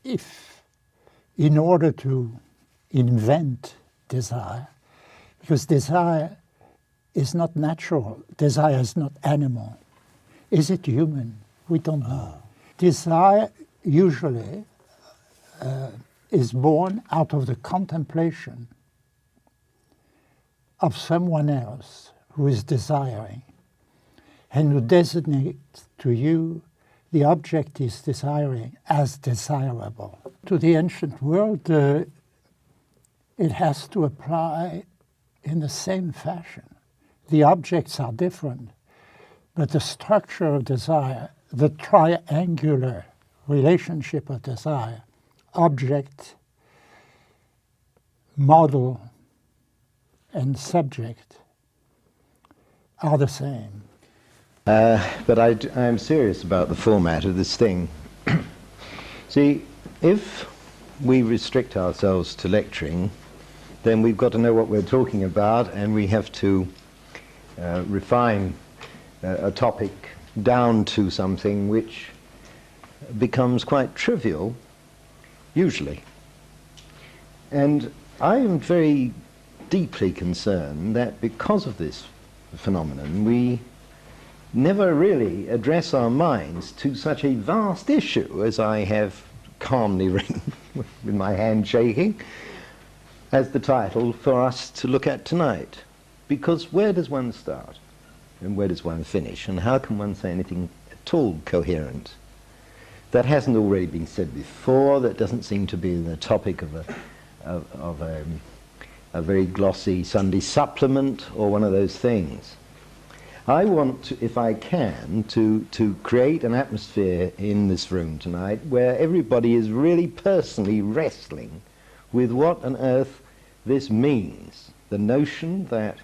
if in order to invent desire, because desire is not natural, desire is not animal. Is it human? We don't know. Desire usually is born out of the contemplation of someone else who is desiring and who designates to you the object is desiring as desirable. To the ancient world, it has to apply in the same fashion. The objects are different, but the structure of desire, the triangular relationship of desire, object, model, and subject, are the same. But I'm serious about the format of this thing. See, if we restrict ourselves to lecturing, then we've got to know what we're talking about, and we have to refine a topic down to something which becomes quite trivial, usually. And I am very deeply concerned that because of this phenomenon, we never really address our minds to such a vast issue as I have calmly written, with my hand shaking, as the title for us to look at tonight. Because where does one start? And where does one finish? And how can one say anything at all coherent that hasn't already been said before, that doesn't seem to be the topic of a very glossy Sunday supplement or one of those things? I want to, if I can, to create an atmosphere in this room tonight where everybody is really personally wrestling with what on earth this means. The notion that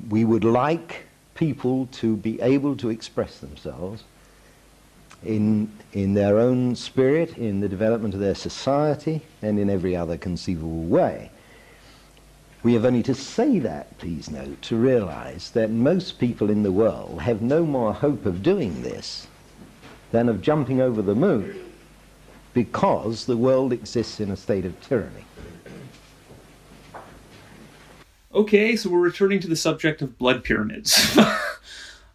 we would like people to be able to express themselves in their own spirit, in the development of their society, and in every other conceivable way. We have only to say that, please note, to realize that most people in the world have no more hope of doing this than of jumping over the moon, because the world exists in a state of tyranny. Okay, so we're returning to the subject of blood pyramids.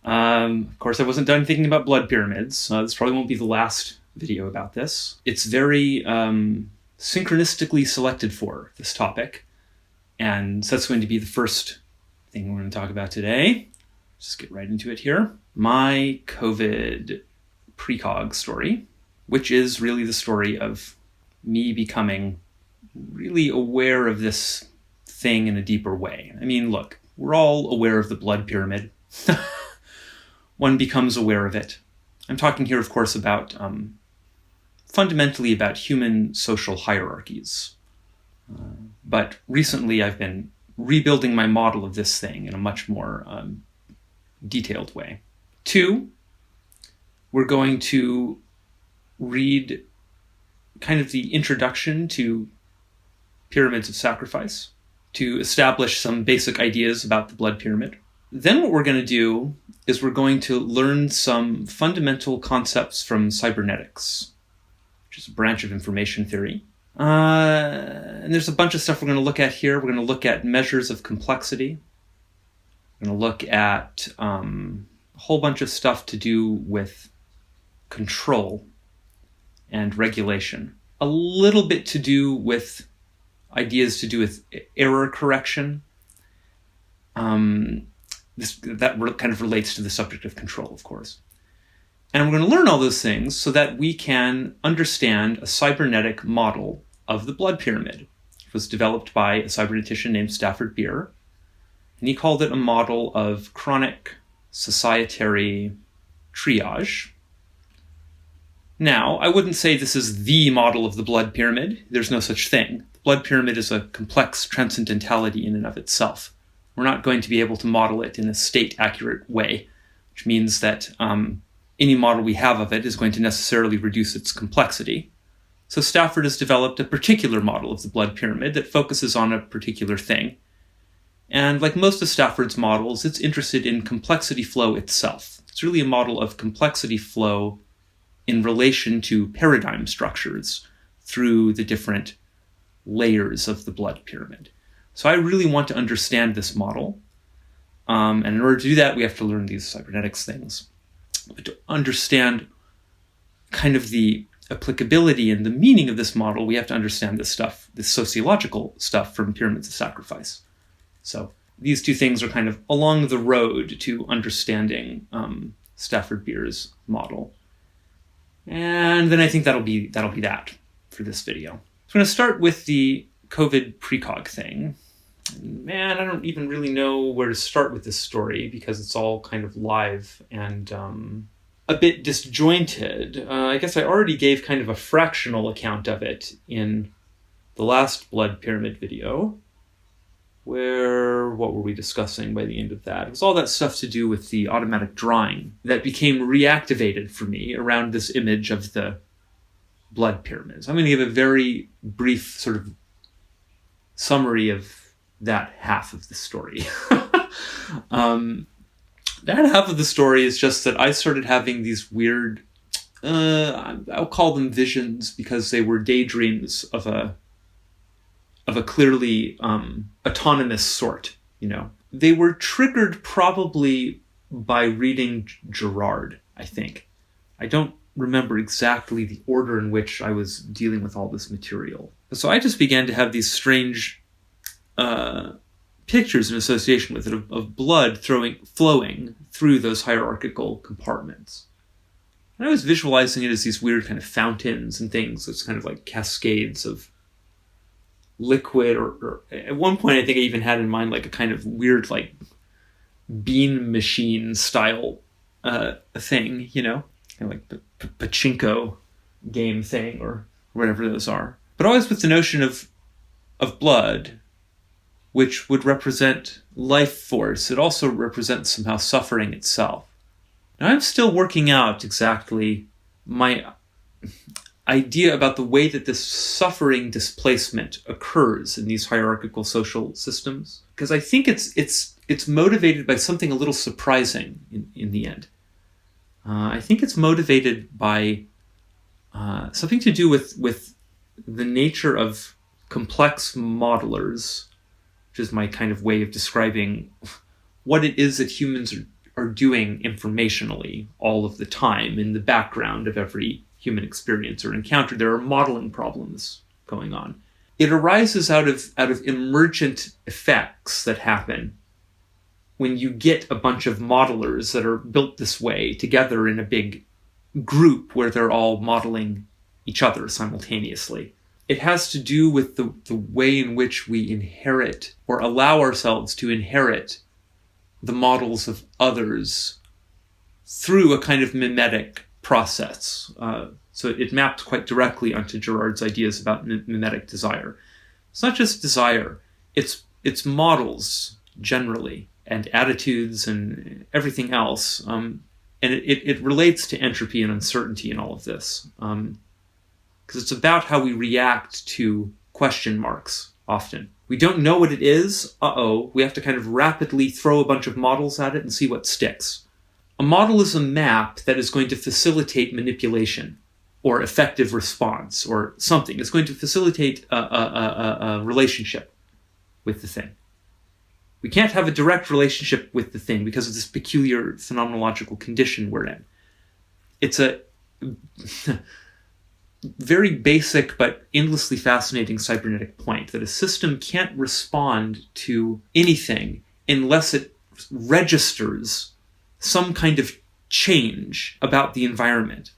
Of course, I wasn't done thinking about blood pyramids. This probably won't be the last video about this. It's very synchronistically selected for this topic. And so that's going to be the first thing we're going to talk about today. Just get right into it here. My COVID precog story, which is really the story of me becoming really aware of this thing in a deeper way. I mean, look, we're all aware of the blood pyramid. One becomes aware of it. I'm talking here, of course, about fundamentally about human social hierarchies. But recently I've been rebuilding my model of this thing in a much more detailed way. 2, we're going to read kind of the introduction to pyramids of sacrifice to establish some basic ideas about the blood pyramid. Then what we're going to do is we're going to learn some fundamental concepts from cybernetics, which is a branch of information theory. And there's a bunch of stuff we're going to look at here. We're going to look at measures of complexity. We're going to look at a whole bunch of stuff to do with control and regulation. A little bit to do with ideas to do with error correction. That kind of relates to the subject of control, of course. And we're going to learn all those things so that we can understand a cybernetic model of the blood pyramid. It was developed by a cybernetician named Stafford Beer, and he called it a model of chronic societary triage. Now, I wouldn't say this is the model of the blood pyramid. There's no such thing. The blood pyramid is a complex transcendentality in and of itself. We're not going to be able to model it in a state-accurate way, which means that any model we have of it is going to necessarily reduce its complexity. So Stafford has developed a particular model of the blood pyramid that focuses on a particular thing. And like most of Stafford's models, it's interested in complexity flow itself. It's really a model of complexity flow in relation to paradigm structures through the different layers of the blood pyramid. So I really want to understand this model. And in order to do that, we have to learn these cybernetics things. But to understand kind of the applicability and the meaning of this model, we have to understand this stuff, this sociological stuff from Pyramids of Sacrifice. So these two things are kind of along the road to understanding Stafford Beer's model. And then I think that'll be that for this video. So I'm going to start with the COVID precog thing. Man, I don't even really know where to start with this story because it's all kind of live and a bit disjointed. I guess I already gave kind of a fractional account of it in the last Blood Pyramid video, where, what were we discussing by the end of that? It was all that stuff to do with the automatic drawing that became reactivated for me around this image of the blood pyramids. I'm going to give a very brief sort of summary of that half of the story. That half of the story is just that I started having these weird, I'll call them visions because they were daydreams of a clearly autonomous sort, you know. They were triggered probably by reading Girard, I think. I don't remember exactly the order in which I was dealing with all this material. So I just began to have these strange pictures in association with it of blood flowing through those hierarchical compartments. And I was visualizing it as these weird kind of fountains and things. It's kind of like cascades of liquid, or at one point I think I even had in mind like a kind of weird like bean machine style thing, you know, kind of like the pachinko game thing or whatever those are. But always with the notion of blood, which would represent life force. It also represents somehow suffering itself. Now I'm still working out exactly my idea about the way that this suffering displacement occurs in these hierarchical social systems, because I think it's motivated by something a little surprising in the end. I think it's motivated by something to do with the nature of complex modelers, which is my kind of way of describing what it is that humans are doing informationally all of the time in the background of every human experience or encounter. There are modeling problems going on. It arises out of emergent effects that happen when you get a bunch of modelers that are built this way together in a big group where they're all modeling each other simultaneously. It has to do with the way in which we inherit or allow ourselves to inherit the models of others through a kind of mimetic process. So it maps quite directly onto Girard's ideas about mimetic desire. It's not just desire, it's models generally, and attitudes and everything else. And it relates to entropy and uncertainty in all of this. Because it's about how we react to question marks often. We don't know what it is. We have to kind of rapidly throw a bunch of models at it and see what sticks. A model is a map that is going to facilitate manipulation or effective response or something. It's going to facilitate a relationship with the thing. We can't have a direct relationship with the thing because of this peculiar phenomenological condition we're in. It's a very basic but endlessly fascinating cybernetic point that a system can't respond to anything unless it registers some kind of change about the environment.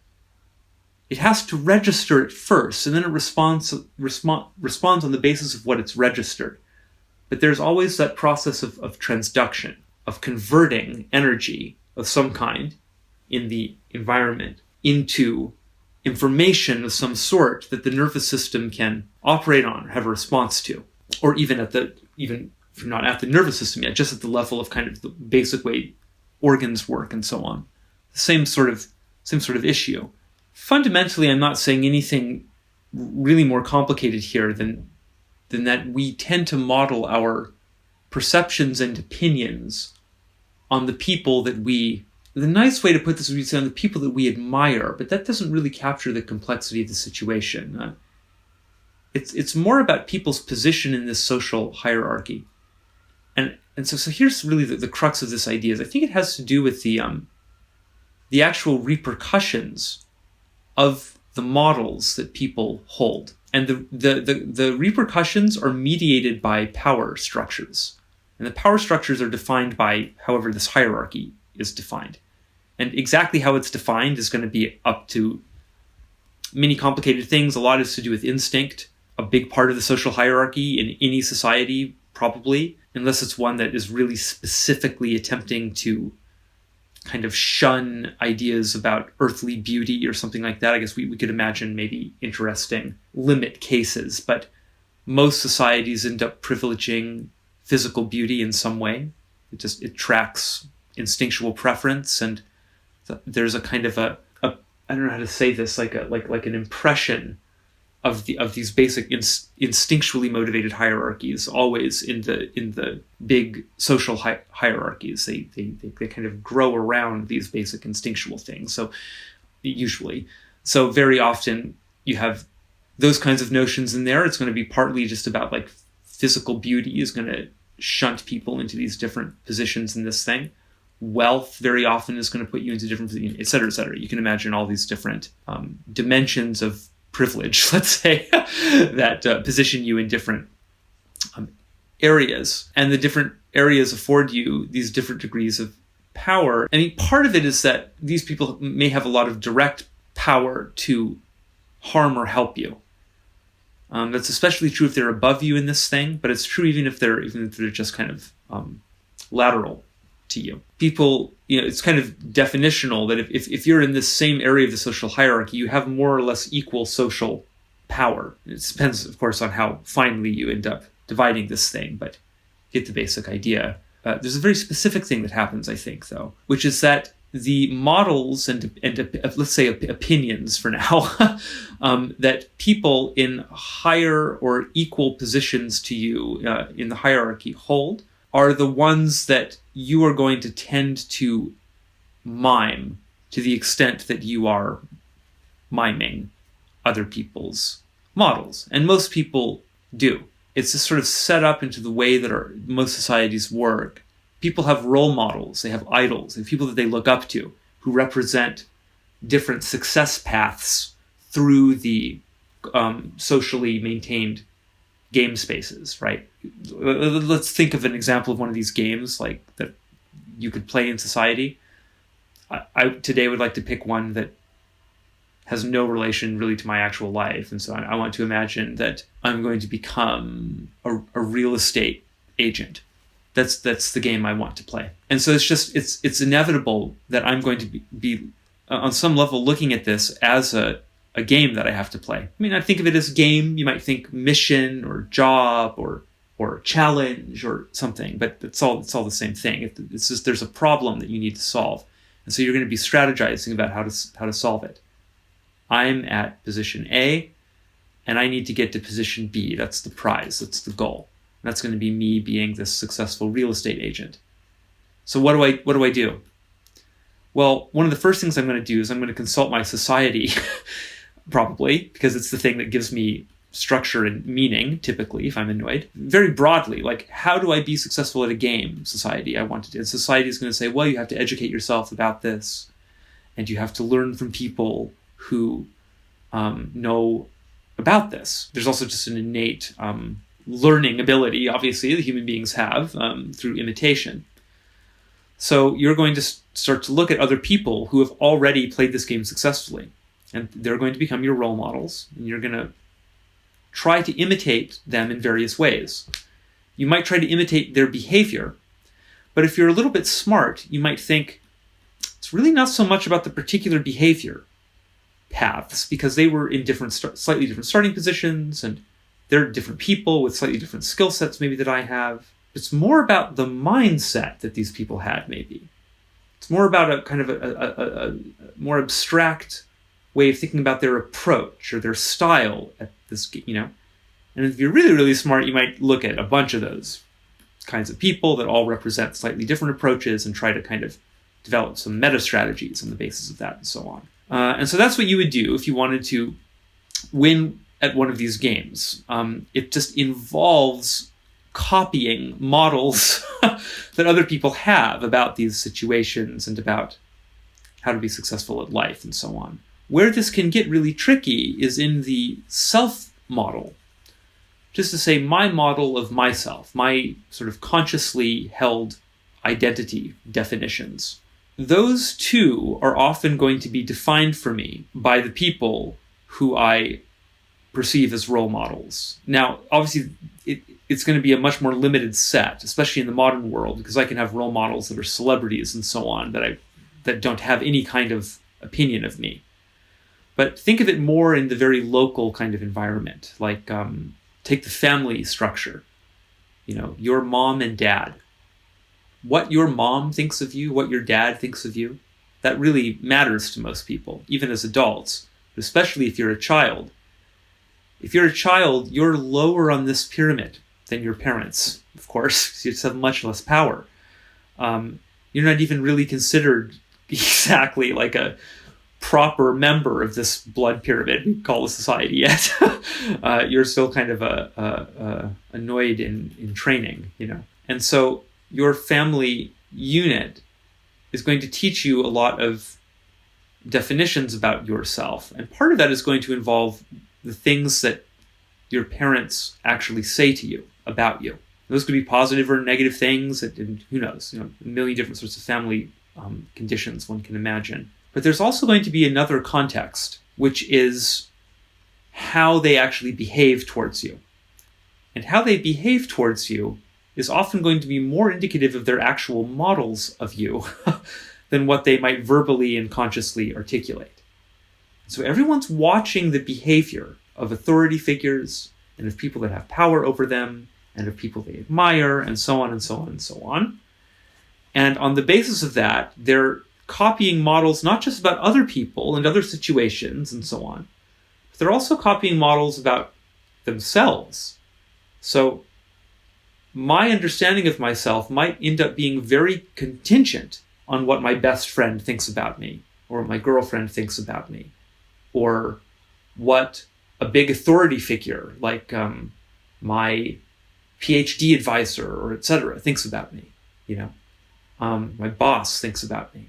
It has to register it first, and then it responds on the basis of what it's registered. But there's always that process of transduction, of converting energy of some kind in the environment into information of some sort that the nervous system can operate on or have a response to, or even if not at the nervous system yet, just at the level of kind of the basic way organs work and so on. The same sort of issue. Fundamentally, I'm not saying anything really more complicated here than that we tend to model our perceptions and opinions on the people that we the nice way to put this would be to say on the people that we admire, but that doesn't really capture the complexity of the situation. It's more about people's position in this social hierarchy. And so here's really the crux of this idea. Is I think it has to do with the actual repercussions of the models that people hold. And the repercussions are mediated by power structures. And the power structures are defined by however this hierarchy is defined. And exactly how it's defined is going to be up to many complicated things. A lot is to do with instinct, a big part of the social hierarchy in any society, probably, unless it's one that is really specifically attempting to kind of shun ideas about earthly beauty or something like that. I guess we could imagine maybe interesting limit cases, but most societies end up privileging physical beauty in some way. It tracks instinctual preference, and there's a kind of a I don't know how to say this, like an impression of these basic instinctually motivated hierarchies always in the big social hierarchies. They kind of grow around these basic instinctual things. So very often you have those kinds of notions in there. It's going to be partly just about like physical beauty is going to shunt people into these different positions in this thing. Wealth very often is going to put you into different, et cetera, et cetera. You can imagine all these different dimensions of privilege, let's say, that position you in different areas. And the different areas afford you these different degrees of power. I mean, part of it is that these people may have a lot of direct power to harm or help you. That's especially true if they're above you in this thing, but it's true even if they're just kind of lateral to you. People, it's kind of definitional that if you're in this same area of the social hierarchy, you have more or less equal social power. It depends, of course, on how finely you end up dividing this thing, but get the basic idea. There's a very specific thing that happens, I think, though, which is that the models and let's say opinions for now, that people in higher or equal positions to you in the hierarchy hold are the ones that you are going to tend to mime to the extent that you are miming other people's models. And most people do. It's just sort of set up into the way that most societies work. People have role models, they have idols, they have people that they look up to who represent different success paths through the socially maintained game spaces, right? Let's think of an example of one of these games like that you could play in society. I today would like to pick one that has no relation really to my actual life. And so I want to imagine that I'm going to become a real estate agent. That's the game I want to play. And so it's inevitable that I'm going to be on some level looking at this as a game that I have to play. I mean, I think of it as game. You might think mission or job or challenge or something, but it's all the same thing. It's just there's a problem that you need to solve. And so you're going to be strategizing about how to solve it. I'm at position A, and I need to get to position B. That's the prize. That's the goal. And that's going to be me being this successful real estate agent. So what do I do? Well, one of the first things I'm going to do is I'm going to consult my society, probably, because it's the thing that gives me structure and meaning, typically, if I'm annoyed. Very broadly, like, how do I be successful at a game, society? I want to do. And society is going to say, well, you have to educate yourself about this, and you have to learn from people who know about this. There's also just an innate learning ability, obviously, that human beings have through imitation. So you're going to start to look at other people who have already played this game successfully, and they're going to become your role models, and you're going to try to imitate them in various ways. You might try to imitate their behavior, but if you're a little bit smart, you might think it's really not so much about the particular behavior paths, because they were in slightly different starting positions, and they're different people with slightly different skill sets maybe that I have. It's more about the mindset that these people had, maybe. It's more about a kind of a more abstract way of thinking about their approach or their style at this, And if you're really, really smart, you might look at a bunch of those kinds of people that all represent slightly different approaches and try to kind of develop some meta strategies on the basis of that and so on. And so that's what you would do if you wanted to win at one of these games. It just involves copying models that other people have about these situations and about how to be successful at life and so on. Where this can get really tricky is in the self model. Just to say, my model of myself, my sort of consciously held identity definitions. Those two are often going to be defined for me by the people who I perceive as role models. Now, obviously, it's going to be a much more limited set, especially in the modern world, because I can have role models that are celebrities and so on that don't have any kind of opinion of me. But think of it more in the very local kind of environment, like take the family structure. You know, your mom and dad. What your mom thinks of you, what your dad thinks of you, that really matters to most people, even as adults, but especially if you're a child. If you're a child, you're lower on this pyramid than your parents, of course, because you just have much less power. You're not even really considered exactly like a proper member of this blood pyramid we call a society yet. You're still kind of annoyed in training, you know. And so your family unit is going to teach you a lot of definitions about yourself. And part of that is going to involve the things that your parents actually say to you about you. Those could be positive or negative things, and who knows, you know, a million different sorts of family conditions one can imagine. But there's also going to be another context, which is how they actually behave towards you. And how they behave towards you is often going to be more indicative of their actual models of you than what they might verbally and consciously articulate. So everyone's watching the behavior of authority figures and of people that have power over them and of people they admire and so on and so on and so on. And on the basis of that, they're copying models not just about other people and other situations and so on, but they're also copying models about themselves. So my understanding of myself might end up being very contingent on what my best friend thinks about me, or what my girlfriend thinks about me, or what a big authority figure like my PhD advisor or etc. thinks about me, you know. My boss thinks about me.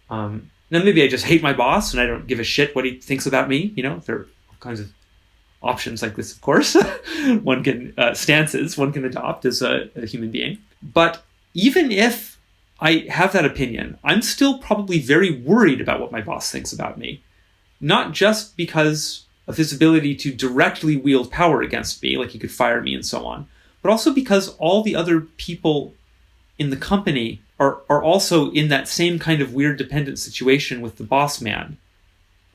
Now maybe I just hate my boss and I don't give a shit what he thinks about me, you know. There are all kinds of options like this, of course. One can stances one can adopt as a human being. But even if I have that opinion, I'm still probably very worried about what my boss thinks about me. Not just because of his ability to directly wield power against me, like he could fire me and so on, but also because all the other people in the company are also in that same kind of weird dependent situation with the boss man.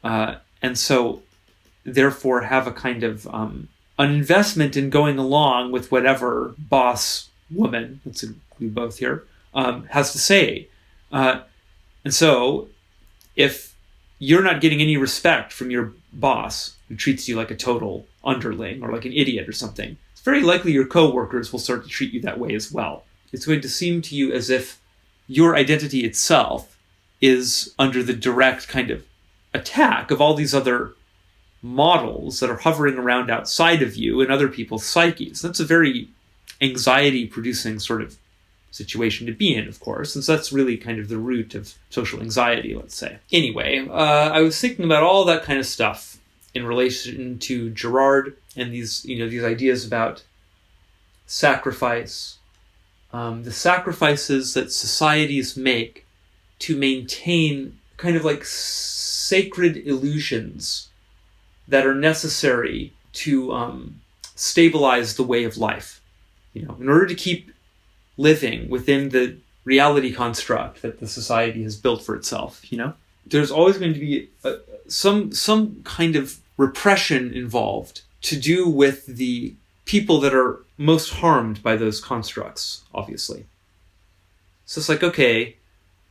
And so therefore have a kind of an investment in going along with whatever boss woman, let's include both here, has to say. And so if you're not getting any respect from your boss, who treats you like a total underling or like an idiot or something, it's very likely your coworkers will start to treat you that way as well. It's going to seem to you as if your identity itself is under the direct kind of attack of all these other models that are hovering around outside of you and other people's psyches. That's a very anxiety-producing sort of situation to be in, of course, and so that's really kind of the root of social anxiety, let's say. Anyway, I was thinking about all that kind of stuff in relation to Girard and these ideas about sacrifice, the sacrifices that societies make to maintain kind of like sacred illusions that are necessary to stabilize the way of life. You know, in order to keep living within the reality construct that the society has built for itself, you know, there's always going to be some kind of repression involved to do with the people that are most harmed by those constructs, obviously. So it's like, okay,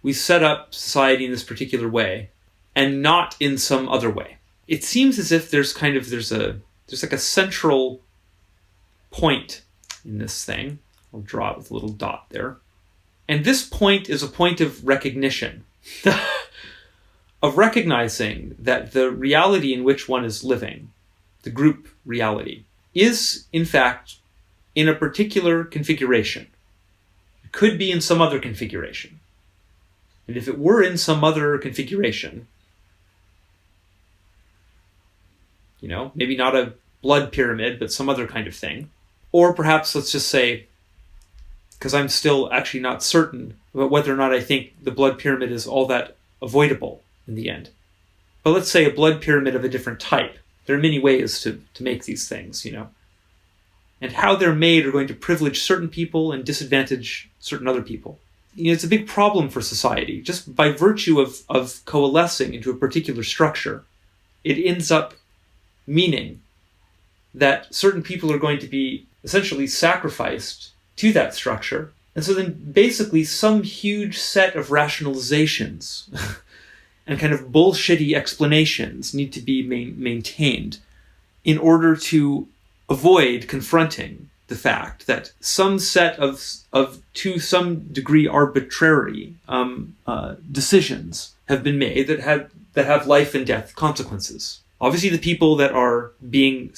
we set up society in this particular way and not in some other way. It seems as if there's like a central point in this thing. I'll draw it with a little dot there. And this point is a point of recognition. of recognizing that the reality in which one is living, the group reality, is in fact in a particular configuration. It could be in some other configuration. And if it were in some other configuration, maybe not a blood pyramid, but some other kind of thing, or perhaps let's just say, because I'm still actually not certain about whether or not I think the blood pyramid is all that avoidable in the end. But let's say a blood pyramid of a different type. There are many ways to make these things, And how they're made are going to privilege certain people and disadvantage certain other people. It's a big problem for society. Just by virtue of coalescing into a particular structure, it ends up meaning that certain people are going to be essentially sacrificed to that structure. And so then basically some huge set of rationalizations and kind of bullshitty explanations need to be maintained in order to avoid confronting the fact that some set of to some degree arbitrary decisions have been made that have life and death consequences. Obviously, the people that are being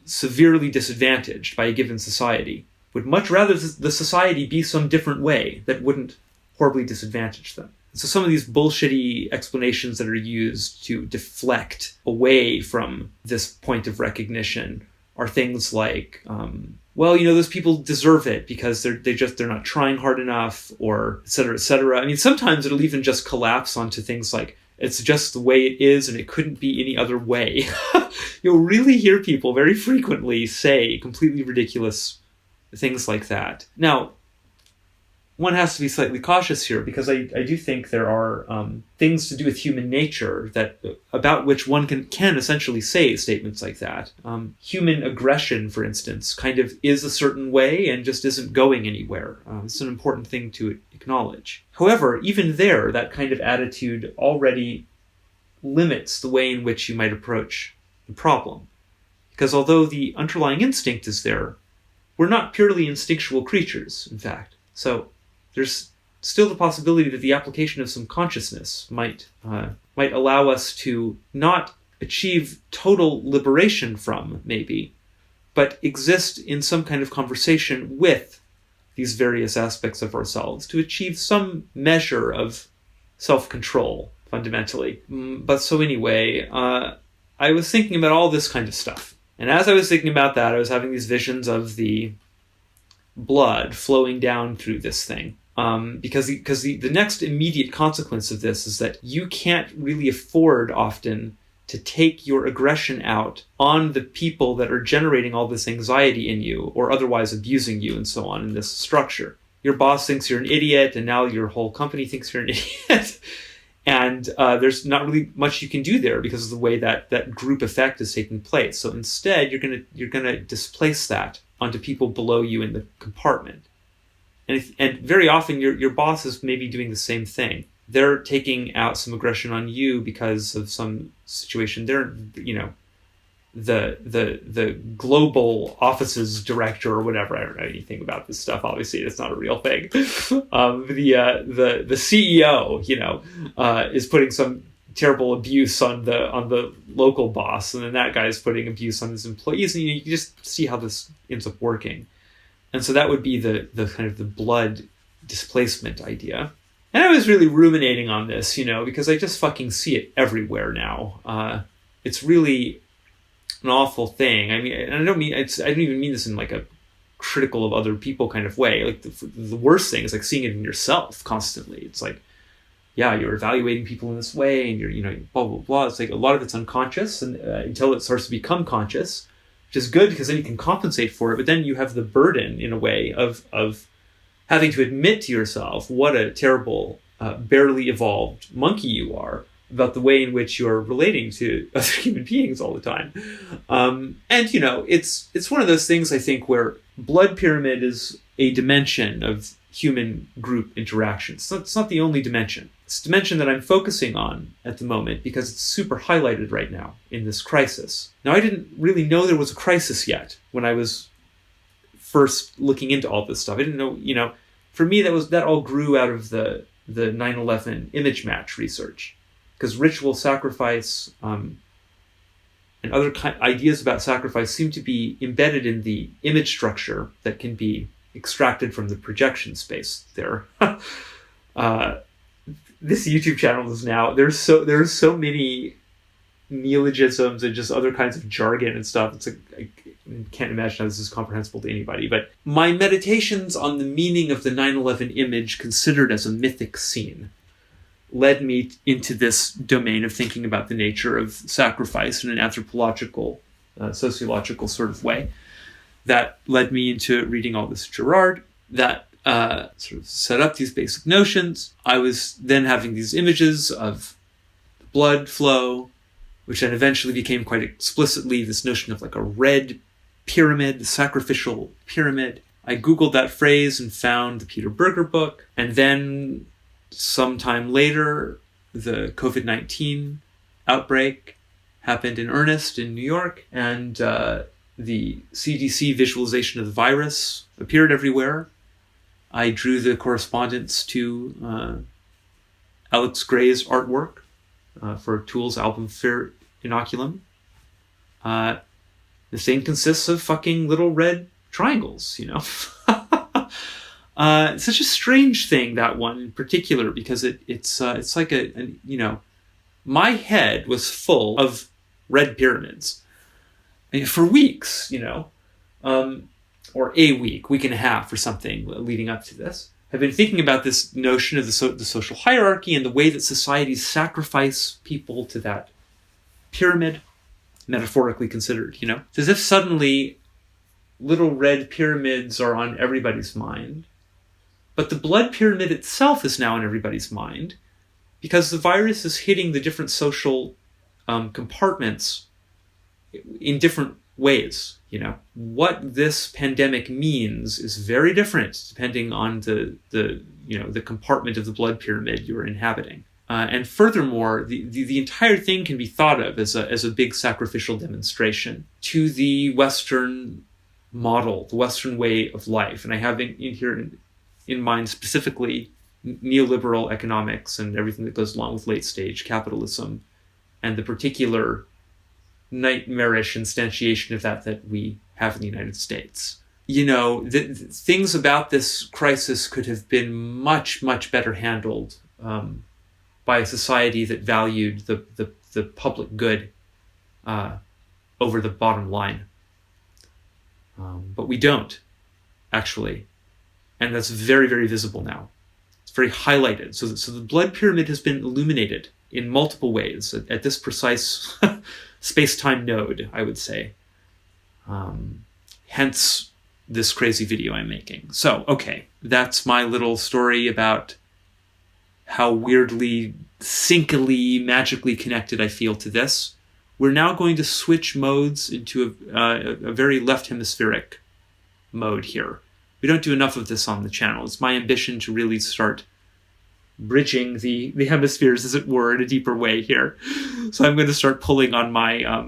severely disadvantaged by a given society would much rather the society be some different way that wouldn't horribly disadvantage them. So some of these bullshitty explanations that are used to deflect away from this point of recognition are things like, those people deserve it because they're not trying hard enough, or et cetera, et cetera. I mean, sometimes it'll even just collapse onto things like, it's just the way it is and it couldn't be any other way. You'll really hear people very frequently say completely ridiculous things like that. Now, one has to be slightly cautious here because I do think there are things to do with human nature about which one can essentially say statements like that. Human aggression, for instance, kind of is a certain way and just isn't going anywhere. It's an important thing to acknowledge. However, even there, that kind of attitude already limits the way in which you might approach the problem. Because although the underlying instinct is there, we're not purely instinctual creatures, in fact. So there's still the possibility that the application of some consciousness might allow us to not achieve total liberation from, maybe, but exist in some kind of conversation with these various aspects of ourselves to achieve some measure of self-control, fundamentally. But so anyway, I was thinking about all this kind of stuff. And as I was thinking about that, I was having these visions of the blood flowing down through this thing. Because the next immediate consequence of this is that you can't really afford often to take your aggression out on the people that are generating all this anxiety in you or otherwise abusing you and so on in this structure. Your boss thinks you're an idiot, and now your whole company thinks you're an idiot. And there's not really much you can do there because of the way that group effect is taking place. So instead, you're gonna displace that onto people below you in the compartment. And very often your boss is maybe doing the same thing. They're taking out some aggression on you because of some situation. They're, the global office's director or whatever. I don't know anything about this stuff. Obviously, it's not a real thing. The CEO, is putting some terrible abuse on the local boss, and then that guy is putting abuse on his employees, and you just see how this ends up working. And so that would be the kind of the blood displacement idea. And I was really ruminating on this, because I just fucking see it everywhere now. It's really an awful thing. I mean, and I don't even mean this in like a critical of other people kind of way. Like the worst thing is like seeing it in yourself constantly. It's like, yeah, you're evaluating people in this way, and you're, blah, blah, blah. It's like a lot of it's unconscious, and until it starts to become conscious, which is good because then you can compensate for it. But then you have the burden, in a way, of having to admit to yourself what a terrible, barely evolved monkey you are about the way in which you're relating to other human beings all the time. And it's one of those things, I think, where blood pyramid is a dimension of human group interactions. It's not the only dimension. It's a dimension that I'm focusing on at the moment because it's super highlighted right now in this crisis. Now, I didn't really know there was a crisis yet when I was first looking into all this stuff. I didn't know, for me, that all grew out of the the 9/11 image match research, because ritual sacrifice and other ideas about sacrifice seem to be embedded in the image structure that can be extracted from the projection space there. This YouTube channel is now, there's so many neologisms and just other kinds of jargon and stuff. It's I can't imagine how this is comprehensible to anybody. But my meditations on the meaning of the 9/11 image considered as a mythic scene led me into this domain of thinking about the nature of sacrifice in an anthropological, sociological sort of way. That led me into reading all this Girard, that sort of set up these basic notions. I was then having these images of blood flow, which then eventually became quite explicitly this notion of like a red pyramid, the sacrificial pyramid. I Googled that phrase and found the Peter Berger book. And then sometime later, the COVID-19 outbreak happened in earnest in New York. And the CDC visualization of the virus appeared everywhere. I drew the correspondence to Alex Gray's artwork for Tool's album Fair Inoculum. The thing consists of fucking little red triangles, you know. It's such a strange thing, that one in particular, because it's like a you know, my head was full of red pyramids. I mean, for weeks, you know, or a week and a half or something leading up to this. I've been thinking about this notion of the social hierarchy and the way that societies sacrifice people to that pyramid, metaphorically considered, you know. It's as if suddenly little red pyramids are on everybody's mind, but the blood pyramid itself is now on everybody's mind because the virus is hitting the different social compartments in different ways. You know, what this pandemic means is very different depending on the compartment of the blood pyramid you're inhabiting. And furthermore, the entire thing can be thought of as a big sacrificial demonstration to the Western model, the Western way of life. And I have in mind specifically neoliberal economics and everything that goes along with late stage capitalism and the particular nightmarish instantiation of that we have in the United States. You know, things about this crisis could have been much, much better handled by a society that valued the public good over the bottom line. But we don't, actually. And that's very, very visible now. It's very highlighted. So the blood pyramid has been illuminated in multiple ways at this precise space-time node, I would say. Hence this crazy video I'm making. So, okay, that's my little story about how weirdly, syncily, magically connected I feel to this. We're now going to switch modes into a very left hemispheric mode here. We don't do enough of this on the channel. It's my ambition to really start bridging the hemispheres, as it were, in a deeper way here. So I'm going to start pulling on my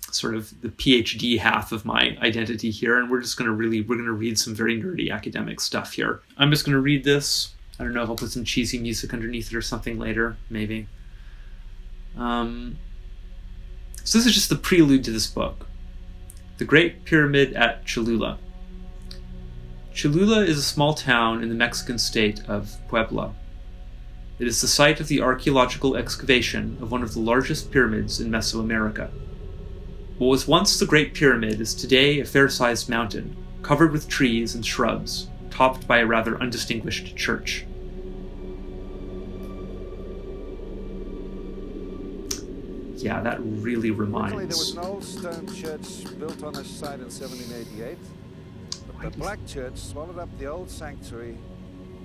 sort of the PhD half of my identity here, and we're going to read some very nerdy academic stuff here. I'm just going to read this. I don't know if I'll put some cheesy music underneath it or something later, maybe. So this is just the prelude to this book. The Great Pyramid at Cholula. Cholula is a small town in the Mexican state of Puebla. It is the site of the archaeological excavation of one of the largest pyramids in Mesoamerica. What was once the Great Pyramid is today a fair-sized mountain, covered with trees and shrubs, topped by a rather undistinguished church. Yeah, that really reminds. There was an old stone church built on this site in 1788. But the black church swallowed up the old sanctuary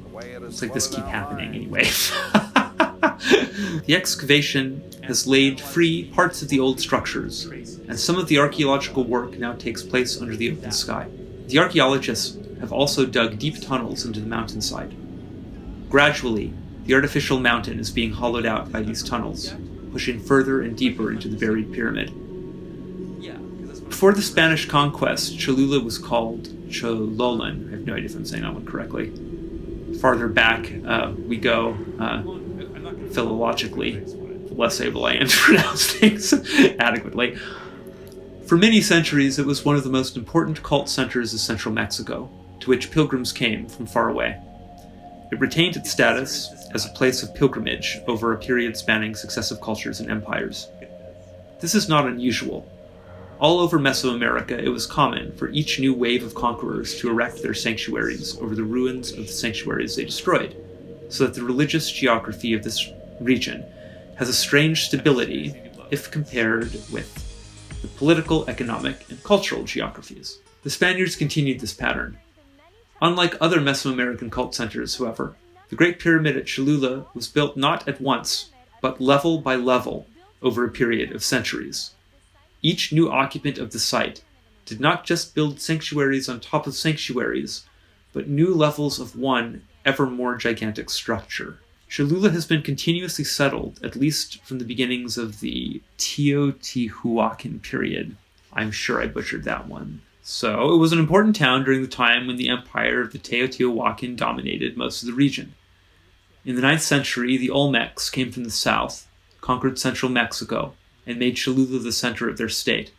the way it has It's like this keep swallowed our happening mind. anyway. The excavation has laid free parts of the old structures, and some of the archaeological work now takes place under the open sky. The archaeologists have also dug deep tunnels into the mountainside. Gradually, the artificial mountain is being hollowed out by these tunnels, pushing further and deeper into the buried pyramid. Before the Spanish conquest, Cholula was called Chololan. I have no idea if I'm saying that one correctly. farther back we go philologically, the less able I am to pronounce things adequately. For many centuries, it was one of the most important cult centers of central Mexico, to which pilgrims came from far away. It retained its status as a place of pilgrimage over a period spanning successive cultures and empires. This is not unusual. All over Mesoamerica, it was common for each new wave of conquerors to erect their sanctuaries over the ruins of the sanctuaries they destroyed, so that the religious geography of this region has a strange stability if compared with the political, economic, and cultural geographies. The Spaniards continued this pattern. Unlike other Mesoamerican cult centers, however, the Great Pyramid at Cholula was built not at once, but level by level over a period of centuries. Each new occupant of the site did not just build sanctuaries on top of sanctuaries, but new levels of one ever more gigantic structure. Cholula has been continuously settled, at least from the beginnings of the Teotihuacan period. I'm sure I butchered that one. So, it was an important town during the time when the empire of the Teotihuacan dominated most of the region. In the 9th century, the Olmecs came from the south, conquered central Mexico, and made Cholula the center of their state.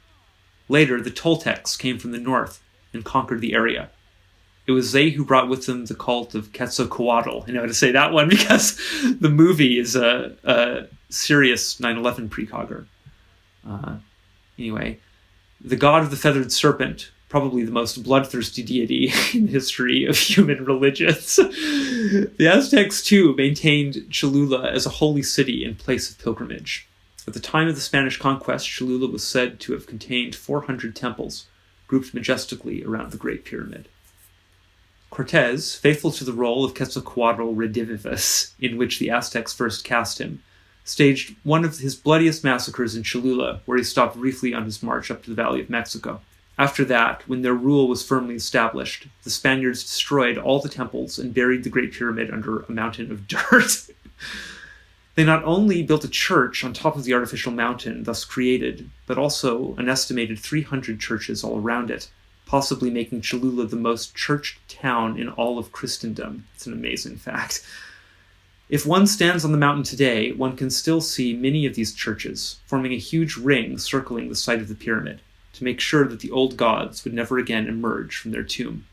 Later, the Toltecs came from the north and conquered the area. It was they who brought with them the cult of Quetzalcoatl. I know how to say that one because the movie is a serious 9/11 precogger. Anyway, the god of the feathered serpent, probably the most bloodthirsty deity in the history of human religions. The Aztecs, too, maintained Cholula as a holy city and place of pilgrimage. At the time of the Spanish conquest, Cholula was said to have contained 400 temples, grouped majestically around the Great Pyramid. Cortés, faithful to the role of Quetzalcoatl Redivivus, in which the Aztecs first cast him, staged one of his bloodiest massacres in Cholula, where he stopped briefly on his march up to the Valley of Mexico. After that, when their rule was firmly established, the Spaniards destroyed all the temples and buried the Great Pyramid under a mountain of dirt. They not only built a church on top of the artificial mountain thus created, but also an estimated 300 churches all around it, possibly making Cholula the most churched town in all of Christendom. It's an amazing fact. If one stands on the mountain today, one can still see many of these churches, forming a huge ring circling the site of the pyramid, to make sure that the old gods would never again emerge from their tomb.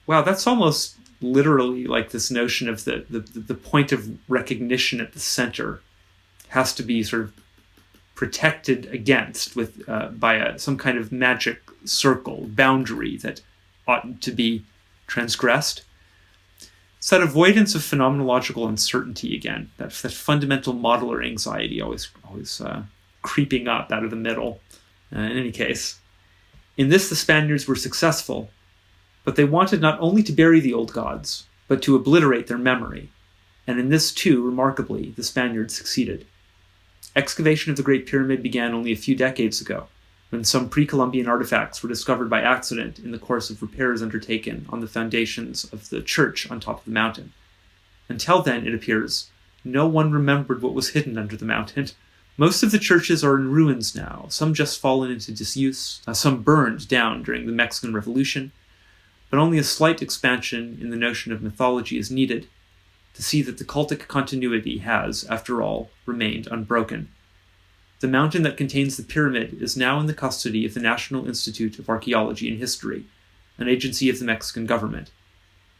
Wow, that's almost literally like this notion of the point of recognition at the center has to be sort of protected against with by some kind of magic circle, boundary that oughtn't to be transgressed. It's that avoidance of phenomenological uncertainty again, that fundamental modeler anxiety always creeping up out of the middle. In any case, in this the Spaniards were successful, but they wanted not only to bury the old gods, but to obliterate their memory. And in this too, remarkably, the Spaniards succeeded. Excavation of the Great Pyramid began only a few decades ago, when some pre-Columbian artifacts were discovered by accident in the course of repairs undertaken on the foundations of the church on top of the mountain. Until then, it appears, no one remembered what was hidden under the mountain. Most of the churches are in ruins now, some just fallen into disuse, some burned down during the Mexican Revolution, but only a slight expansion in the notion of mythology is needed to see that the cultic continuity has, after all, remained unbroken. The mountain that contains the pyramid is now in the custody of the National Institute of Archaeology and History, an agency of the Mexican government.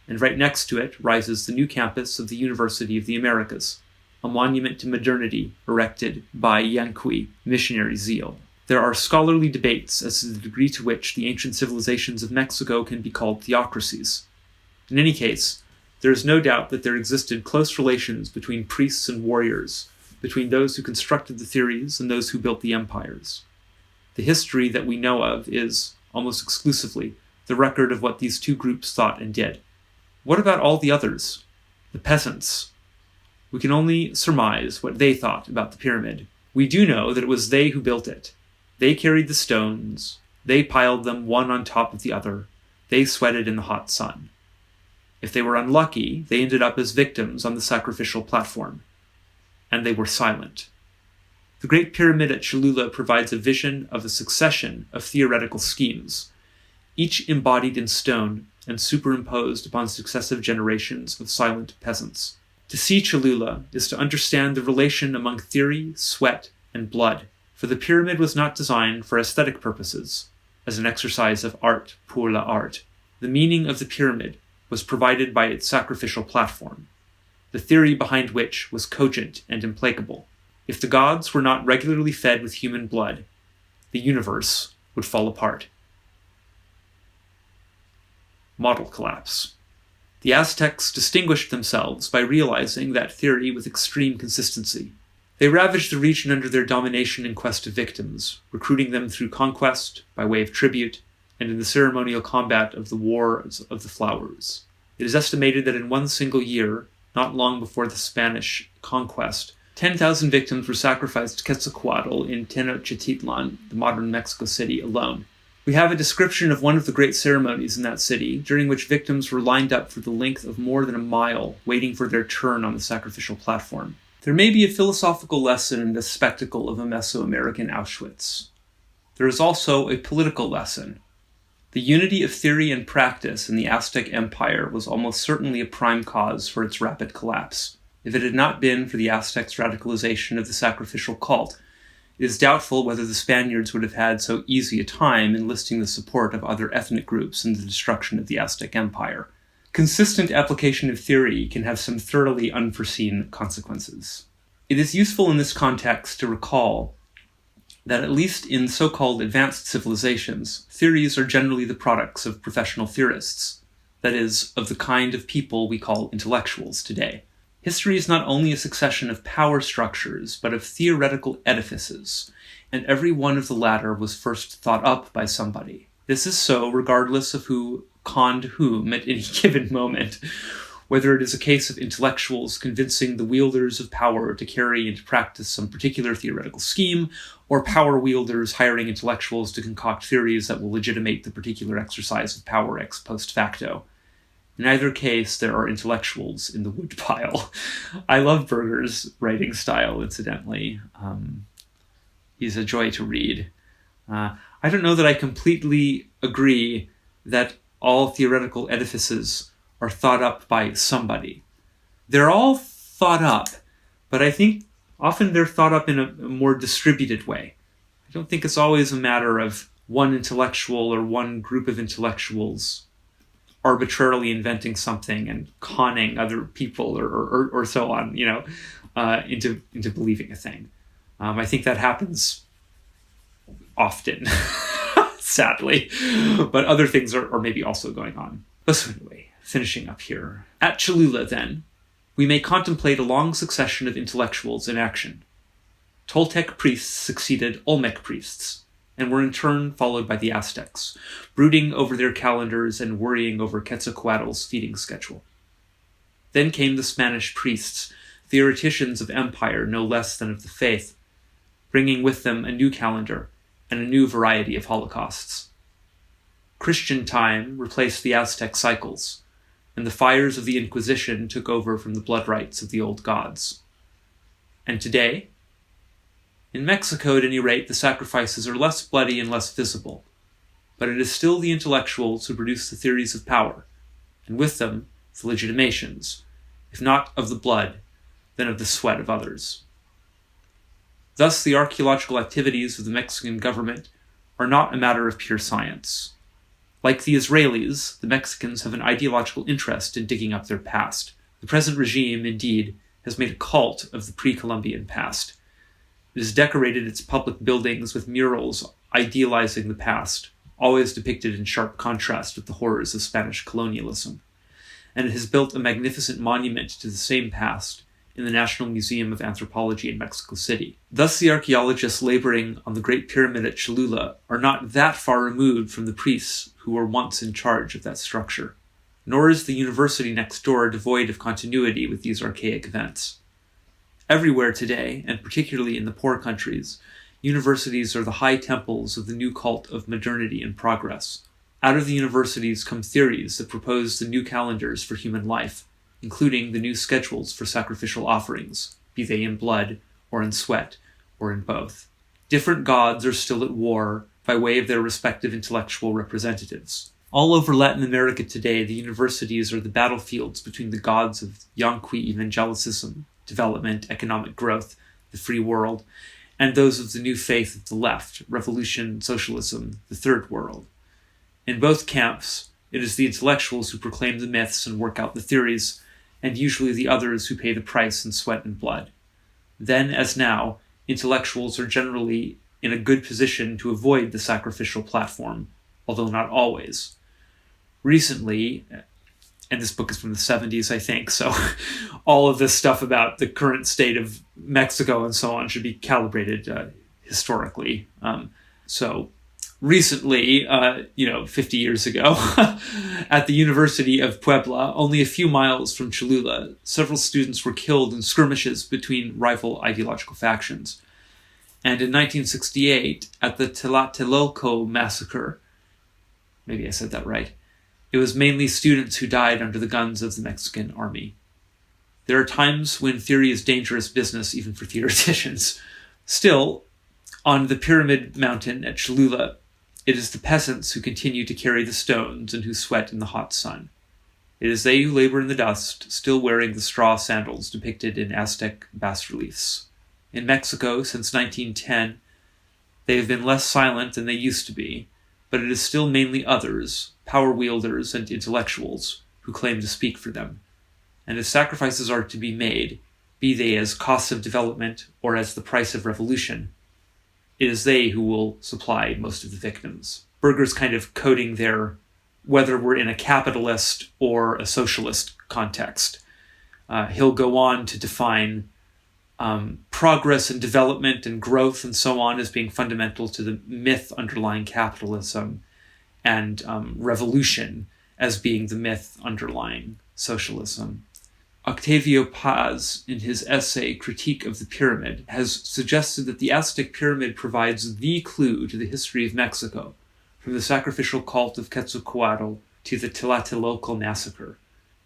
And right next to it rises the new campus of the University of the Americas, a monument to modernity erected by Yanqui missionary zeal. There are scholarly debates as to the degree to which the ancient civilizations of Mexico can be called theocracies. In any case, there is no doubt that there existed close relations between priests and warriors, between those who constructed the theories and those who built the empires. The history that we know of is, almost exclusively, the record of what these two groups thought and did. What about all the others? The peasants? We can only surmise what they thought about the pyramid. We do know that it was they who built it. They carried the stones. They piled them one on top of the other. They sweated in the hot sun. If they were unlucky, they ended up as victims on the sacrificial platform. And they were silent. The Great Pyramid at Cholula provides a vision of a succession of theoretical schemes, each embodied in stone and superimposed upon successive generations of silent peasants. To see Cholula is to understand the relation among theory, sweat, and blood, for the pyramid was not designed for aesthetic purposes, as an exercise of art pour l'art. The meaning of the pyramid was provided by its sacrificial platform, the theory behind which was cogent and implacable. If the gods were not regularly fed with human blood, the universe would fall apart. Model collapse. The Aztecs distinguished themselves by realizing that theory with extreme consistency. They ravaged the region under their domination in quest of victims, recruiting them through conquest, by way of tribute, and in the ceremonial combat of the Wars of the Flowers. It is estimated that in one single year, not long before the Spanish conquest, 10,000 victims were sacrificed to Quetzalcoatl in Tenochtitlan, the modern Mexico City, alone. We have a description of one of the great ceremonies in that city, during which victims were lined up for the length of more than a mile, waiting for their turn on the sacrificial platform. There may be a philosophical lesson in the spectacle of a Mesoamerican Auschwitz. There is also a political lesson. The unity of theory and practice in the Aztec Empire was almost certainly a prime cause for its rapid collapse. If it had not been for the Aztecs' radicalization of the sacrificial cult, it is doubtful whether the Spaniards would have had so easy a time enlisting the support of other ethnic groups in the destruction of the Aztec Empire. Consistent application of theory can have some thoroughly unforeseen consequences. It is useful in this context to recall that at least in so-called advanced civilizations, theories are generally the products of professional theorists, that is, of the kind of people we call intellectuals today. History is not only a succession of power structures, but of theoretical edifices, and every one of the latter was first thought up by somebody. This is so regardless of who conned whom at any given moment, whether it is a case of intellectuals convincing the wielders of power to carry into practice some particular theoretical scheme, or power wielders hiring intellectuals to concoct theories that will legitimate the particular exercise of power ex post facto. In either case, there are intellectuals in the woodpile. I love Berger's writing style, incidentally. He's a joy to read. I don't know that I completely agree that all theoretical edifices are thought up by somebody. They're all thought up, but I think often they're thought up in a more distributed way. I don't think it's always a matter of one intellectual or one group of intellectuals arbitrarily inventing something and conning other people or so on, into believing a thing. I think that happens often, sadly, but other things are maybe also going on. But so anyway, finishing up here. At Cholula, then, we may contemplate a long succession of intellectuals in action. Toltec priests succeeded Olmec priests, and were in turn followed by the Aztecs, brooding over their calendars and worrying over Quetzalcoatl's feeding schedule. Then came the Spanish priests, theoreticians of empire no less than of the faith, bringing with them a new calendar and a new variety of holocausts. Christian time replaced the Aztec cycles, and the fires of the Inquisition took over from the blood rites of the old gods. And today, in Mexico, at any rate, the sacrifices are less bloody and less visible, but it is still the intellectuals who produce the theories of power, and with them, the legitimations, if not of the blood, then of the sweat of others. Thus, the archaeological activities of the Mexican government are not a matter of pure science. Like the Israelis, the Mexicans have an ideological interest in digging up their past. The present regime, indeed, has made a cult of the pre-Columbian past. It has decorated its public buildings with murals idealizing the past, always depicted in sharp contrast with the horrors of Spanish colonialism. And it has built a magnificent monument to the same past in the National Museum of Anthropology in Mexico City. Thus, the archaeologists laboring on the Great Pyramid at Cholula are not that far removed from the priests who were once in charge of that structure. Nor is the university next door devoid of continuity with these archaic events. Everywhere today, and particularly in the poor countries, universities are the high temples of the new cult of modernity and progress. Out of the universities come theories that propose the new calendars for human life, including the new schedules for sacrificial offerings, be they in blood, or in sweat, or in both. Different gods are still at war, by way of their respective intellectual representatives. All over Latin America today, the universities are the battlefields between the gods of Yanqui evangelicism, development, economic growth, the free world, and those of the new faith of the left, revolution, socialism, the third world. In both camps, it is the intellectuals who proclaim the myths and work out the theories, and usually the others who pay the price in sweat and blood. Then, as now, intellectuals are generally in a good position to avoid the sacrificial platform, although not always. Recently, and this book is from the 70s, I think, so all of this stuff about the current state of Mexico and so on should be calibrated historically. So recently, 50 years ago, at the University of Puebla, only a few miles from Cholula, several students were killed in skirmishes between rival ideological factions. And in 1968, at the Tlatelolco massacre, maybe I said that right, it was mainly students who died under the guns of the Mexican army. There are times when theory is dangerous business, even for theoreticians. Still, on the Pyramid Mountain at Cholula, it is the peasants who continue to carry the stones and who sweat in the hot sun. It is they who labor in the dust, still wearing the straw sandals depicted in Aztec bas-reliefs. In Mexico, since 1910, they have been less silent than they used to be, but it is still mainly others, power wielders and intellectuals, who claim to speak for them. And if sacrifices are to be made, be they as costs of development or as the price of revolution, it is they who will supply most of the victims. Berger's kind of coding there whether we're in a capitalist or a socialist context. He'll go on to define progress and development and growth and so on as being fundamental to the myth underlying capitalism, and revolution as being the myth underlying socialism. Octavio Paz, in his essay Critique of the Pyramid, has suggested that the Aztec Pyramid provides the clue to the history of Mexico, from the sacrificial cult of Quetzalcoatl to the Tlatelolco massacre.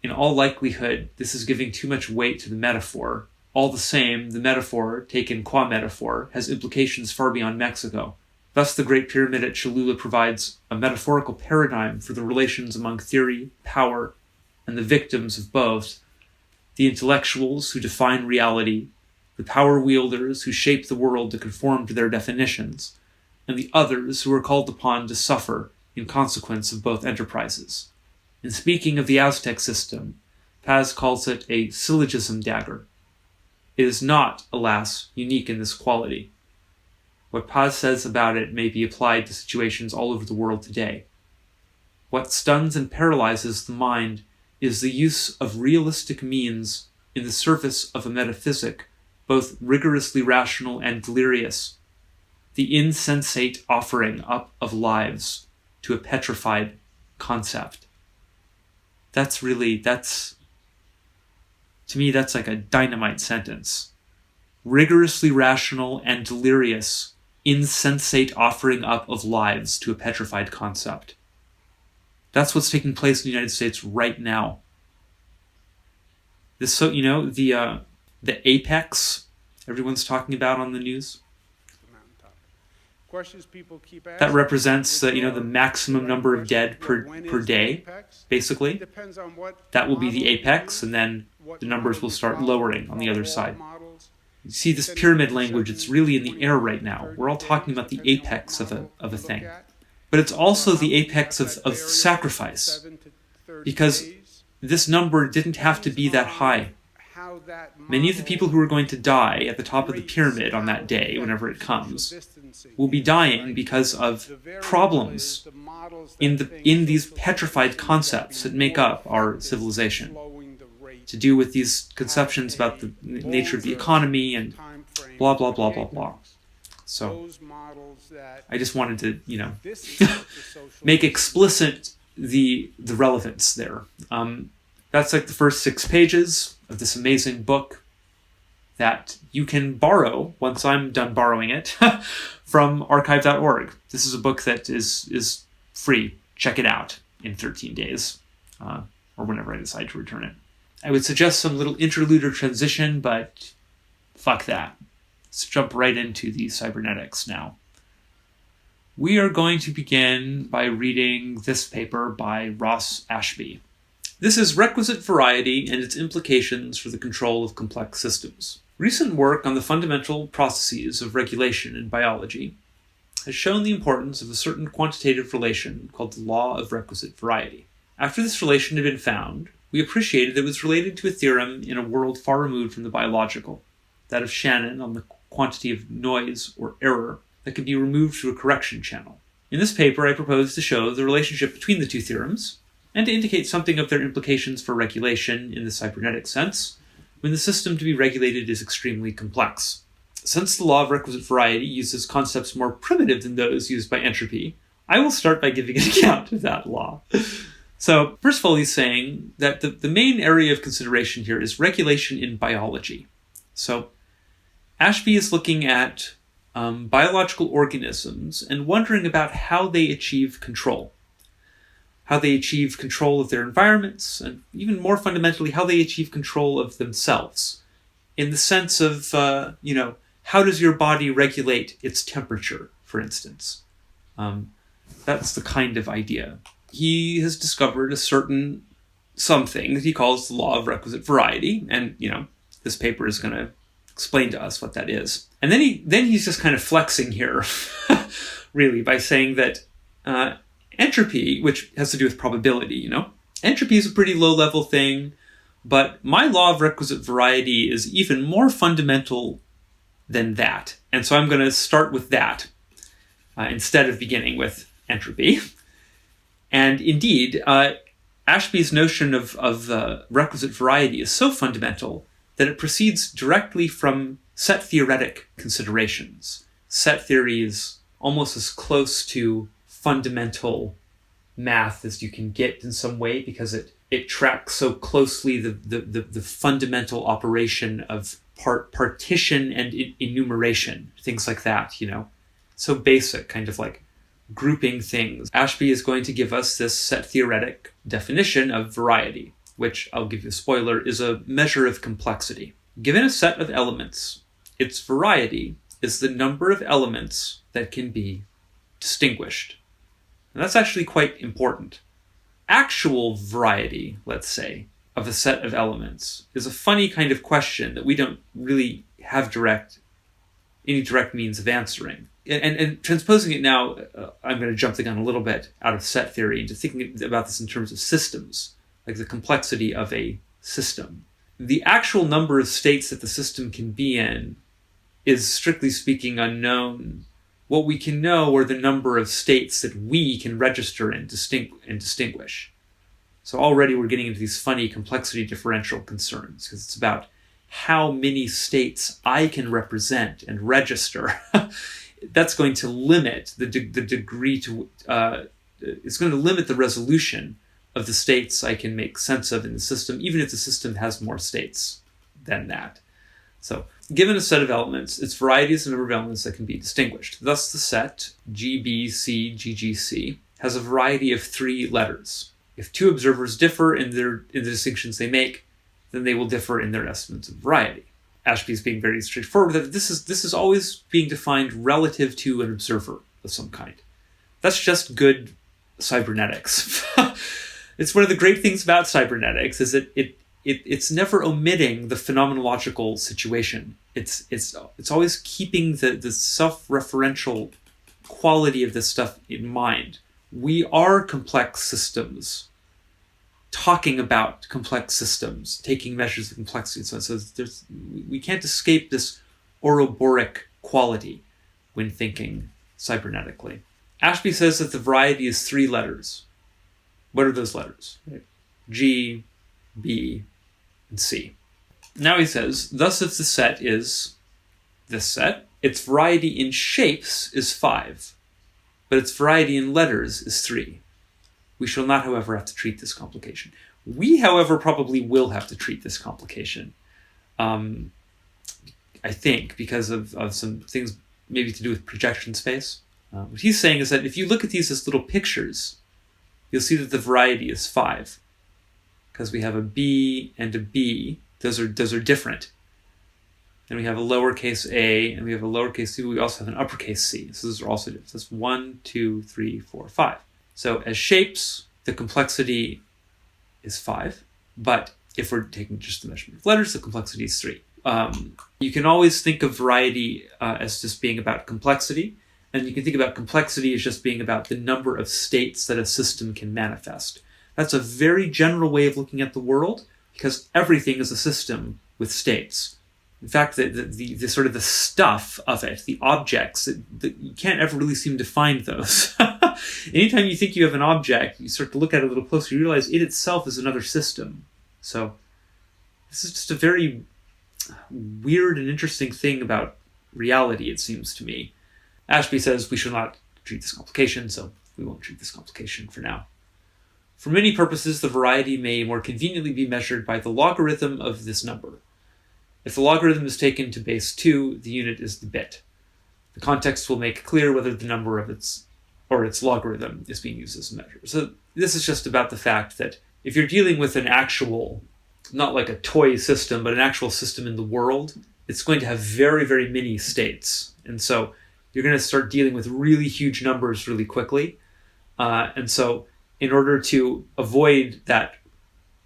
In all likelihood, this is giving too much weight to the metaphor. All the same, the metaphor, taken qua metaphor, has implications far beyond Mexico. Thus, the Great Pyramid at Cholula provides a metaphorical paradigm for the relations among theory, power, and the victims of both, the intellectuals who define reality, the power wielders who shape the world to conform to their definitions, and the others who are called upon to suffer in consequence of both enterprises. In speaking of the Aztec system, Paz calls it a syllogism dagger. It is not, alas, unique in this quality. What Paz says about it may be applied to situations all over the world today. What stuns and paralyzes the mind is the use of realistic means in the service of a metaphysic, both rigorously rational and delirious, the insensate offering up of lives to a petrified concept. To me, that's like a dynamite sentence. Rigorously rational and delirious, insensate offering up of lives to a petrified concept. That's what's taking place in the United States right now. The apex everyone's talking about on the news, Questions people keep asking. that represents the maximum number of dead per day, basically. That will be the apex, and then the numbers will start lowering on the other side. You see this pyramid language, it's really in the air right now. We're all talking about the apex of a thing. But it's also the apex of sacrifice, because this number didn't have to be that high. Many of the people who are going to die at the top of the pyramid on that day, whenever it comes, will be dying because of problems in these petrified concepts that make up our civilization, to do with these conceptions about the nature of the economy and blah, blah, blah, blah, blah. So I just wanted to, make explicit the relevance there. That's like the first 6 pages of this amazing book that you can borrow once I'm done borrowing it from archive.org. This is a book that is free. Check it out in 13 days, or whenever I decide to return it. I would suggest some little interlude or transition, but fuck that. Let's jump right into the cybernetics now. We are going to begin by reading this paper by Ross Ashby. This is Requisite Variety and its Implications for the Control of Complex Systems. Recent work on the fundamental processes of regulation in biology has shown the importance of a certain quantitative relation called the law of requisite variety. After this relation had been found, we appreciated that it was related to a theorem in a world far removed from the biological, that of Shannon on the quantity of noise or error that could be removed through a correction channel. In this paper, I propose to show the relationship between the two theorems, and to indicate something of their implications for regulation in the cybernetic sense, when the system to be regulated is extremely complex. Since the law of requisite variety uses concepts more primitive than those used by entropy, I will start by giving an account of that law. So, first of all, he's saying that the main area of consideration here is regulation in biology. So, Ashby is looking at biological organisms and wondering about how they achieve control. How they achieve control of their environments, and even more fundamentally, how they achieve control of themselves. In the sense of, how does your body regulate its temperature, for instance? That's the kind of idea. He has discovered a certain something that he calls the law of requisite variety, and, this paper is going to explain to us what that is. And then he's just kind of flexing here, really, by saying that entropy, which has to do with probability, entropy is a pretty low-level thing, but my law of requisite variety is even more fundamental than that. And so I'm going to start with that instead of beginning with entropy. And indeed, Ashby's notion of requisite variety is so fundamental that it proceeds directly from set theoretic considerations. Set theory is almost as close to fundamental math as you can get in some way, because it tracks so closely the fundamental operation of partition and enumeration, things like that, So basic, kind of like grouping things. Ashby is going to give us this set theoretic definition of variety, which, I'll give you a spoiler, is a measure of complexity. Given a set of elements, its variety is the number of elements that can be distinguished. And that's actually quite important. Actual variety, let's say, of a set of elements is a funny kind of question that we don't really have any direct means of answering. And transposing it now, I'm going to jump the gun a little bit out of set theory into thinking about this in terms of systems, like the complexity of a system. The actual number of states that the system can be in is, strictly speaking, unknown. What we can know are the number of states that we can register and distinguish. So already we're getting into these funny complexity differential concerns, because it's about how many states I can represent and register. That's going to limit the degree to, it's going to limit the resolution of the states I can make sense of in the system, even if the system has more states than that. So, given a set of elements, its variety is the number of elements that can be distinguished. Thus, the set GBCGGC has a variety of 3 letters. If 2 observers differ in the distinctions they make, then they will differ in their estimates of variety. Ashby is being very straightforward that this is always being defined relative to an observer of some kind. That's just good cybernetics. It's one of the great things about cybernetics is that it's never omitting the phenomenological situation. It's always keeping the self-referential quality of this stuff in mind. We are complex systems, talking about complex systems, taking measures of complexity. So we can't escape this Ouroboros quality when thinking cybernetically. Ashby says that the variety is 3 letters. What are those letters? G, B, and C. Now he says, thus if the set is this set, its variety in shapes is 5, but its variety in letters is 3. We shall not, however, have to treat this complication. We, however, probably will have to treat this complication, I think, because of some things maybe to do with projection space. What he's saying is that if you look at these as little pictures, you'll see that the variety is 5, because we have a B and a B. Those are different. then we have a lowercase a, and we have a lowercase c, but we also have an uppercase c. So those are also different. So that's 1, 2, 3, 4, 5. So as shapes, the complexity is 5. But if we're taking just the measurement of letters, the complexity is 3. You can always think of variety as just being about complexity. And you can think about complexity as just being about the number of states that a system can manifest. That's a very general way of looking at the world, because everything is a system with states. In fact, the sort of the stuff of it, the objects, you can't ever really seem to find those. Anytime you think you have an object, you start to look at it a little closer, you realize it itself is another system. So this is just a very weird and interesting thing about reality, it seems to me. Ashby says we should not treat this complication, so we won't treat this complication for now. For many purposes, the variety may more conveniently be measured by the logarithm of this number. If the logarithm is taken to base 2, the unit is the bit. The context will make clear whether the number of its logarithm is being used as a measure. So this is just about the fact that if you're dealing with an actual, not like a toy system, but an actual system in the world, it's going to have very, very many states. And so you're going to start dealing with really huge numbers really quickly. And so in order to avoid that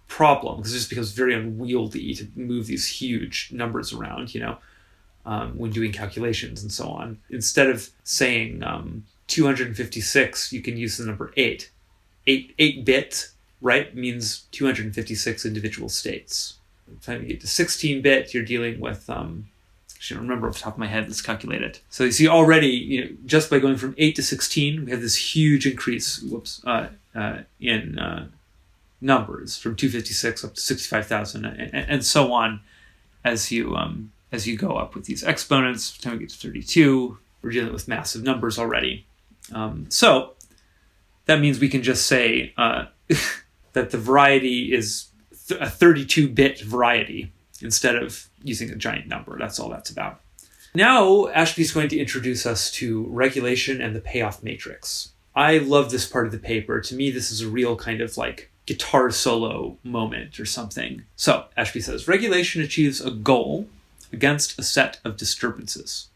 problem, because it just becomes very unwieldy to move these huge numbers around, when doing calculations and so on. Instead of saying 256, you can use the number 8. 8-bit, right, means 256 individual states. By the time you get to 16-bit, you're dealing with... I don't remember off the top of my head, let's calculate it. So you see already, just by going from 8 to 16, we have this huge increase in numbers from 256 up to 65,000 and so on as you go up with these exponents. By the time we get to 32, we're dealing with massive numbers already. So that means we can just say that the variety is a 32-bit variety instead of using a giant number. That's all that's about. Now, Ashby's going to introduce us to regulation and the payoff matrix. I love this part of the paper. To me, this is a real kind of like guitar solo moment or something. So, Ashby says, regulation achieves a goal against a set of disturbances.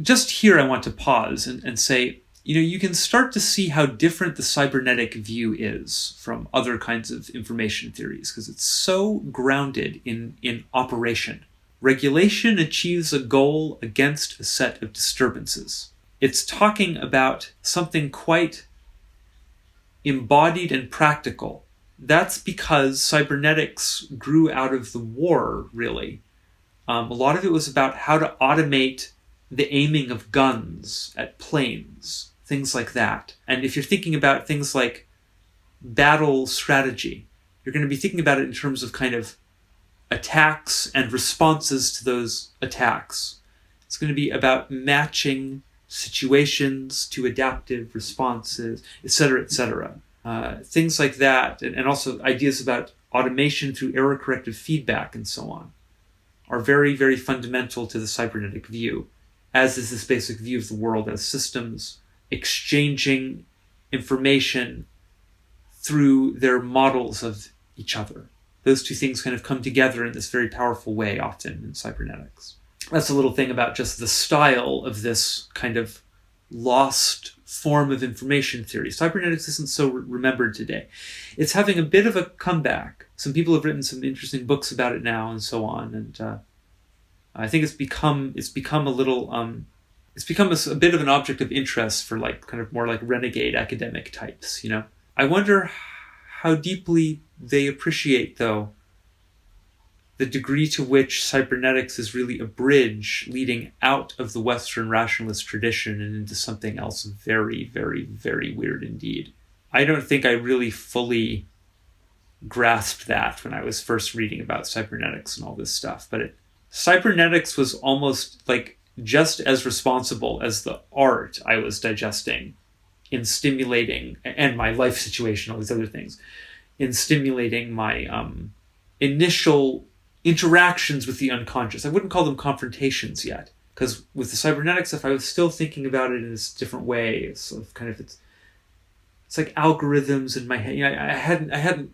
Just here, I want to pause and say, you can start to see how different the cybernetic view is from other kinds of information theories, because it's so grounded in operation. Regulation achieves a goal against a set of disturbances. It's talking about something quite embodied and practical. That's because cybernetics grew out of the war, really. A lot of it was about how to automate the aiming of guns at planes, things like that. And if you're thinking about things like battle strategy, you're going to be thinking about it in terms of kind of attacks and responses to those attacks. It's going to be about matching situations to adaptive responses, etc., etc. Things like that, and also ideas about automation through error-corrective feedback and so on, are very, very fundamental to the cybernetic view, as is this basic view of the world as systems exchanging information through their models of each other. Those two things kind of come together in this very powerful way often in cybernetics. That's a little thing about just the style of this kind of lost form of information theory. Cybernetics isn't so remembered today. It's having a bit of a comeback. Some people have written some interesting books about it now and so on. And I think it's become a little, it's become a bit of an object of interest for like kind of more like renegade academic types, I wonder how deeply they appreciate, though, the degree to which cybernetics is really a bridge leading out of the Western rationalist tradition and into something else very, very, very weird indeed. I don't think I really fully grasped that when I was first reading about cybernetics and all this stuff, but cybernetics was almost like just as responsible as the art I was digesting in stimulating, and my life situation, all these other things, in stimulating my initial interactions with the unconscious. I wouldn't call them confrontations yet, because with the cybernetic stuff, I was still thinking about it in this different way. It's sort of kind of it's like algorithms in my head. I hadn't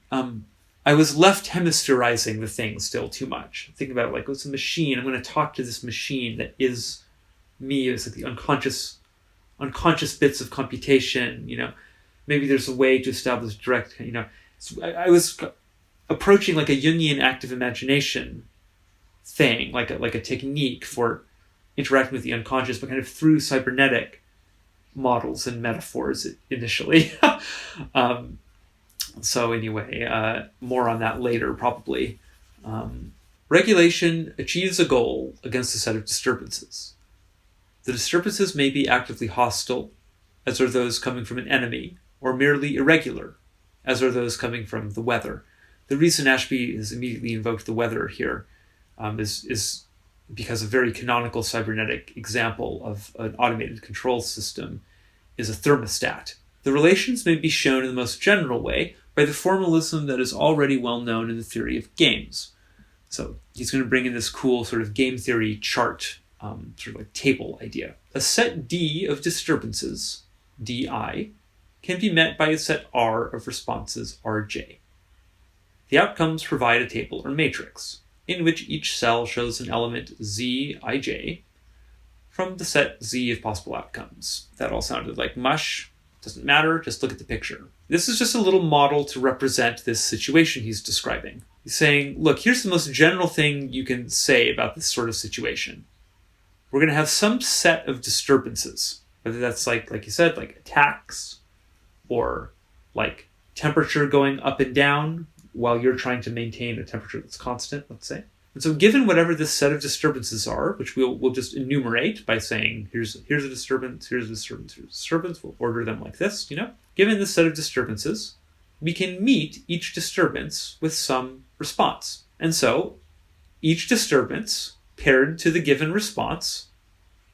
I was left hemispherizing the thing still too much. Thinking about it like, it's a machine. I'm going to talk to this machine that is me. It's like the unconscious bits of computation. Maybe there's a way to establish direct. I was approaching like a Jungian active imagination thing, like a technique for interacting with the unconscious, but kind of through cybernetic models and metaphors initially. So anyway, more on that later, probably. Regulation achieves a goal against a set of disturbances. The disturbances may be actively hostile, as are those coming from an enemy, or merely irregular, as are those coming from the weather. The reason Ashby has immediately invoked the weather here is because a very canonical cybernetic example of an automated control system is a thermostat. The relations may be shown in the most general way by the formalism that is already well known in the theory of games. So he's going to bring in this cool sort of game theory chart, sort of like table idea. A set D of disturbances, Di, can be met by a set R of responses, Rj. The outcomes provide a table or matrix, in which each cell shows an element Zij from the set Z of possible outcomes. That all sounded like mush. Doesn't matter, just look at the picture. This is just a little model to represent this situation he's describing. He's saying, look, here's the most general thing you can say about this sort of situation. We're going to have some set of disturbances, whether that's like you said, like attacks, or like temperature going up and down while you're trying to maintain a temperature that's constant, let's say. And so given whatever this set of disturbances are, which we'll just enumerate by saying, here's a disturbance, here's a disturbance, here's a disturbance, we'll order them like this, Given this set of disturbances, we can meet each disturbance with some response. And so each disturbance paired to the given response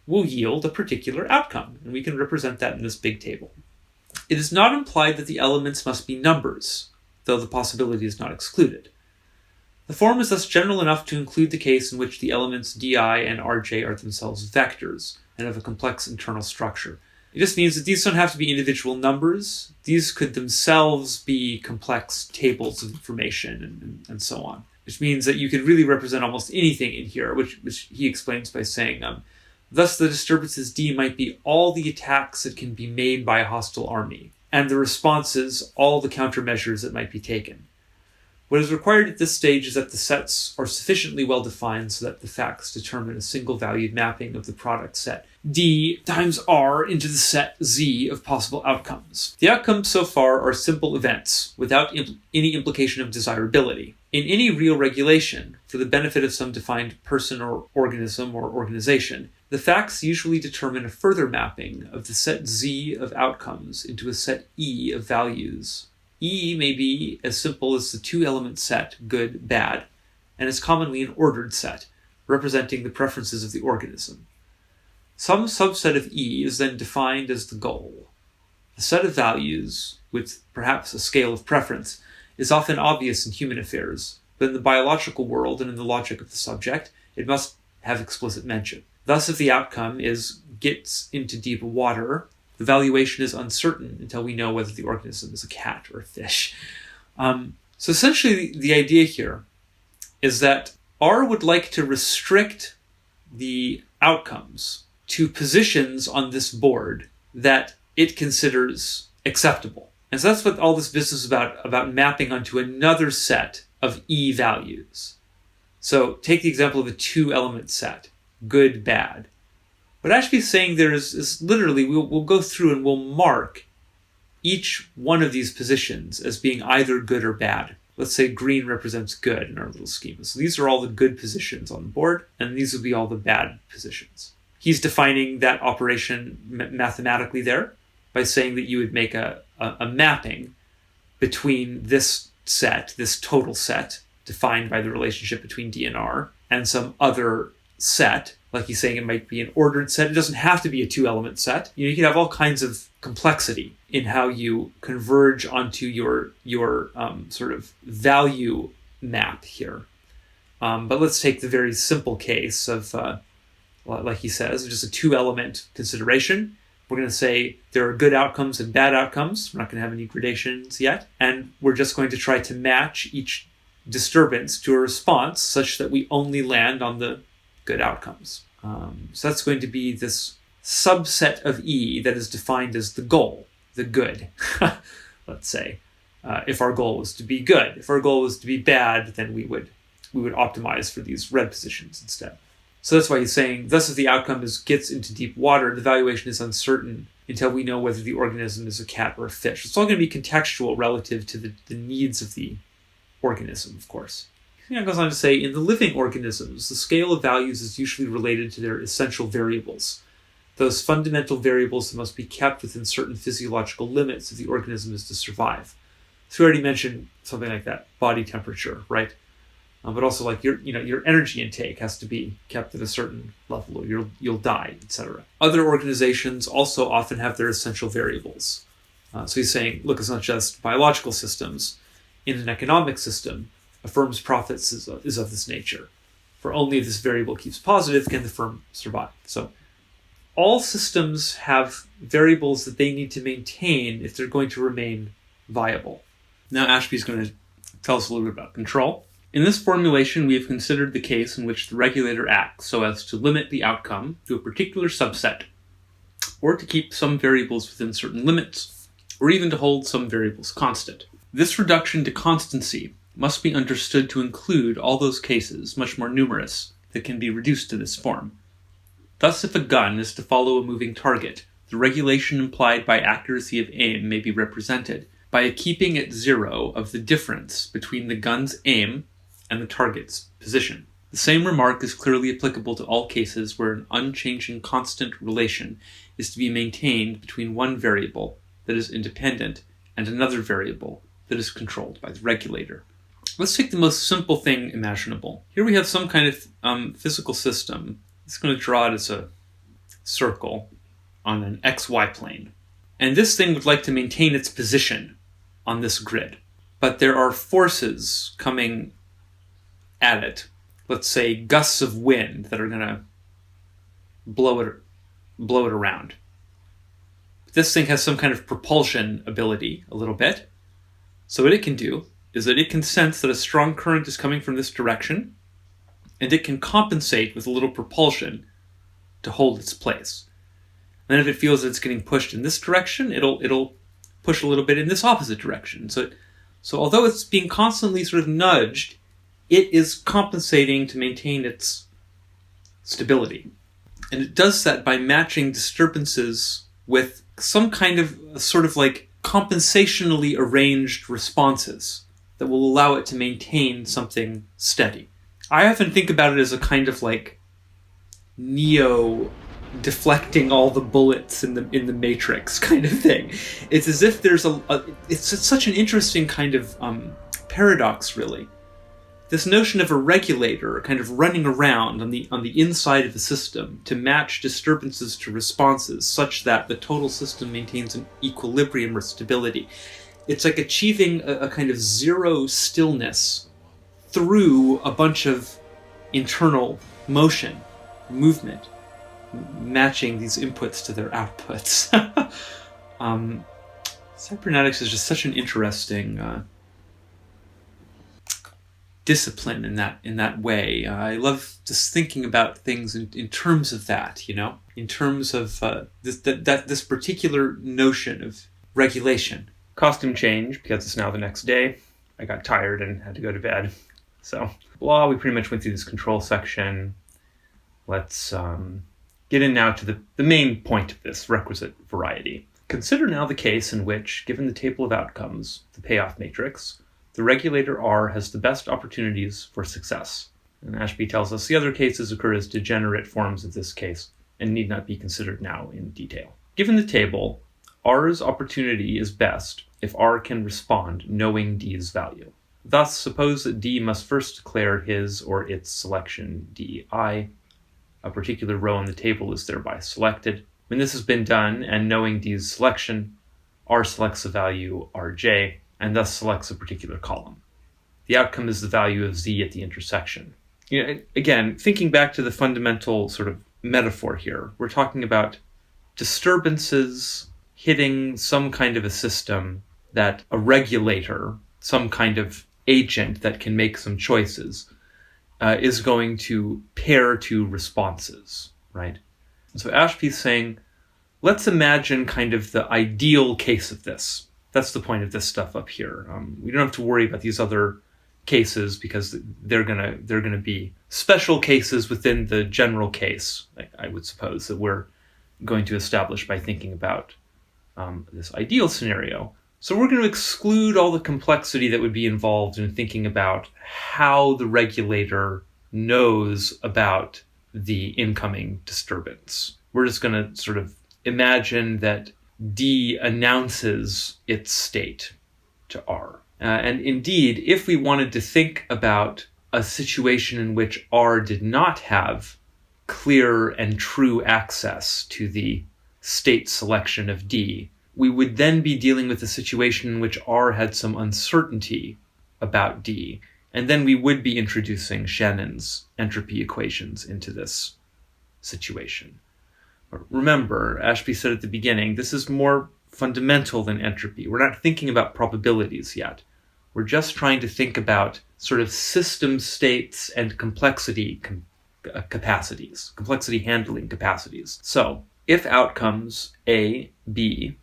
will yield a particular outcome, and we can represent that in this big table. It is not implied that the elements must be numbers, though the possibility is not excluded. The form is thus general enough to include the case in which the elements Di and Rj are themselves vectors and have a complex internal structure. It just means that these don't have to be individual numbers. These could themselves be complex tables of information and so on, which means that you can really represent almost anything in here, which he explains by saying, thus the disturbances D might be all the attacks that can be made by a hostile army, and the responses all the countermeasures that might be taken. What is required at this stage is that the sets are sufficiently well defined so that the facts determine a single valued mapping of the product set D times R into the set Z of possible outcomes. The outcomes so far are simple events without any implication of desirability. In any real regulation, for the benefit of some defined person or organism or organization, the facts usually determine a further mapping of the set Z of outcomes into a set E of values. E may be as simple as the two-element set, good, bad, and is commonly an ordered set, representing the preferences of the organism. Some subset of E is then defined as the goal. The set of values, with perhaps a scale of preference, is often obvious in human affairs, but in the biological world and in the logic of the subject, it must have explicit mention. Thus, if the outcome is gets into deep water, the valuation is uncertain until we know whether the organism is a cat or a fish. So essentially, the idea here is that R would like to restrict the outcomes to positions on this board that it considers acceptable. And so that's what all this business is about mapping onto another set of E values. So take the example of a two-element set, good, bad. What Ashby's saying there is literally, we'll go through and we'll mark each one of these positions as being either good or bad. Let's say green represents good in our little schema. So these are all the good positions on the board, and these will be all the bad positions. He's defining that operation mathematically there by saying that you would make a mapping between this set, this total set, defined by the relationship between D and R, and some other set. Like he's saying, it might be an ordered set. It doesn't have to be a two-element set. You can have all kinds of complexity in how you converge onto your sort of value map here. But let's take the very simple case of, like he says, just a two-element consideration. We're going to say there are good outcomes and bad outcomes. We're not going to have any gradations yet. And we're just going to try to match each disturbance to a response such that we only land on the good outcomes. So that's going to be this subset of E that is defined as the goal, the good, let's say. If our goal was to be good. If our goal was to be bad, then we would optimize for these red positions instead. So that's why he's saying, thus if the outcome gets into deep water, the valuation is uncertain until we know whether the organism is a cat or a fish. It's all going to be contextual relative to the needs of the organism, of course. It goes on to say, in the living organisms, the scale of values is usually related to their essential variables, those fundamental variables that must be kept within certain physiological limits if the organism is to survive. So we already mentioned something like that, body temperature, right? But also like your energy intake has to be kept at a certain level or you'll die, etc. Other organizations also often have their essential variables. So he's saying, look, it's not just biological systems. In an economic system, a firm's profits is of this nature. For only if this variable keeps positive can the firm survive. So all systems have variables that they need to maintain if they're going to remain viable. Now Ashby's going to tell us a little bit about control. In this formulation, we have considered the case in which the regulator acts so as to limit the outcome to a particular subset, or to keep some variables within certain limits, or even to hold some variables constant. This reduction to constancy must be understood to include all those cases, much more numerous, that can be reduced to this form. Thus, if a gun is to follow a moving target, the regulation implied by accuracy of aim may be represented by a keeping at zero of the difference between the gun's aim and the target's position. The same remark is clearly applicable to all cases where an unchanging constant relation is to be maintained between one variable that is independent and another variable that is controlled by the regulator. Let's take the most simple thing imaginable. Here we have some kind of physical system. It's going to draw it as a circle on an XY plane. And this thing would like to maintain its position on this grid. But there are forces coming at it. Let's say gusts of wind that are going to blow it around. This thing has some kind of propulsion ability a little bit. So what it can do is that it can sense that a strong current is coming from this direction, and it can compensate with a little propulsion to hold its place. And then if it feels that it's getting pushed in this direction, it'll push a little bit in this opposite direction. So although it's being constantly sort of nudged, it is compensating to maintain its stability. And it does that by matching disturbances with some kind of sort of like compensationally arranged responses that will allow it to maintain something steady. I often think about it as a kind of like Neo deflecting all the bullets in the Matrix kind of thing. It's as if there's it's such an interesting kind of paradox, really. This notion of a regulator kind of running around on the inside of the system to match disturbances to responses such that the total system maintains an equilibrium or stability. It's like achieving a kind of zero stillness through a bunch of internal motion, movement, matching these inputs to their outputs. Cybernetics is just such an interesting discipline in that way. I love just thinking about things in terms of that, in terms of this particular notion of regulation. Costume change, because it's now the next day. I got tired and had to go to bed. So, we pretty much went through this control section. Let's get in now to the main point of this, requisite variety. Consider now the case in which, given the table of outcomes, the payoff matrix, the regulator R has the best opportunities for success. And Ashby tells us the other cases occur as degenerate forms of this case and need not be considered now in detail. Given the table, R's opportunity is best if R can respond knowing D's value. Thus, suppose that D must first declare his or its selection DI. A particular row in the table is thereby selected. When this has been done, and knowing D's selection, R selects a value Rj, and thus selects a particular column. The outcome is the value of Z at the intersection. Again, thinking back to the fundamental sort of metaphor here, we're talking about disturbances hitting some kind of a system that a regulator, some kind of agent that can make some choices, is going to pair to responses, right? So Ashby's saying, let's imagine kind of the ideal case of this. That's the point of this stuff up here. We don't have to worry about these other cases because they're gonna be special cases within the general case, I would suppose, that we're going to establish by thinking about this ideal scenario. So we're going to exclude all the complexity that would be involved in thinking about how the regulator knows about the incoming disturbance. We're just going to sort of imagine that D announces its state to R. And indeed, if we wanted to think about a situation in which R did not have clear and true access to the state selection of D, we would then be dealing with a situation in which R had some uncertainty about D, and then we would be introducing Shannon's entropy equations into this situation. Remember, Ashby said at the beginning, this is more fundamental than entropy. We're not thinking about probabilities yet. We're just trying to think about sort of system states and complexity capacities, complexity handling capacities. So if outcomes A, B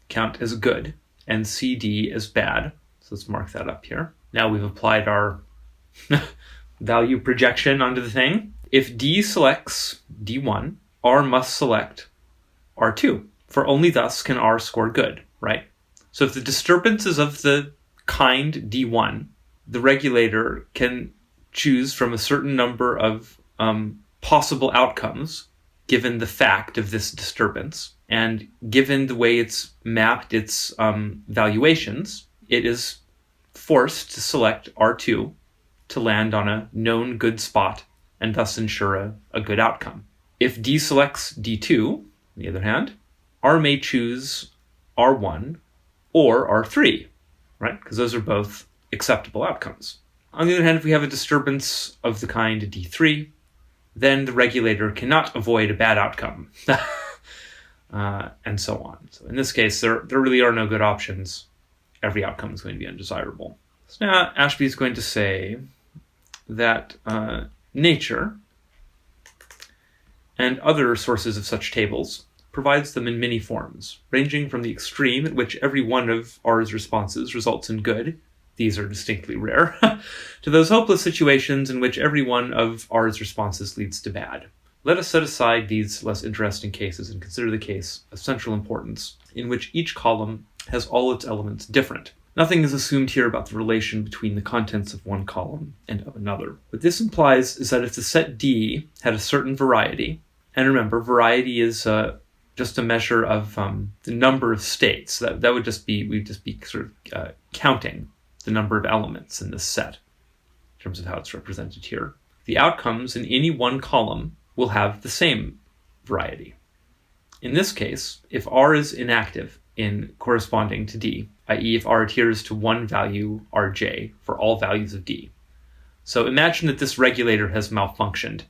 count as good and C, D as bad, so let's mark that up here. Now we've applied our value projection onto the thing. If D selects D1, R must select R2, for only thus can R score good, right? So if the disturbance is of the kind D1, the regulator can choose from a certain number of possible outcomes given the fact of this disturbance. And given the way it's mapped its valuations, it is forced to select R2 to land on a known good spot and thus ensure a good outcome. If D selects D2, on the other hand, R may choose R1 or R3, right? Because those are both acceptable outcomes. On the other hand, if we have a disturbance of the kind D3, then the regulator cannot avoid a bad outcome, and so on. So in this case, there really are no good options. Every outcome is going to be undesirable. So now Ashby is going to say that nature and other sources of such tables provides them in many forms, ranging from the extreme at which every one of R's responses results in good, these are distinctly rare, to those hopeless situations in which every one of R's responses leads to bad. Let us set aside these less interesting cases and consider the case of central importance, in which each column has all its elements different. Nothing is assumed here about the relation between the contents of one column and of another. What this implies is that if the set D had a certain variety, and remember, variety is just a measure of the number of states. That would just be, we'd just be sort of counting the number of elements in this set in terms of how it's represented here. The outcomes in any one column will have the same variety. In this case, if R is inactive in corresponding to D, i.e. if R adheres to one value Rj for all values of D. So imagine that this regulator has malfunctioned.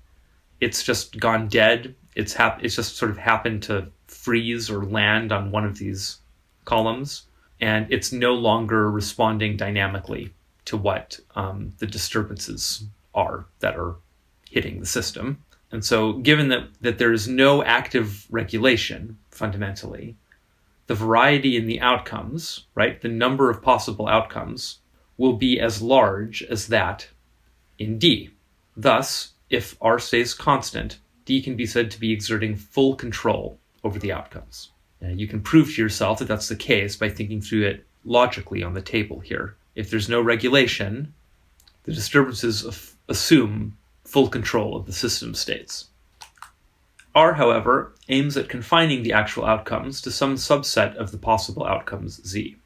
It's just gone dead. It's just sort of happened to freeze or land on one of these columns, and it's no longer responding dynamically to what the disturbances are that are hitting the system. And so given that there is no active regulation, fundamentally, the variety in the outcomes, right, the number of possible outcomes, will be as large as that in D. Thus, if R stays constant, D can be said to be exerting full control over the outcomes. And you can prove to yourself that that's the case by thinking through it logically on the table here. If there's no regulation, the disturbances assume full control of the system states. R, however, aims at confining the actual outcomes to some subset of the possible outcomes Z.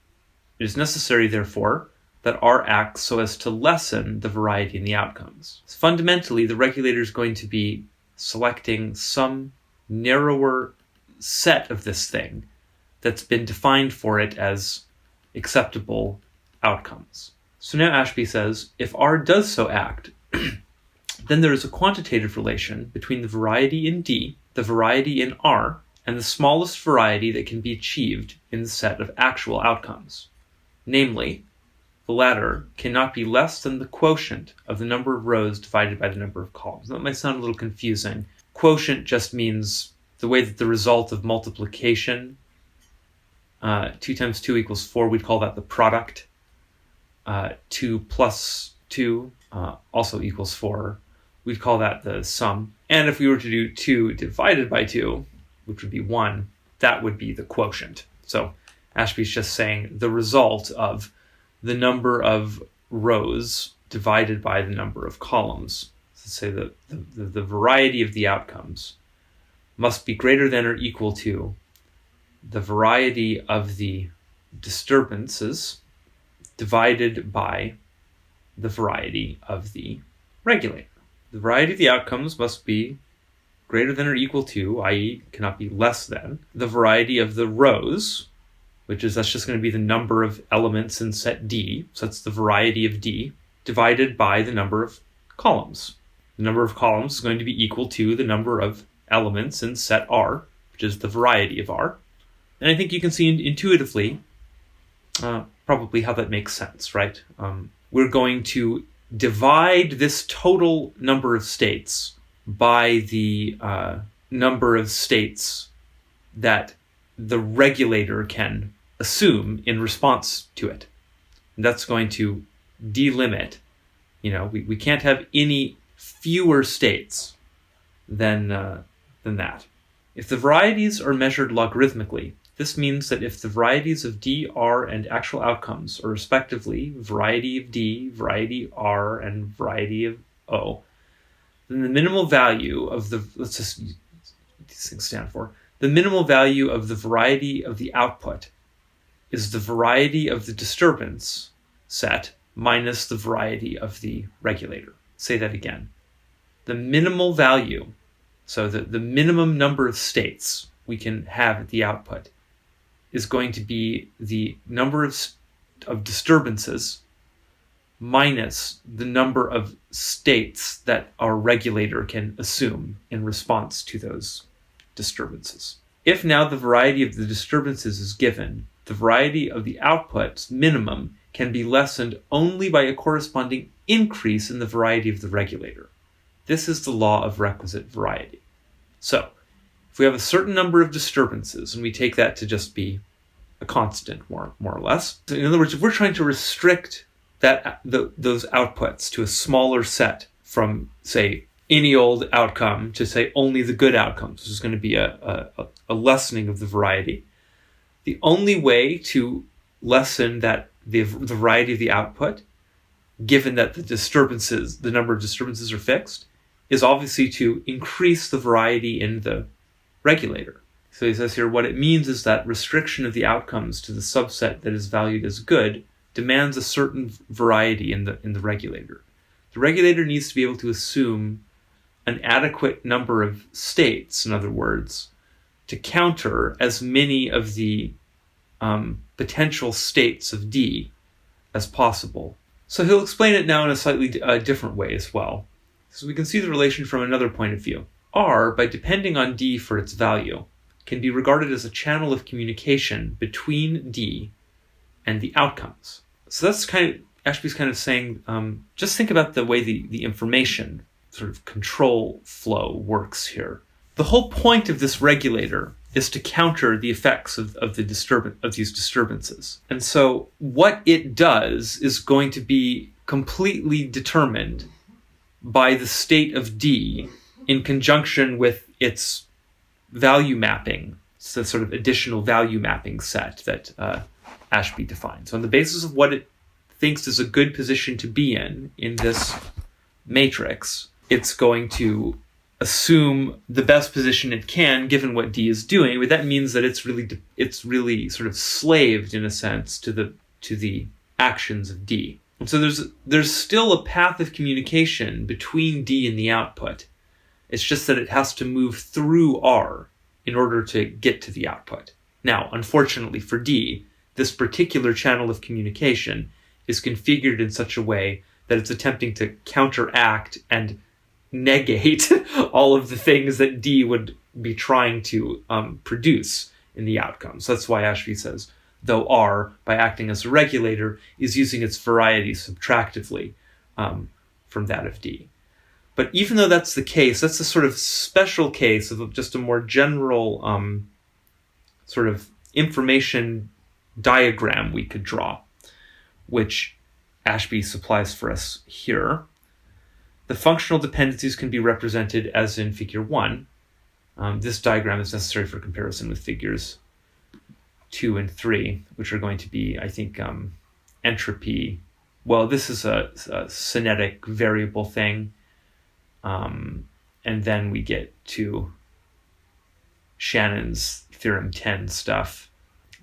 It is necessary, therefore, that R acts so as to lessen the variety in the outcomes. So fundamentally, the regulator is going to be selecting some narrower set of this thing that's been defined for it as acceptable outcomes. So now Ashby says, if R does so act, then there is a quantitative relation between the variety in D, the variety in R, and the smallest variety that can be achieved in the set of actual outcomes. Namely, the latter cannot be less than the quotient of the number of rows divided by the number of columns. That might sound a little confusing. Quotient just means the way that the result of multiplication, 2 times 2 equals 4, we'd call that the product. 2 plus 2 also equals 4. We'd call that the sum. And if we were to do 2 divided by 2, which would be 1, that would be the quotient. So Ashby's just saying the result of the number of rows divided by the number of columns. So say that the variety of the outcomes must be greater than or equal to the variety of the disturbances divided by the variety of the regulator. The variety of the outcomes must be greater than or equal to, i.e. cannot be less than, the variety of the rows, that's just going to be the number of elements in set D, so that's the variety of D, divided by the number of columns. The number of columns is going to be equal to the number of elements in set R, which is the variety of R. And I think you can see intuitively probably how that makes sense, right? We're going to divide this total number of states by the number of states that the regulator can assume in response to it. And that's going to delimit. We can't have any fewer states than that. If the varieties are measured logarithmically, this means that if the varieties of D, R, and actual outcomes are respectively variety of D, variety R, and variety of O, then the minimal value of the, let's just use what these things stand for, the minimal value of the variety of the output is the variety of the disturbance set minus the variety of the regulator. Say that again. The minimal value, so the minimum number of states we can have at the output, is going to be the number of disturbances minus the number of states that our regulator can assume in response to those disturbances. If now the variety of the disturbances is given, the variety of the output's minimum can be lessened only by a corresponding increase in the variety of the regulator. This is the law of requisite variety. So, if we have a certain number of disturbances, and we take that to just be a constant, more or less. So in other words, if we're trying to restrict those outputs to a smaller set from, say, any old outcome to, say, only the good outcomes, which is going to be a lessening of the variety. The only way to lessen the variety of the output, given that the number of disturbances are fixed, is obviously to increase the variety in the regulator. So he says here, what it means is that restriction of the outcomes to the subset that is valued as good demands a certain variety in the regulator. The regulator needs to be able to assume an adequate number of states, in other words, to counter as many of the potential states of D as possible. So he'll explain it now in a slightly different way as well. So we can see the relation from another point of view. R, by depending on D for its value, can be regarded as a channel of communication between D and the outcomes. So that's Ashby's kind of saying, just think about the way the information sort of control flow works here. The whole point of this regulator is to counter the effects of these disturbances. And so what it does is going to be completely determined by the state of D in conjunction with its value mapping. It's the sort of additional value mapping set that Ashby defines. So on the basis of what it thinks is a good position to be in this matrix, it's going to assume the best position it can given what D is doing, but that means that it's really sort of slaved in a sense to the actions of D. And so there's still a path of communication between D and the output. It's just that it has to move through R in order to get to the output. Now, unfortunately for D, this particular channel of communication is configured in such a way that it's attempting to counteract and negate all of the things that D would be trying to produce in the outcome. So that's why Ashby says, though R, by acting as a regulator, is using its variety subtractively from that of D. But even though that's the case, that's a sort of special case of just a more general sort of information diagram we could draw, which Ashby supplies for us here. The functional dependencies can be represented as in figure 1. This diagram is necessary for comparison with figures 2 and 3, which are going to be, I think, entropy. Well, this is a cinetic variable thing. And then we get to Shannon's theorem 10 stuff.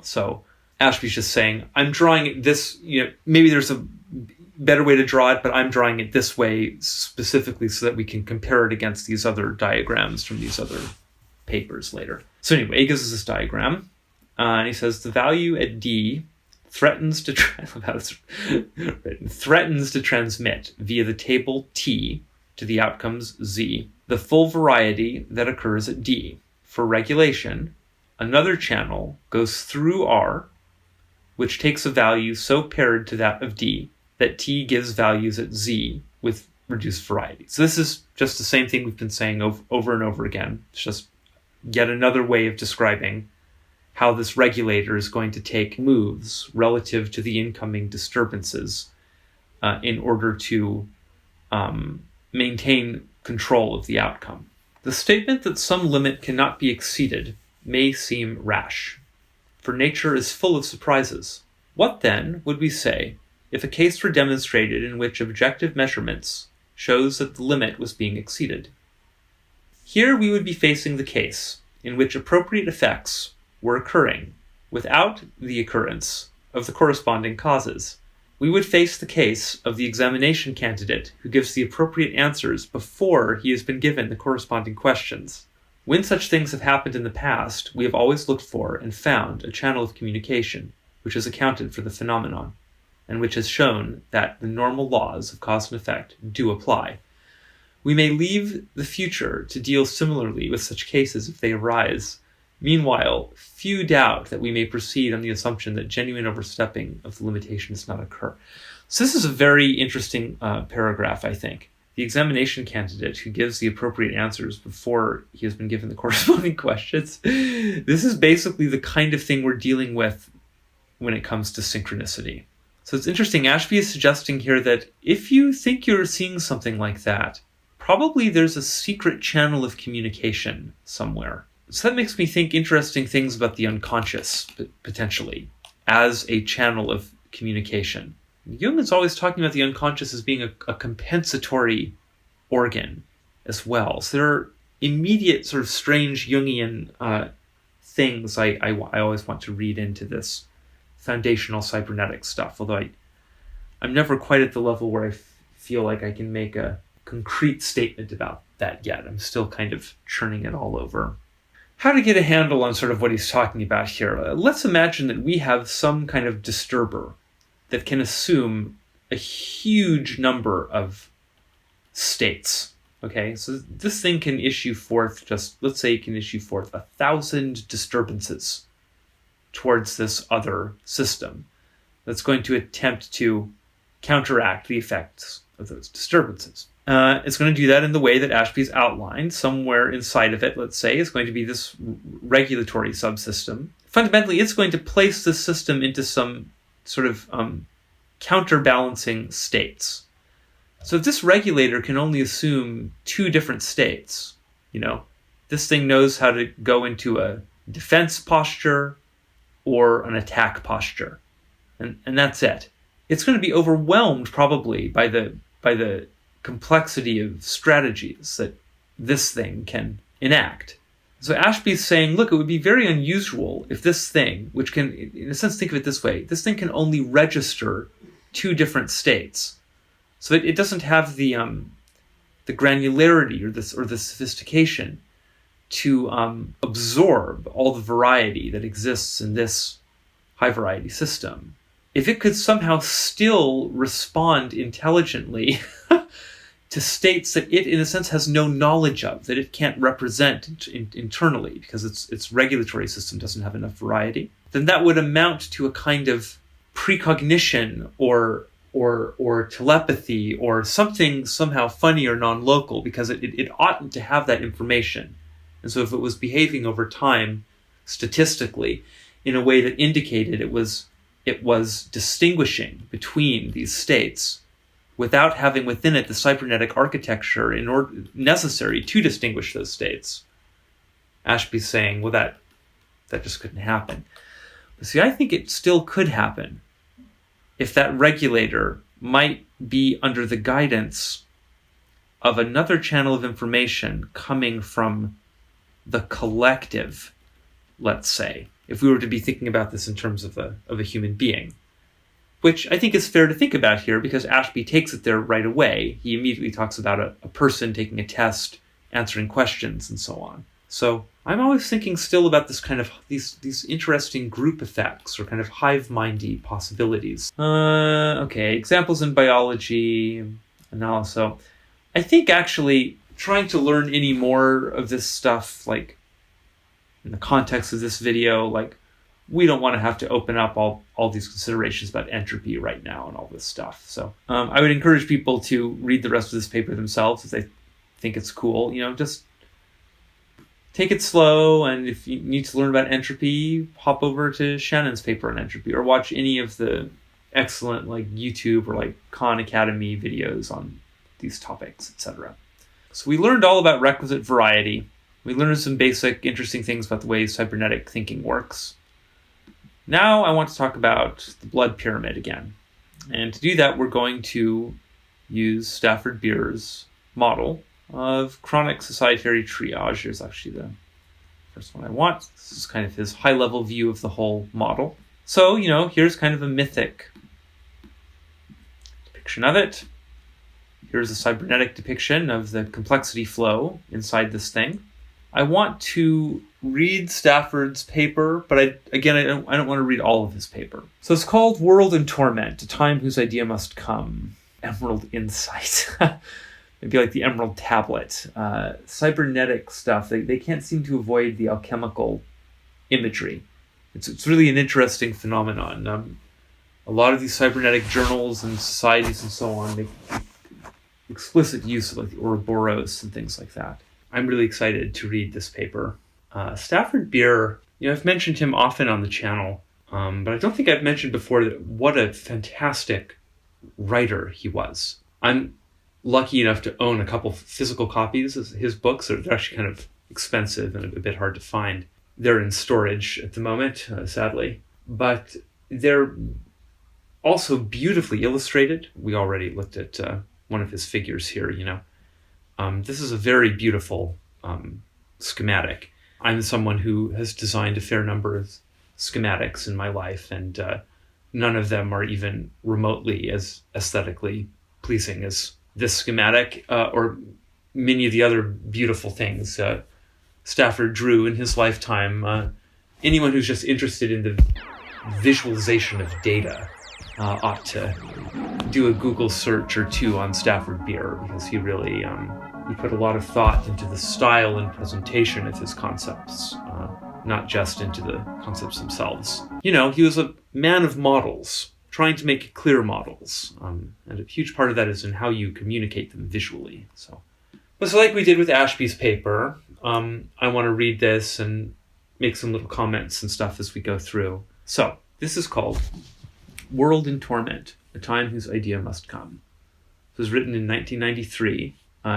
So Ashby's just saying, I'm drawing it this, maybe there's a better way to draw it, but I'm drawing it this way specifically so that we can compare it against these other diagrams from these other papers later. So anyway, he gives us this diagram, and he says the value at D threatens to transmit via the table T to the outcomes Z the full variety that occurs at D. For regulation, another channel goes through R, which takes a value so paired to that of D that T gives values at Z with reduced variety. So this is just the same thing we've been saying over and over again. It's just yet another way of describing how this regulator is going to take moves relative to the incoming disturbances in order to maintain control of the outcome. The statement that some limit cannot be exceeded may seem rash, for nature is full of surprises. What then would we say if a case were demonstrated in which objective measurements shows that the limit was being exceeded? Here we would be facing the case in which appropriate effects were occurring without the occurrence of the corresponding causes. We would face the case of the examination candidate who gives the appropriate answers before he has been given the corresponding questions. When such things have happened in the past, we have always looked for and found a channel of communication which has accounted for the phenomenon, and which has shown that the normal laws of cause and effect do apply. We may leave the future to deal similarly with such cases if they arise. Meanwhile, few doubt that we may proceed on the assumption that genuine overstepping of the limitation does not occur. So this is a very interesting paragraph, I think. The examination candidate who gives the appropriate answers before he has been given the corresponding questions. This is basically the kind of thing we're dealing with when it comes to synchronicity. So it's interesting. Ashby is suggesting here that if you think you're seeing something like that, probably there's a secret channel of communication somewhere. So that makes me think interesting things about the unconscious, potentially, as a channel of communication. Jung is always talking about the unconscious as being a compensatory organ as well. So there are immediate sort of strange Jungian things I always want to read into this foundational cybernetic stuff, although I'm never quite at the level where I feel like I can make a concrete statement about that yet. I'm still kind of churning it all over. How to get a handle on sort of what he's talking about here. Let's imagine that we have some kind of disturber that can assume a huge number of states. Okay, so this thing can issue forth let's say it can issue forth 1,000 disturbances towards this other system that's going to attempt to counteract the effects of those disturbances. It's going to do that in the way that Ashby's outlined. Somewhere inside of it, let's say, is going to be this regulatory subsystem. Fundamentally, it's going to place this system into some sort of counterbalancing states. So if this regulator can only assume 2 different states, this thing knows how to go into a defense posture or an attack posture. And that's it. It's going to be overwhelmed probably by the complexity of strategies that this thing can enact. So Ashby's saying, look, it would be very unusual if this thing, which can, in a sense, think of it this way, this thing can only register 2 different states. So it doesn't have the granularity or the sophistication to absorb all the variety that exists in this high variety system. If it could somehow still respond intelligently to states that it, in a sense, has no knowledge of, that it can't represent internally because its regulatory system doesn't have enough variety, then that would amount to a kind of precognition or telepathy or something somehow funny or non-local, because it oughtn't to have that information. And so if it was behaving over time statistically in a way that indicated it was distinguishing between these states without having within it the cybernetic architecture necessary to distinguish those states, Ashby's saying, well, that just couldn't happen. But see, I think it still could happen if that regulator might be under the guidance of another channel of information coming from the collective, let's say, if we were to be thinking about this in terms of a human being, which I think is fair to think about here because Ashby takes it there right away. He immediately talks about a person taking a test, answering questions, and so on. So I'm always thinking still about this kind of these interesting group effects or kind of hive-mindy possibilities. Okay, examples in biology, analysis. I think actually trying to learn any more of this stuff, like in the context of this video, like we don't want to have to open up all these considerations about entropy right now and all this stuff. So I would encourage people to read the rest of this paper themselves if they think it's cool. Just take it slow, and if you need to learn about entropy, hop over to Shannon's paper on entropy, or watch any of the excellent YouTube or Khan Academy videos on these topics, etc. So we learned all about requisite variety. We learned some basic, interesting things about the way cybernetic thinking works. Now I want to talk about the blood pyramid again. And to do that, we're going to use Stafford Beer's model of chronic societary triage. Here's actually the first one I want. This is kind of his high-level view of the whole model. So, here's kind of a mythic depiction of it. Here's a cybernetic depiction of the complexity flow inside this thing. I want to read Stafford's paper, but I don't want to read all of his paper. So it's called World in Torment, A Time Whose Idea Must Come. Emerald Insight. Maybe like the Emerald Tablet. Cybernetic stuff, they can't seem to avoid the alchemical imagery. It's really an interesting phenomenon. A lot of these cybernetic journals and societies and so on make explicit use of the Ouroboros and things like that. I'm really excited to read this paper. Stafford Beer, I've mentioned him often on the channel, but I don't think I've mentioned before what a fantastic writer he was. I'm lucky enough to own a couple physical copies of his books. They're actually kind of expensive and a bit hard to find. They're in storage at the moment, sadly, but they're also beautifully illustrated. We already looked at one of his figures here, This is a very beautiful schematic. I'm someone who has designed a fair number of schematics in my life, and none of them are even remotely as aesthetically pleasing as this schematic or many of the other beautiful things Stafford drew in his lifetime. Anyone who's just interested in the visualization of data ought to do a Google search or two on Stafford Beer, because he really he put a lot of thought into the style and presentation of his concepts, not just into the concepts themselves. He was a man of models, trying to make clear models, and a huge part of that is in how you communicate them visually. So like we did with Ashby's paper, I want to read this and make some little comments and stuff as we go through. So this is called World in Torment, A Time Whose Idea Must Come. It was written in 1993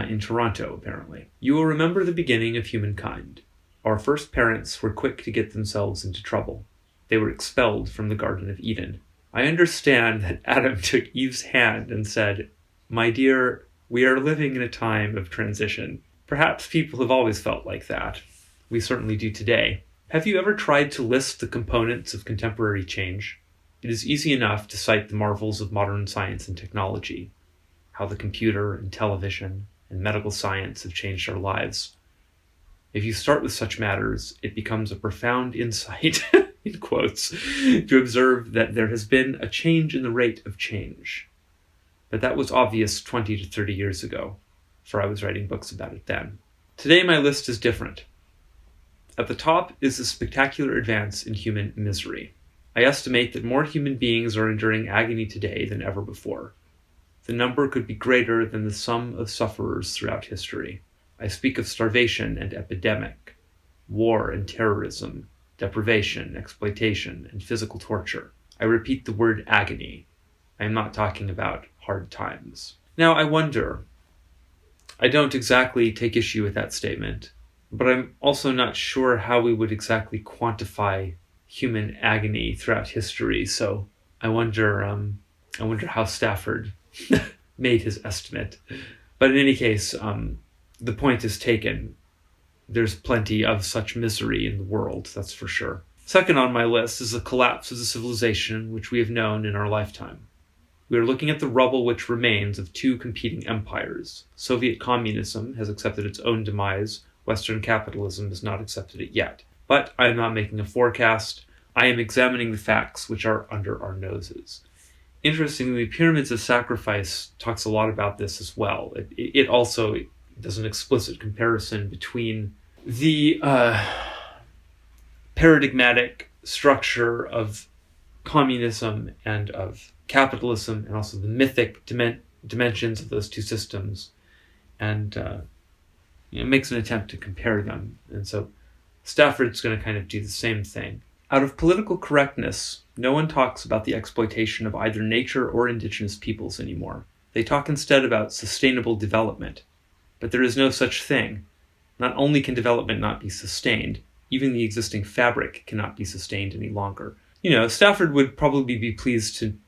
in Toronto, apparently. You will remember the beginning of humankind. Our first parents were quick to get themselves into trouble. They were expelled from the Garden of Eden. I understand that Adam took Eve's hand and said, "My dear, we are living in a time of transition." Perhaps people have always felt like that. We certainly do today. Have you ever tried to list the components of contemporary change? It is easy enough to cite the marvels of modern science and technology, how the computer and television and medical science have changed our lives. If you start with such matters, it becomes a profound insight, in quotes, to observe that there has been a change in the rate of change. But that was obvious 20 to 30 years ago. for I was writing books about it then. Today my list is different. At the top is the spectacular advance in human misery. I estimate that more human beings are enduring agony today than ever before. The number could be greater than the sum of sufferers throughout history. I speak of starvation and epidemic, war and terrorism, deprivation, exploitation, and physical torture. I repeat the word agony. I am not talking about hard times. Now I wonder, I don't exactly take issue with that statement, but I'm also not sure how we would exactly quantify human agony throughout history, so I wonder how Stafford made his estimate. But in any case, the point is taken. There's plenty of such misery in the world, that's for sure. Second on my list is the collapse of the civilization which we have known in our lifetime. We are looking at the rubble which remains of two competing empires. Soviet communism has accepted its own demise. Western capitalism has not accepted it yet. But I am not making a forecast. I am examining the facts which are under our noses. Interestingly, Pyramids of Sacrifice talks a lot about this as well. It also does an explicit comparison between the paradigmatic structure of communism and of capitalism, and also the mythic dimensions of those two systems, and makes an attempt to compare them. And so Stafford's going to kind of do the same thing. Out of political correctness, no one talks about the exploitation of either nature or indigenous peoples anymore. They talk instead about sustainable development. But there is no such thing. Not only can development not be sustained, even the existing fabric cannot be sustained any longer. Stafford would probably be pleased to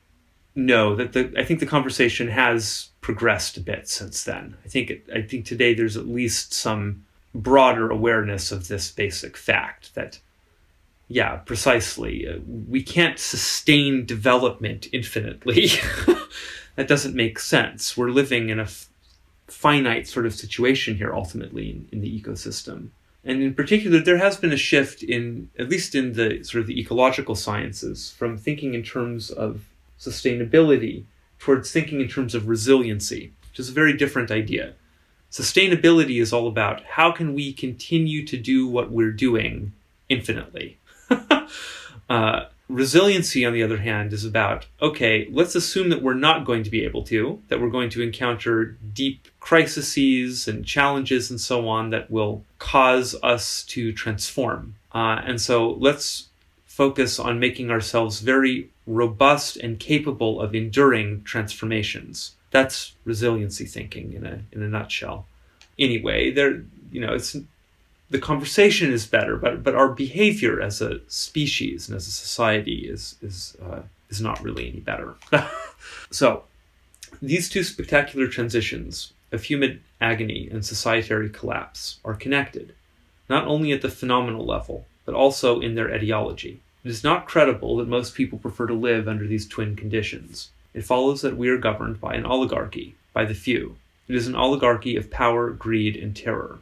know that I think the conversation has progressed a bit since then. I think today there's at least some broader awareness of this basic fact that, yeah, precisely, we can't sustain development infinitely. That doesn't make sense. We're living in a finite sort of situation here, ultimately, in the ecosystem. And in particular, there has been a shift at least in the sort of the ecological sciences, from thinking in terms of sustainability towards thinking in terms of resiliency, which is a very different idea. Sustainability is all about how can we continue to do what we're doing infinitely. Resiliency, on the other hand, is about, okay, let's assume that we're not going to be able to, that we're going to encounter deep crises and challenges and so on that will cause us to transform. And so let's focus on making ourselves very robust and capable of enduring transformations. That's resiliency thinking in a nutshell. Anyway, the conversation is better, but our behavior as a species and as a society is not really any better. So, these two spectacular transitions of human agony and societary collapse are connected, not only at the phenomenal level, but also in their etiology. It is not credible that most people prefer to live under these twin conditions. It follows that we are governed by an oligarchy, by the few. It is an oligarchy of power, greed, and terror.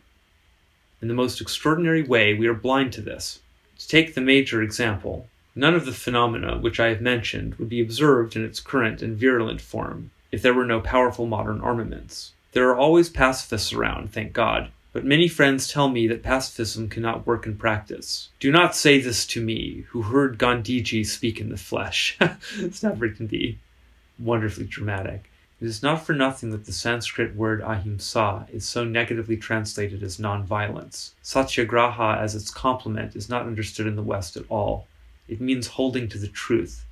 In the most extraordinary way, we are blind to this. To take the major example, none of the phenomena which I have mentioned would be observed in its current and virulent form if there were no powerful modern armaments. There are always pacifists around, thank God, but many friends tell me that pacifism cannot work in practice. Do not say this to me, who heard Gandhiji speak in the flesh. Stafford can be wonderfully dramatic. It is not for nothing that the Sanskrit word ahimsa is so negatively translated as non-violence. Satyagraha as its complement is not understood in the West at all. It means holding to the truth.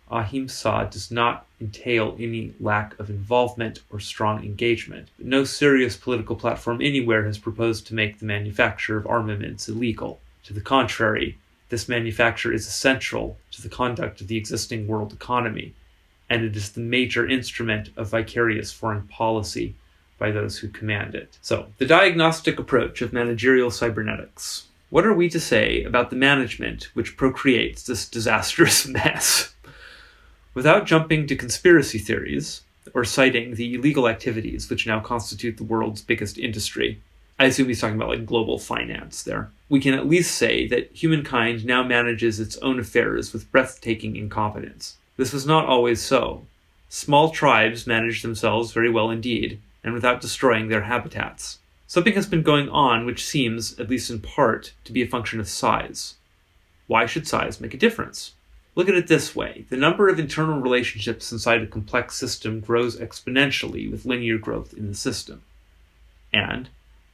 Ahimsa does not entail any lack of involvement or strong engagement. But no serious political platform anywhere has proposed to make the manufacture of armaments illegal. To the contrary, this manufacture is essential to the conduct of the existing world economy, and it is the major instrument of vicarious foreign policy by those who command it. So, the diagnostic approach of managerial cybernetics. What are we to say about the management which procreates this disastrous mess? Without jumping to conspiracy theories, or citing the illegal activities which now constitute the world's biggest industry, I assume he's talking about like global finance there, we can at least say that humankind now manages its own affairs with breathtaking incompetence. This was not always so. Small tribes managed themselves very well indeed, and without destroying their habitats. Something has been going on which seems, at least in part, to be a function of size. Why should size make a difference? Look at it this way. The number of internal relationships inside a complex system grows exponentially with linear growth in the system. And,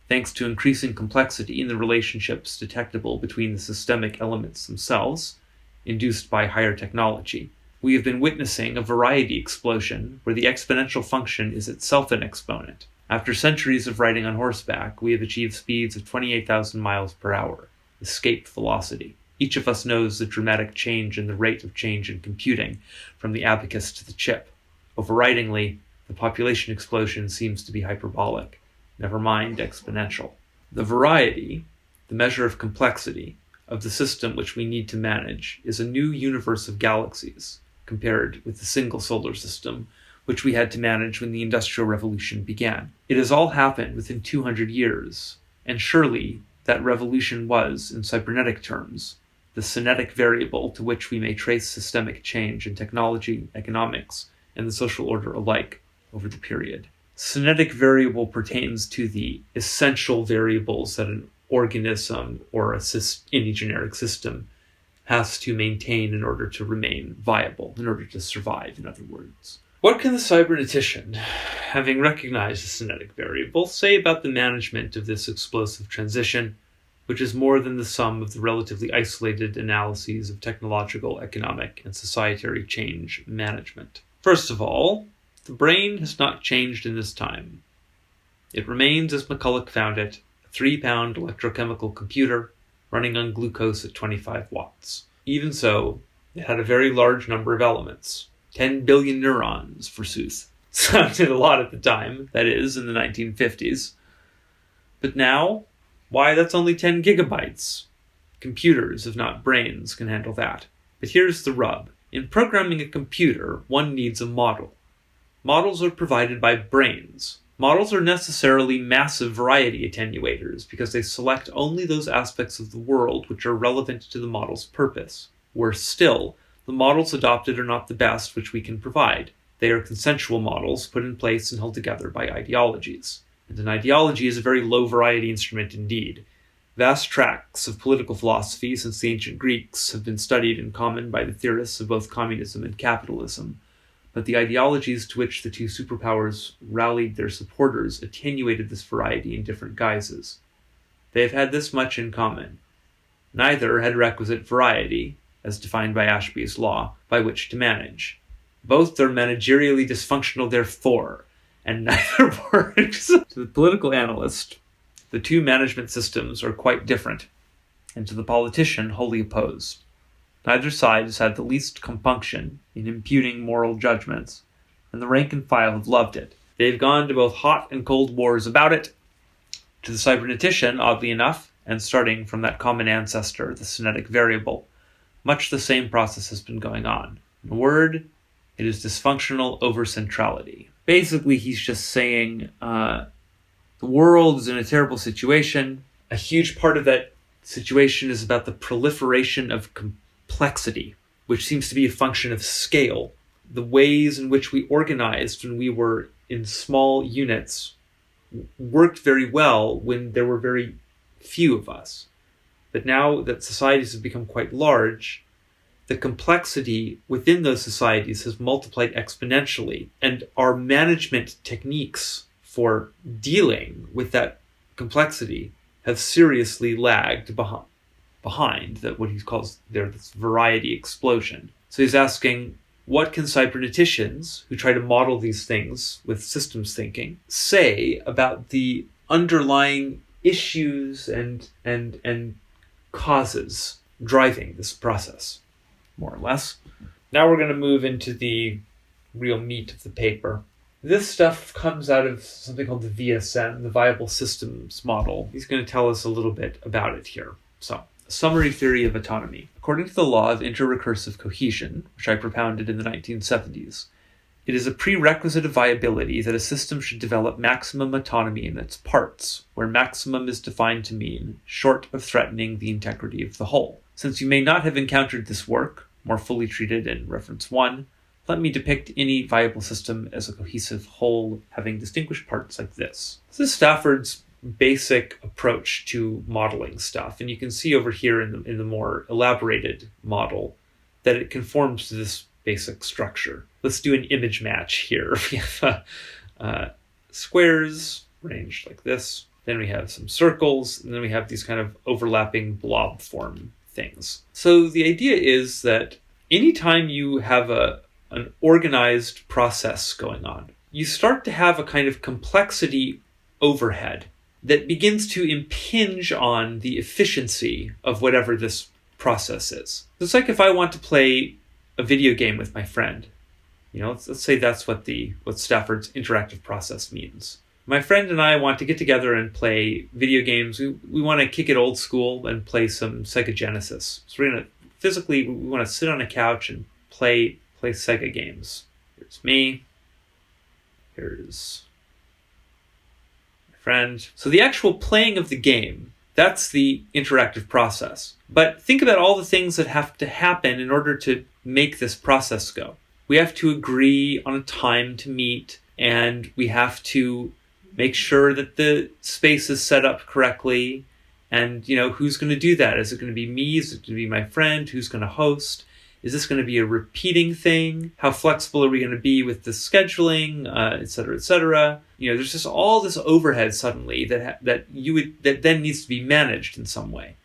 thanks to increasing complexity in the relationships detectable between the systemic elements themselves, induced by higher technology, we have been witnessing a variety explosion where the exponential function is itself an exponent. After centuries of riding on horseback, we have achieved speeds of 28,000 miles per hour, escape velocity. Each of us knows the dramatic change in the rate of change in computing, from the abacus to the chip. Overridingly, the population explosion seems to be hyperbolic, never mind exponential. The variety, the measure of complexity, of the system which we need to manage is a new universe of galaxies, compared with the single solar system which we had to manage when the Industrial Revolution began. It has all happened within 200 years, and surely that revolution was, in cybernetic terms, the cinetic variable to which we may trace systemic change in technology, economics, and the social order alike over the period. Cinetic variable pertains to the essential variables that an organism or any generic system has to maintain in order to remain viable, in order to survive, in other words. What can the cybernetician, having recognized the cinetic variable, say about the management of this explosive transition, which is more than the sum of the relatively isolated analyses of technological, economic, and societary change management? First of all, the brain has not changed in this time. It remains as McCulloch found it, a 3-pound electrochemical computer running on glucose at 25 watts. Even so, it had a very large number of elements. 10 billion neurons, forsooth. Sounded a lot at the time, that is, in the 1950s. But now, why, that's only 10 gigabytes. Computers, if not brains, can handle that. But here's the rub. In programming a computer, one needs a model. Models are provided by brains. Models are necessarily massive variety attenuators because they select only those aspects of the world which are relevant to the model's purpose. Worse still, the models adopted are not the best which we can provide. They are consensual models put in place and held together by ideologies. And an ideology is a very low-variety instrument indeed. Vast tracts of political philosophy since the ancient Greeks have been studied in common by the theorists of both communism and capitalism, but the ideologies to which the two superpowers rallied their supporters attenuated this variety in different guises. They have had this much in common. Neither had requisite variety, as defined by Ashby's law, by which to manage. Both are managerially dysfunctional therefore, and neither works. To the political analyst, the two management systems are quite different, and to the politician, wholly opposed. Neither side has had the least compunction in imputing moral judgments, and the rank and file have loved it. They've gone to both hot and cold wars about it. To the cybernetician, oddly enough, and starting from that common ancestor, the cinetic variable, much the same process has been going on. In a word, it is dysfunctional over-centrality. Basically, he's just saying the world is in a terrible situation. A huge part of that situation is about the proliferation of complexity, which seems to be a function of scale. The ways in which we organized when we were in small units worked very well when there were very few of us. But now that societies have become quite large, the complexity within those societies has multiplied exponentially, and our management techniques for dealing with that complexity have seriously lagged behind that what he calls there this variety explosion. So he's asking, what can cyberneticians who try to model these things with systems thinking say about the underlying issues and causes driving this process, more or less? Now we're going to move into the real meat of the paper. This stuff comes out of something called the VSM, the Viable Systems Model. He's going to tell us a little bit about it here. So, a summary theory of autonomy. According to the law of interrecursive cohesion, which I propounded in the 1970s, it is a prerequisite of viability that a system should develop maximum autonomy in its parts, where maximum is defined to mean short of threatening the integrity of the whole. Since you may not have encountered this work, more fully treated in reference 1, let me depict any viable system as a cohesive whole having distinguished parts like this. This is Stafford's basic approach to modeling stuff. And you can see over here in the more elaborated model that it conforms to this basic structure. Let's do an image match here. We have squares arranged like this. Then we have some circles, and then we have these kind of overlapping blob form things. So the idea is that anytime you have an organized process going on, you start to have a kind of complexity overhead that begins to impinge on the efficiency of whatever this process is. It's like if I want to play a video game with my friend. Let's say that's what Stafford's interactive process means. My friend and I want to get together and play video games. We want to kick it old school and play some Sega Genesis. So we want to sit on a couch and play Sega games. Here's me. Here's my friend. So the actual playing of the game, that's the interactive process. But think about all the things that have to happen in order to make this process go. We have to agree on a time to meet, and we have to make sure that the space is set up correctly. And, who's going to do that? Is it going to be me? Is it going to be my friend? Who's going to host? Is this going to be a repeating thing? How flexible are we going to be with the scheduling, et cetera, et cetera? There's just all this overhead suddenly that then needs to be managed in some way.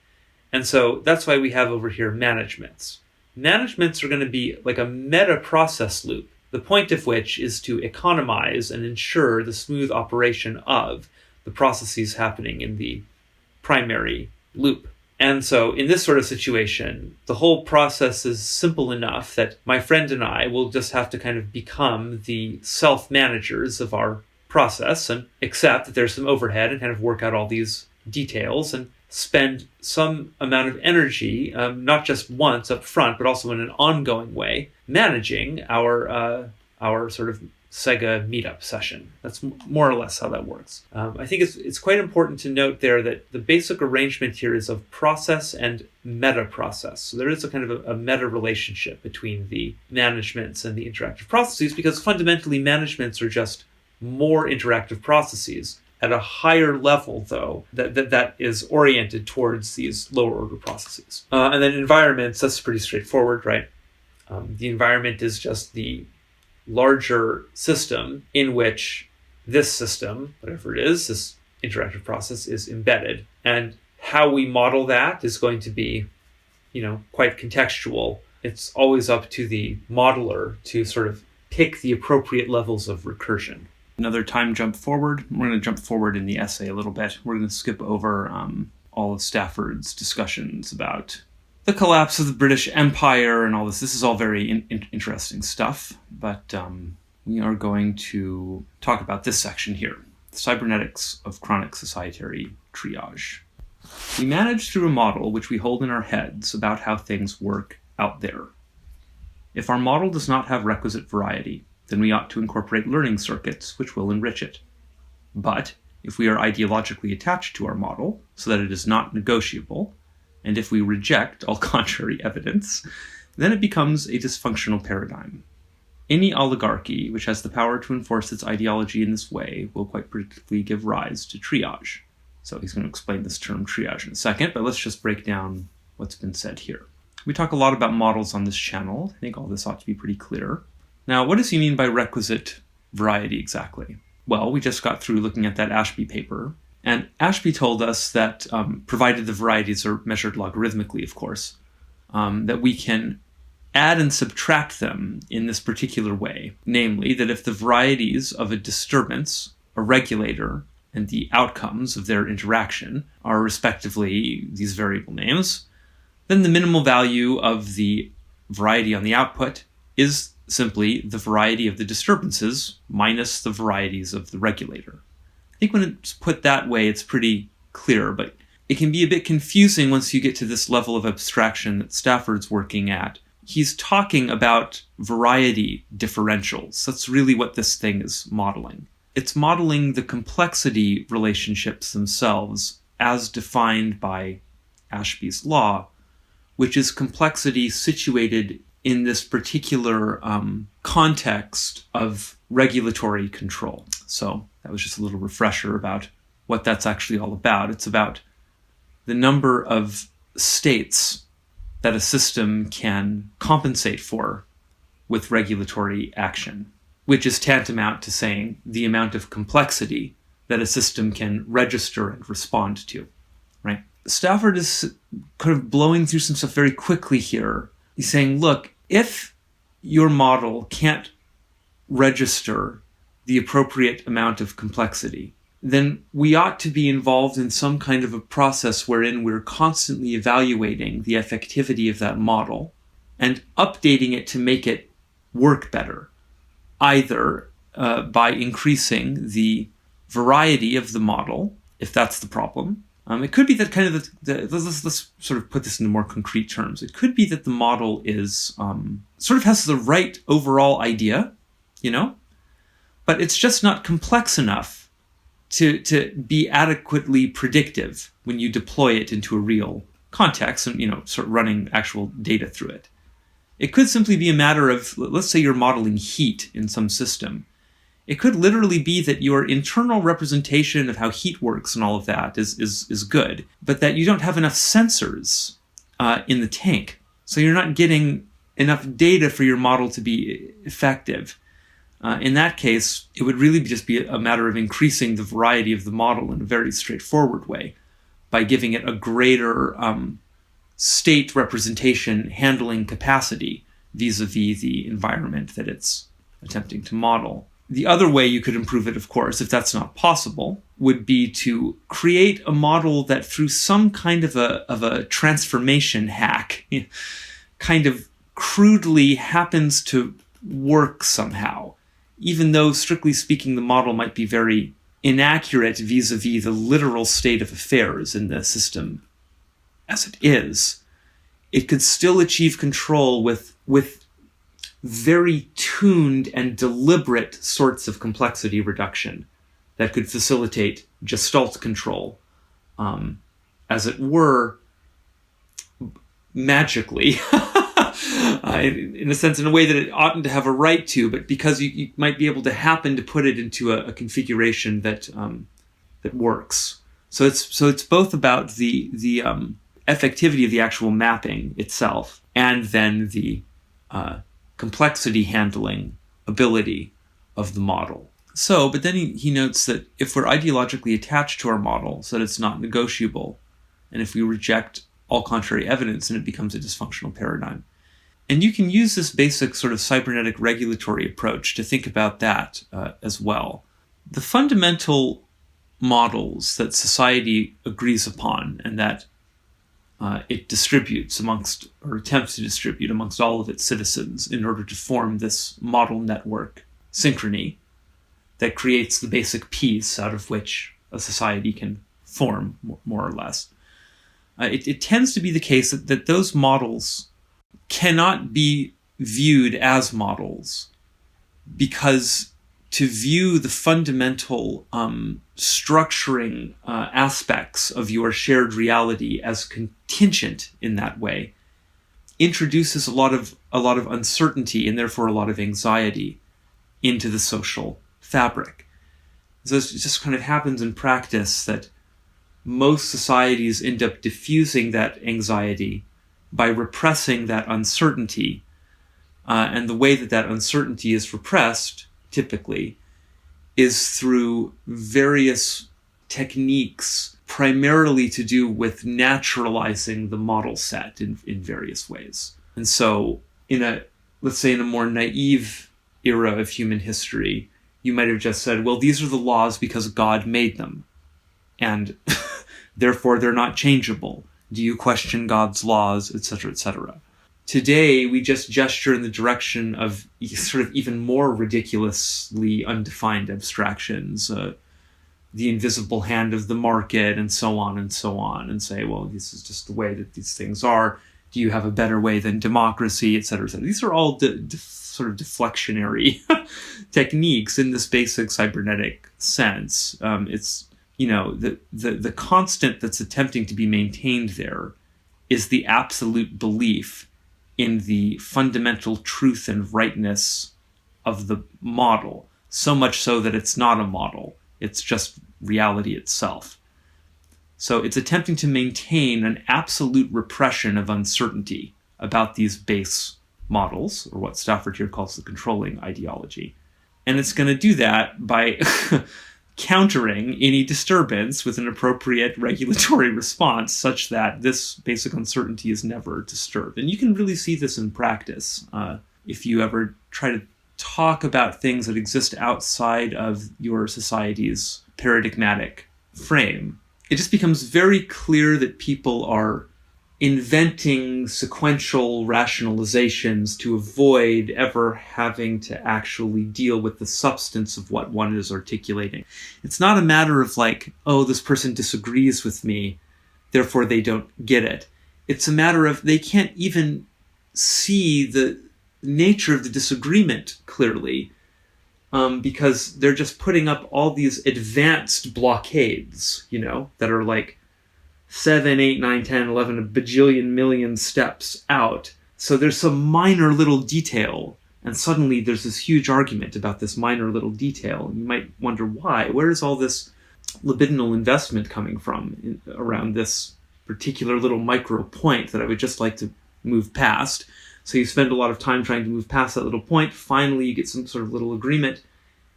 And so that's why we have over here managements. Managements are going to be like a meta process loop, the point of which is to economize and ensure the smooth operation of the processes happening in the primary loop. And so in this sort of situation, the whole process is simple enough that my friend and I will just have to kind of become the self-managers of our process and accept that there's some overhead and kind of work out all these details and spend some amount of energy, not just once up front, but also in an ongoing way, managing our sort of Sega meetup session. That's more or less how that works. I think it's quite important to note there that the basic arrangement here is of process and meta process. So there is a kind of a meta relationship between the managements and the interactive processes, because fundamentally managements are just more interactive processes at a higher level, though, that is oriented towards these lower order processes. And then environments, that's pretty straightforward, right? The environment is just the larger system in which this system, whatever it is, this interactive process is embedded. And how we model that is going to be, quite contextual. It's always up to the modeler to sort of pick the appropriate levels of recursion. Another time jump forward. We're going to jump forward in the essay a little bit. We're going to skip over all of Stafford's discussions about the collapse of the British Empire and all this. This is all very interesting stuff, but we are going to talk about this section here, the cybernetics of chronic societary triage. We manage through a model which we hold in our heads about how things work out there. If our model does not have requisite variety, then we ought to incorporate learning circuits which will enrich it. But if we are ideologically attached to our model so that it is not negotiable, and if we reject all contrary evidence, then it becomes a dysfunctional paradigm. Any oligarchy which has the power to enforce its ideology in this way will quite predictably give rise to triage. So he's going to explain this term triage in a second, but let's just break down what's been said here. We talk a lot about models on this channel. I think all this ought to be pretty clear. Now, what does he mean by requisite variety exactly? Well, we just got through looking at that Ashby paper, and Ashby told us that, provided the varieties are measured logarithmically, of course, that we can add and subtract them in this particular way. Namely, that if the varieties of a disturbance, a regulator, and the outcomes of their interaction are respectively these variable names, then the minimal value of the variety on the output is simply the variety of the disturbances minus the varieties of the regulator. I think when it's put that way, it's pretty clear, but it can be a bit confusing once you get to this level of abstraction that Stafford's working at. He's talking about variety differentials. That's really what this thing is modeling. It's modeling the complexity relationships themselves as defined by Ashby's law, which is complexity situated in this particular context of regulatory control. So that was just a little refresher about what that's actually all about. It's about the number of states that a system can compensate for with regulatory action, which is tantamount to saying the amount of complexity that a system can register and respond to, right? Stafford is kind of blowing through some stuff very quickly here. He's saying, look, if your model can't register the appropriate amount of complexity, then we ought to be involved in some kind of a process wherein we're constantly evaluating the effectivity of that model and updating it to make it work better, either by increasing the variety of the model, if that's the problem. It could be that kind of let's sort of put this into more concrete terms. It could be that the model is sort of has the right overall idea, but it's just not complex enough to be adequately predictive when you deploy it into a real context and, sort of running actual data through it. It could simply be a matter of, let's say you're modeling heat in some system. It could literally be that your internal representation of how heat works and all of that is good, but that you don't have enough sensors in the tank. So you're not getting enough data for your model to be effective. In that case, it would really just be a matter of increasing the variety of the model in a very straightforward way by giving it a greater state representation handling capacity vis-a-vis the environment that it's attempting to model. The other way you could improve it, of course, if that's not possible, would be to create a model that through some kind of a transformation hack kind of crudely happens to work somehow, even though, strictly speaking, the model might be very inaccurate vis-a-vis the literal state of affairs in the system as it is. It could still achieve control with very tuned and deliberate sorts of complexity reduction that could facilitate gestalt control, as it were, magically, in a sense, in a way that it oughtn't to have a right to, but because you might be able to happen to put it into a configuration that works. So it's both about the effectivity of the actual mapping itself, and then the complexity handling ability of the model. So, but then he notes that if we're ideologically attached to our model so that it's not negotiable, and if we reject all contrary evidence, then it becomes a dysfunctional paradigm. And you can use this basic sort of cybernetic regulatory approach to think about that as well. The fundamental models that society agrees upon and that it distributes amongst, or attempts to distribute amongst all of its citizens in order to form this model network synchrony that creates the basic piece out of which a society can form, more or less. It tends to be the case that those models cannot be viewed as models, because to view the fundamental structuring aspects of your shared reality as contingent in that way introduces a lot of uncertainty and therefore a lot of anxiety into the social fabric. So it just kind of happens in practice that most societies end up diffusing that anxiety by repressing that uncertainty. And the way that uncertainty is repressed, typically, is through various techniques, primarily to do with naturalizing the model set in various ways. And so, let's say in a more naive era of human history, you might have just said, well, these are the laws because God made them, and therefore they're not changeable. Do you question God's laws, etc., etc.? Today, we just gesture in the direction of sort of even more ridiculously undefined abstractions, the invisible hand of the market, and so on, and say, well, this is just the way that these things are. Do you have a better way than democracy, etc., etc.? These are all sort of deflectionary techniques in this basic cybernetic sense. It's, the constant that's attempting to be maintained there is the absolute belief in the fundamental truth and rightness of the model, so much so that it's not a model. It's just reality itself. So it's attempting to maintain an absolute repression of uncertainty about these base models, or what Stafford here calls the controlling ideology. And it's going to do that by countering any disturbance with an appropriate regulatory response such that this basic uncertainty is never disturbed. And you can really see this in practice if you ever try to talk about things that exist outside of your society's paradigmatic frame. It just becomes very clear that people are inventing sequential rationalizations to avoid ever having to actually deal with the substance of what one is articulating. It's not a matter of like, oh, this person disagrees with me, therefore they don't get it. It's a matter of they can't even see the nature of the disagreement clearly, because they're just putting up all these advanced blockades, that are like 7, 8, 9, 10, 11, a bajillion million steps out. So there's some minor little detail, and suddenly there's this huge argument about this minor little detail. And you might wonder why. Where is all this libidinal investment coming from around this particular little micro point that I would just like to move past? So you spend a lot of time trying to move past that little point. Finally, you get some sort of little agreement.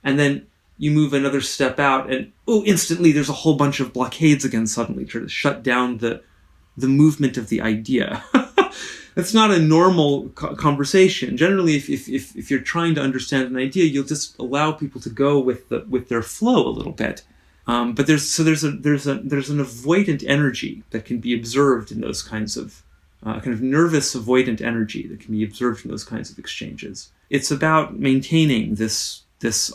And then you move another step out, and instantly there's a whole bunch of blockades again suddenly, trying to shut down the movement of the idea. That's not a normal conversation. Generally, if you're trying to understand an idea, you'll just allow people to go with their flow a little bit. But there's an avoidant energy that can be observed in those kinds of kind of nervous avoidant energy that can be observed in those kinds of exchanges. It's about maintaining this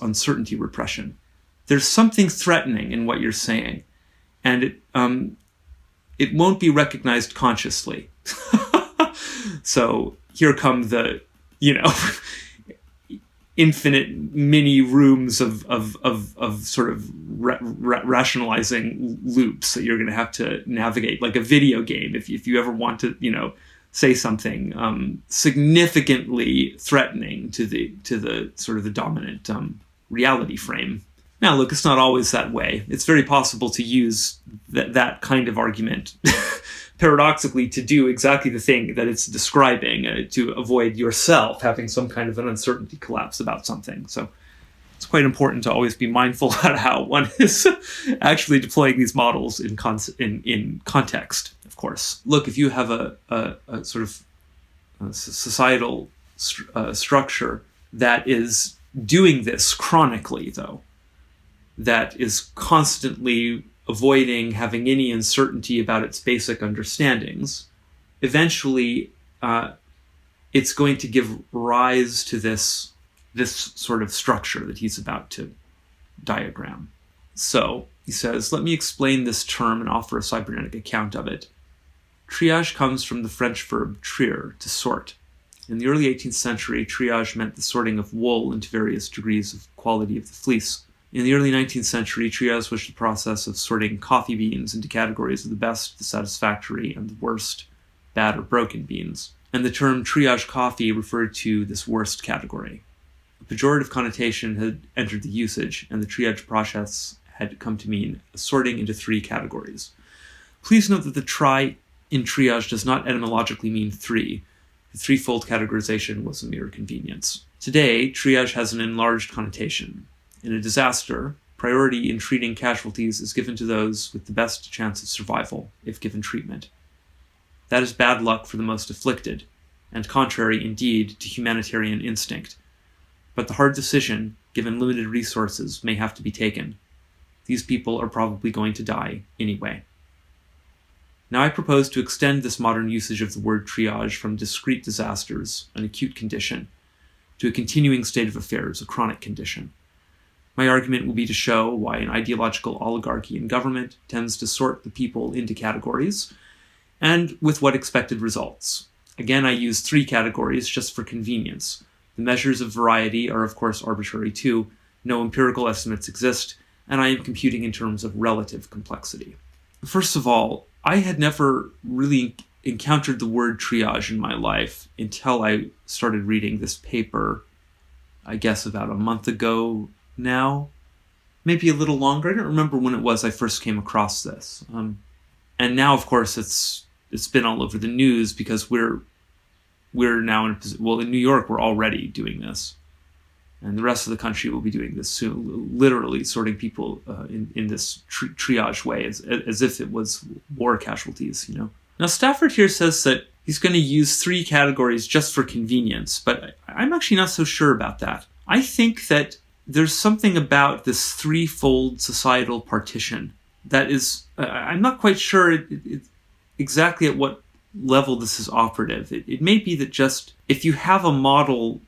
uncertainty repression. There's something threatening in what you're saying, and it won't be recognized consciously. So here come the, infinite mini rooms of sort of rationalizing loops that you're going to have to navigate, like a video game. If you ever want to, say something significantly threatening to the sort of the dominant reality frame. Now, look, it's not always that way. It's very possible to use that kind of argument paradoxically to do exactly the thing that it's describing, to avoid yourself having some kind of an uncertainty collapse about something. So it's quite important to always be mindful about how one is actually deploying these models in context, of course. Look, if you have a sort of societal structure that is doing this chronically, though, that is constantly avoiding having any uncertainty about its basic understandings, eventually it's going to give rise to this sort of structure that he's about to diagram. So he says, let me explain this term and offer a cybernetic account of it. Triage comes from the French verb trier, to sort. In the early 18th century, triage meant the sorting of wool into various degrees of quality of the fleece. In the early 19th century, triage was the process of sorting coffee beans into categories of the best, the satisfactory, and the worst, bad or broken beans. And the term triage coffee referred to this worst category. A pejorative connotation had entered the usage, and the triage process had come to mean sorting into 3 categories. Please note that the tri in triage does not etymologically mean 3. The threefold categorization was a mere convenience. Today, triage has an enlarged connotation. In a disaster, priority in treating casualties is given to those with the best chance of survival, if given treatment. That is bad luck for the most afflicted, and contrary indeed to humanitarian instinct. But the hard decision, given limited resources, may have to be taken. These people are probably going to die anyway. Now I propose to extend this modern usage of the word triage from discrete disasters, an acute condition, to a continuing state of affairs, a chronic condition. My argument will be to show why an ideological oligarchy in government tends to sort the people into categories, and with what expected results. Again, I use 3 categories just for convenience. The measures of variety are of course arbitrary too, no empirical estimates exist, and I am computing in terms of relative complexity. First of all, I had never really encountered the word triage in my life until I started reading this paper, I guess about a month ago now, maybe a little longer. I don't remember when it was I first came across this. And now, of course, it's been all over the news because we're now in a position, well, in New York, we're already doing this. And the rest of the country will be doing this soon, literally sorting people in this triage way, as if it was war casualties, you know. Now, Stafford here says that he's going to use 3 categories just for convenience, but I'm actually not so sure about that. I think that there's something about this threefold societal partition that is, I'm not quite sure exactly at what level this is operative. It may be that just if you have a model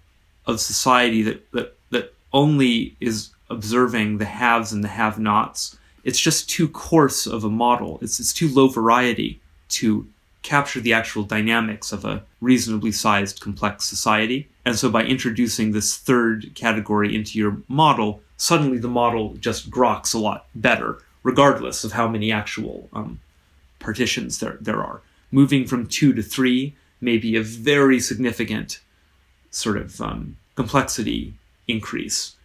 of society that only is observing the haves and the have-nots, it's just too coarse of a model. It's too low variety to capture the actual dynamics of a reasonably sized, complex society. And so by introducing this third category into your model, suddenly the model just groks a lot better, regardless of how many actual partitions there are. Moving from 2 to 3 may be a very significant sort of complexity increase,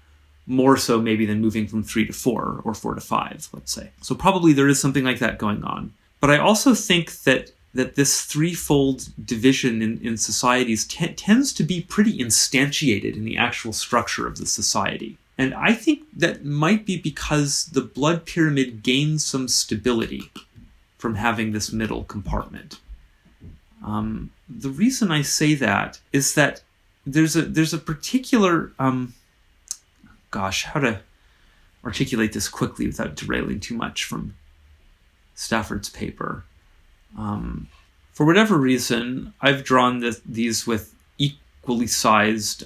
more so maybe than moving from 3 to 4 or 4 to 5, let's say. So probably there is something like that going on. But I also think that this threefold division in societies tends to be pretty instantiated in the actual structure of the society. And I think that might be because the blood pyramid gains some stability from having this middle compartment. The reason I say that is that there's a particular, how to articulate this quickly without derailing too much from Stafford's paper. For whatever reason, I've drawn these with equally sized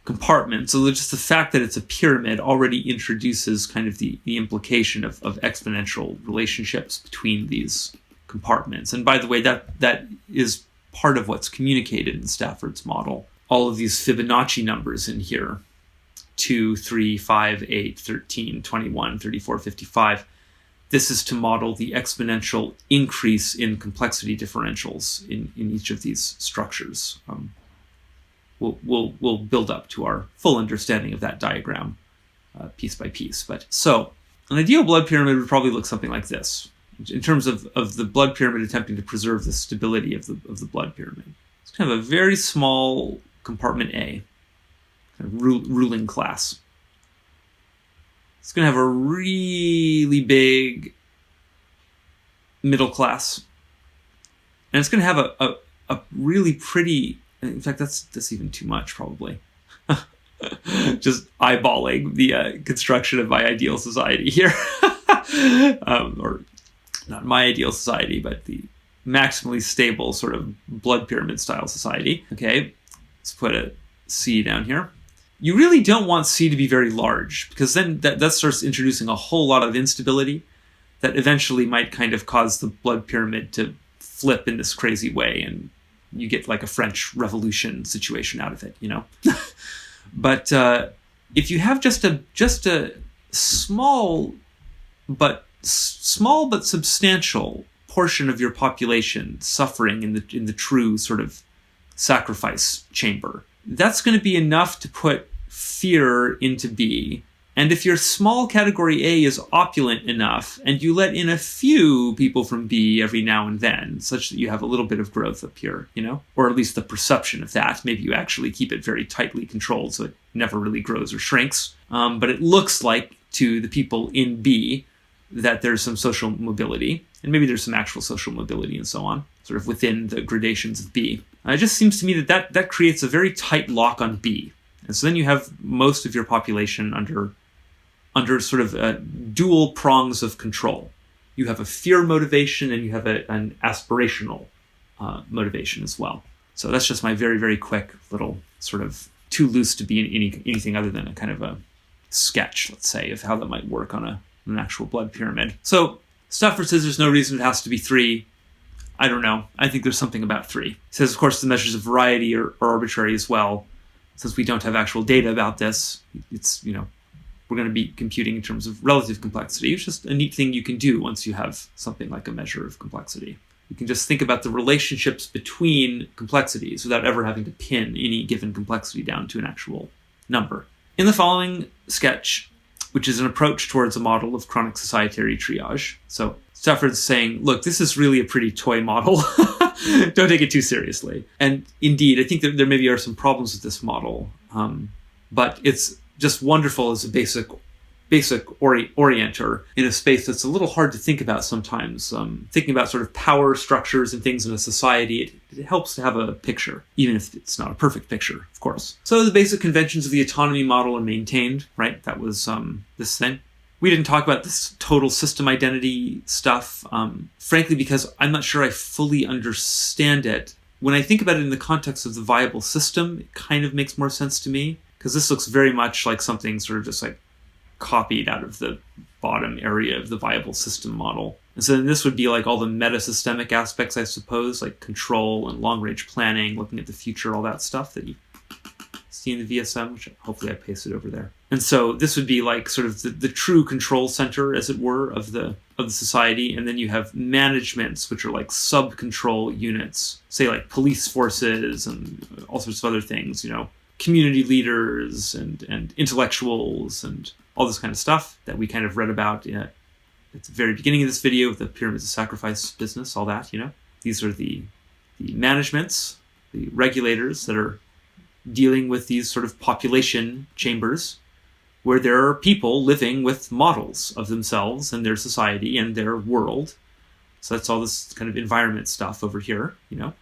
compartments. So just the fact that it's a pyramid already introduces kind of the implication of exponential relationships between these compartments. And by the way, that is part of what's communicated in Stafford's model. All of these Fibonacci numbers in here, 2, 3, 5, 8, 13, 21, 34, 55. This is to model the exponential increase in complexity differentials in each of these structures. We'll build up to our full understanding of that diagram piece by piece. But so an ideal blood pyramid would probably look something like this in terms of the blood pyramid attempting to preserve the stability of the blood pyramid. It's kind of a very small compartment A, kind of ruling class. It's going to have a really big middle class. And it's going to have a really pretty, in fact, that's even too much probably. Just eyeballing the construction of my ideal society here. Or not my ideal society, but the maximally stable sort of blood pyramid style society. Okay, let's put a C down here. You really don't want C to be very large, because then that starts introducing a whole lot of instability that eventually might kind of cause the blood pyramid to flip in this crazy way, and you get like a French Revolution situation out of it, you know? But if you have just a small but substantial portion of your population suffering in the true sort of sacrifice chamber, that's going to be enough to put fear into B. And if your small category A is opulent enough, and you let in a few people from B every now and then, such that you have a little bit of growth up here, you know, or at least the perception of that. Maybe you actually keep it very tightly controlled so it never really grows or shrinks. But it looks like to the people in B that there's some social mobility, and maybe there's some actual social mobility and so on, sort of within the gradations of B. It just seems to me that creates a very tight lock on B. And so then you have most of your population under sort of dual prongs of control. You have a fear motivation and you have an aspirational motivation as well. So that's just my very, very quick little sort of too loose to be anything other than a kind of a sketch, let's say, of how that might work on an actual blood pyramid. So Stafford says there's no reason it has to be 3. I don't know. I think there's something about 3. He says, of course, the measures of variety are arbitrary as well. Since we don't have actual data about this, it's, you know, we're going to be computing in terms of relative complexity. It's just a neat thing you can do once you have something like a measure of complexity. You can just think about the relationships between complexities without ever having to pin any given complexity down to an actual number. In the following sketch, which is an approach towards a model of chronic societary triage. So Stafford's saying, look, this is really a pretty toy model. Don't take it too seriously. And indeed, I think that there maybe are some problems with this model, but it's just wonderful as a basic orienter in a space that's a little hard to think about sometimes. Thinking about sort of power structures and things in a society, it helps to have a picture, even if it's not a perfect picture, of course. So the basic conventions of the autonomy model are maintained, right? That was this thing. We didn't talk about this total system identity stuff, frankly, because I'm not sure I fully understand it. When I think about it in the context of the viable system, it kind of makes more sense to me, because this looks very much like something sort of just like copied out of the bottom area of the viable system model. And so then this would be like all the meta-systemic aspects, I suppose, like control and long-range planning, looking at the future, all that stuff that you see in the VSM, which hopefully I pasted over there. And so this would be like sort of the true control center, as it were, of the society. And then you have managements, which are like sub-control units, say like police forces and all sorts of other things, community leaders and intellectuals and all this kind of stuff that we kind of read about at the very beginning of this video with the pyramids of sacrifice business, all that, These are the managements, the regulators that are dealing with these sort of population chambers where there are people living with models of themselves and their society and their world. So that's all this kind of environment stuff over here,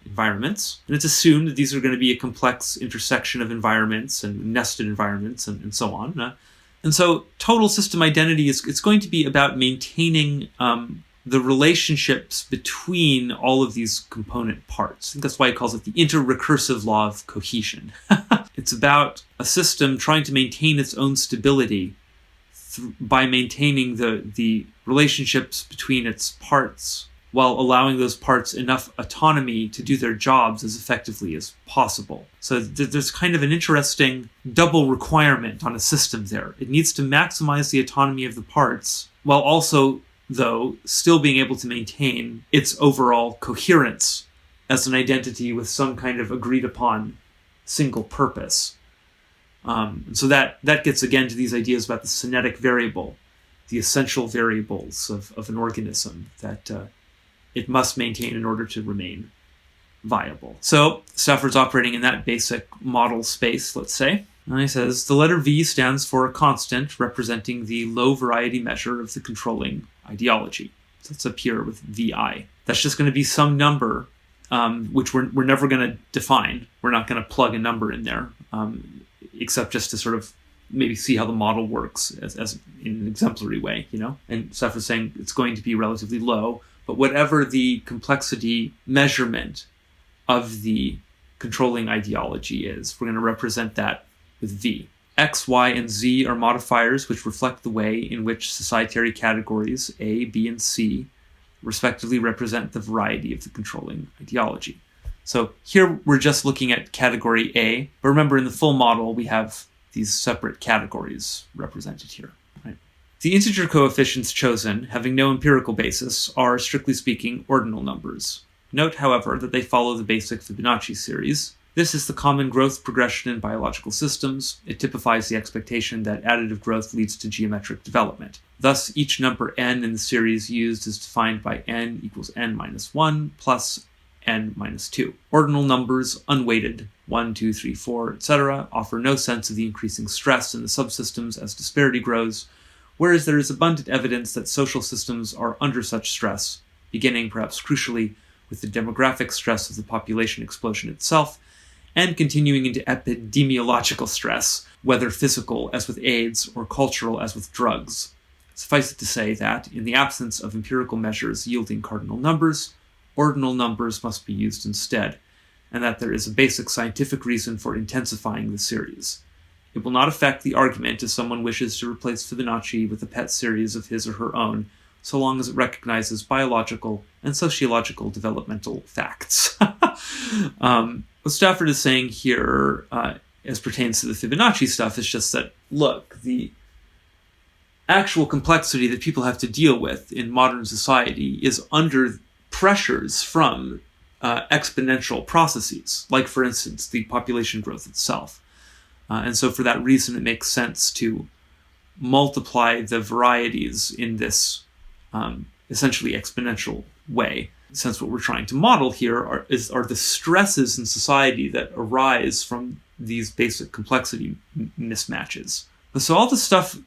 environments. And it's assumed that these are going to be a complex intersection of environments and nested environments and so on. And so total system identity it's going to be about maintaining the relationships between all of these component parts. I think that's why it calls it the inter-recursive law of cohesion. It's about a system trying to maintain its own stability by maintaining the relationships between its parts while allowing those parts enough autonomy to do their jobs as effectively as possible. So there's kind of an interesting double requirement on a system there. It needs to maximize the autonomy of the parts while also, though, still being able to maintain its overall coherence as an identity with some kind of agreed upon single purpose. So that gets again to these ideas about the cinetic variable, the essential variables of an organism that it must maintain in order to remain viable. So Stafford's operating in that basic model space, let's say. And he says, the letter V stands for a constant representing the low variety measure of the controlling ideology. So it's up here with VI. That's just going to be some number, which we're never going to define. We're not going to plug a number in there, except just to sort of maybe see how the model works as in an exemplary way, And Stafford's saying it's going to be relatively low, but whatever the complexity measurement of the controlling ideology is, we're going to represent that with V. X, Y, and Z are modifiers which reflect the way in which societary categories A, B, and C respectively represent the variety of the controlling ideology. So here we're just looking at category A, but remember in the full model we have these separate categories represented here. Right? The integer coefficients chosen, having no empirical basis, are, strictly speaking, ordinal numbers. Note, however, that they follow the basic Fibonacci series. This is the common growth progression in biological systems. It typifies the expectation that additive growth leads to geometric development. Thus, each number n in the series used is defined by n equals n minus 1 plus n minus 2. Ordinal numbers, unweighted, 1, 2, 3, 4, etc., offer no sense of the increasing stress in the subsystems as disparity grows, whereas there is abundant evidence that social systems are under such stress, beginning, perhaps crucially, with the demographic stress of the population explosion itself, and continuing into epidemiological stress, whether physical as with AIDS or cultural as with drugs. Suffice it to say that, in the absence of empirical measures yielding cardinal numbers, ordinal numbers must be used instead, and that there is a basic scientific reason for intensifying the series. It will not affect the argument if someone wishes to replace Fibonacci with a pet series of his or her own, so long as it recognizes biological and sociological developmental facts. What Stafford is saying here, as pertains to the Fibonacci stuff, is just that, look, the actual complexity that people have to deal with in modern society is under pressures from exponential processes, like, for instance, the population growth itself. And so for that reason, it makes sense to multiply the varieties in this essentially exponential way, since what we're trying to model here are the stresses in society that arise from these basic complexity mismatches. So all the stuff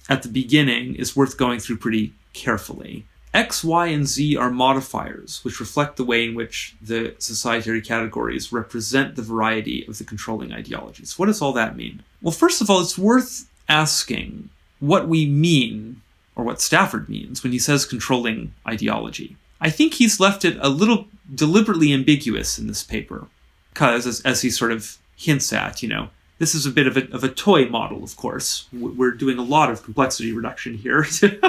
at the beginning is worth going through pretty carefully. X, Y, and Z are modifiers, which reflect the way in which the societary categories represent the variety of the controlling ideologies. What does all that mean? Well, first of all, it's worth asking what we mean, or what Stafford means, when he says controlling ideology. I think he's left it a little deliberately ambiguous in this paper, because, as he sort of hints at, this is a bit of a toy model, of course. We're doing a lot of complexity reduction here to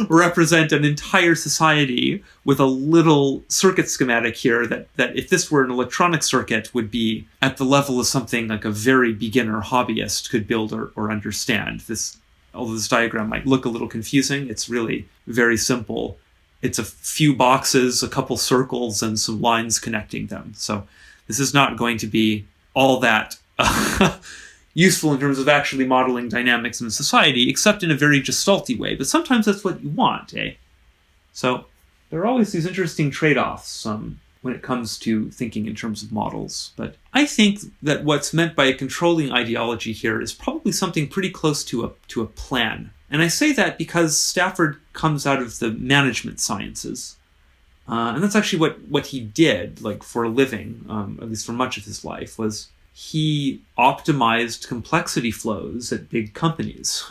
represent an entire society with a little circuit schematic here that if this were an electronic circuit would be at the level of something like a very beginner hobbyist could build or understand. Although this diagram might look a little confusing, it's really very simple. It's a few boxes, a couple circles, and some lines connecting them. So this is not going to be all that useful in terms of actually modeling dynamics in society, except in a very gestalty way. But sometimes that's what you want, eh? So there are always these interesting trade-offs when it comes to thinking in terms of models. But I think that what's meant by a controlling ideology here is probably something pretty close to a plan. And I say that because Stafford comes out of the management sciences. And that's actually what he did, like, for a living, at least for much of his life, was he optimized complexity flows at big companies.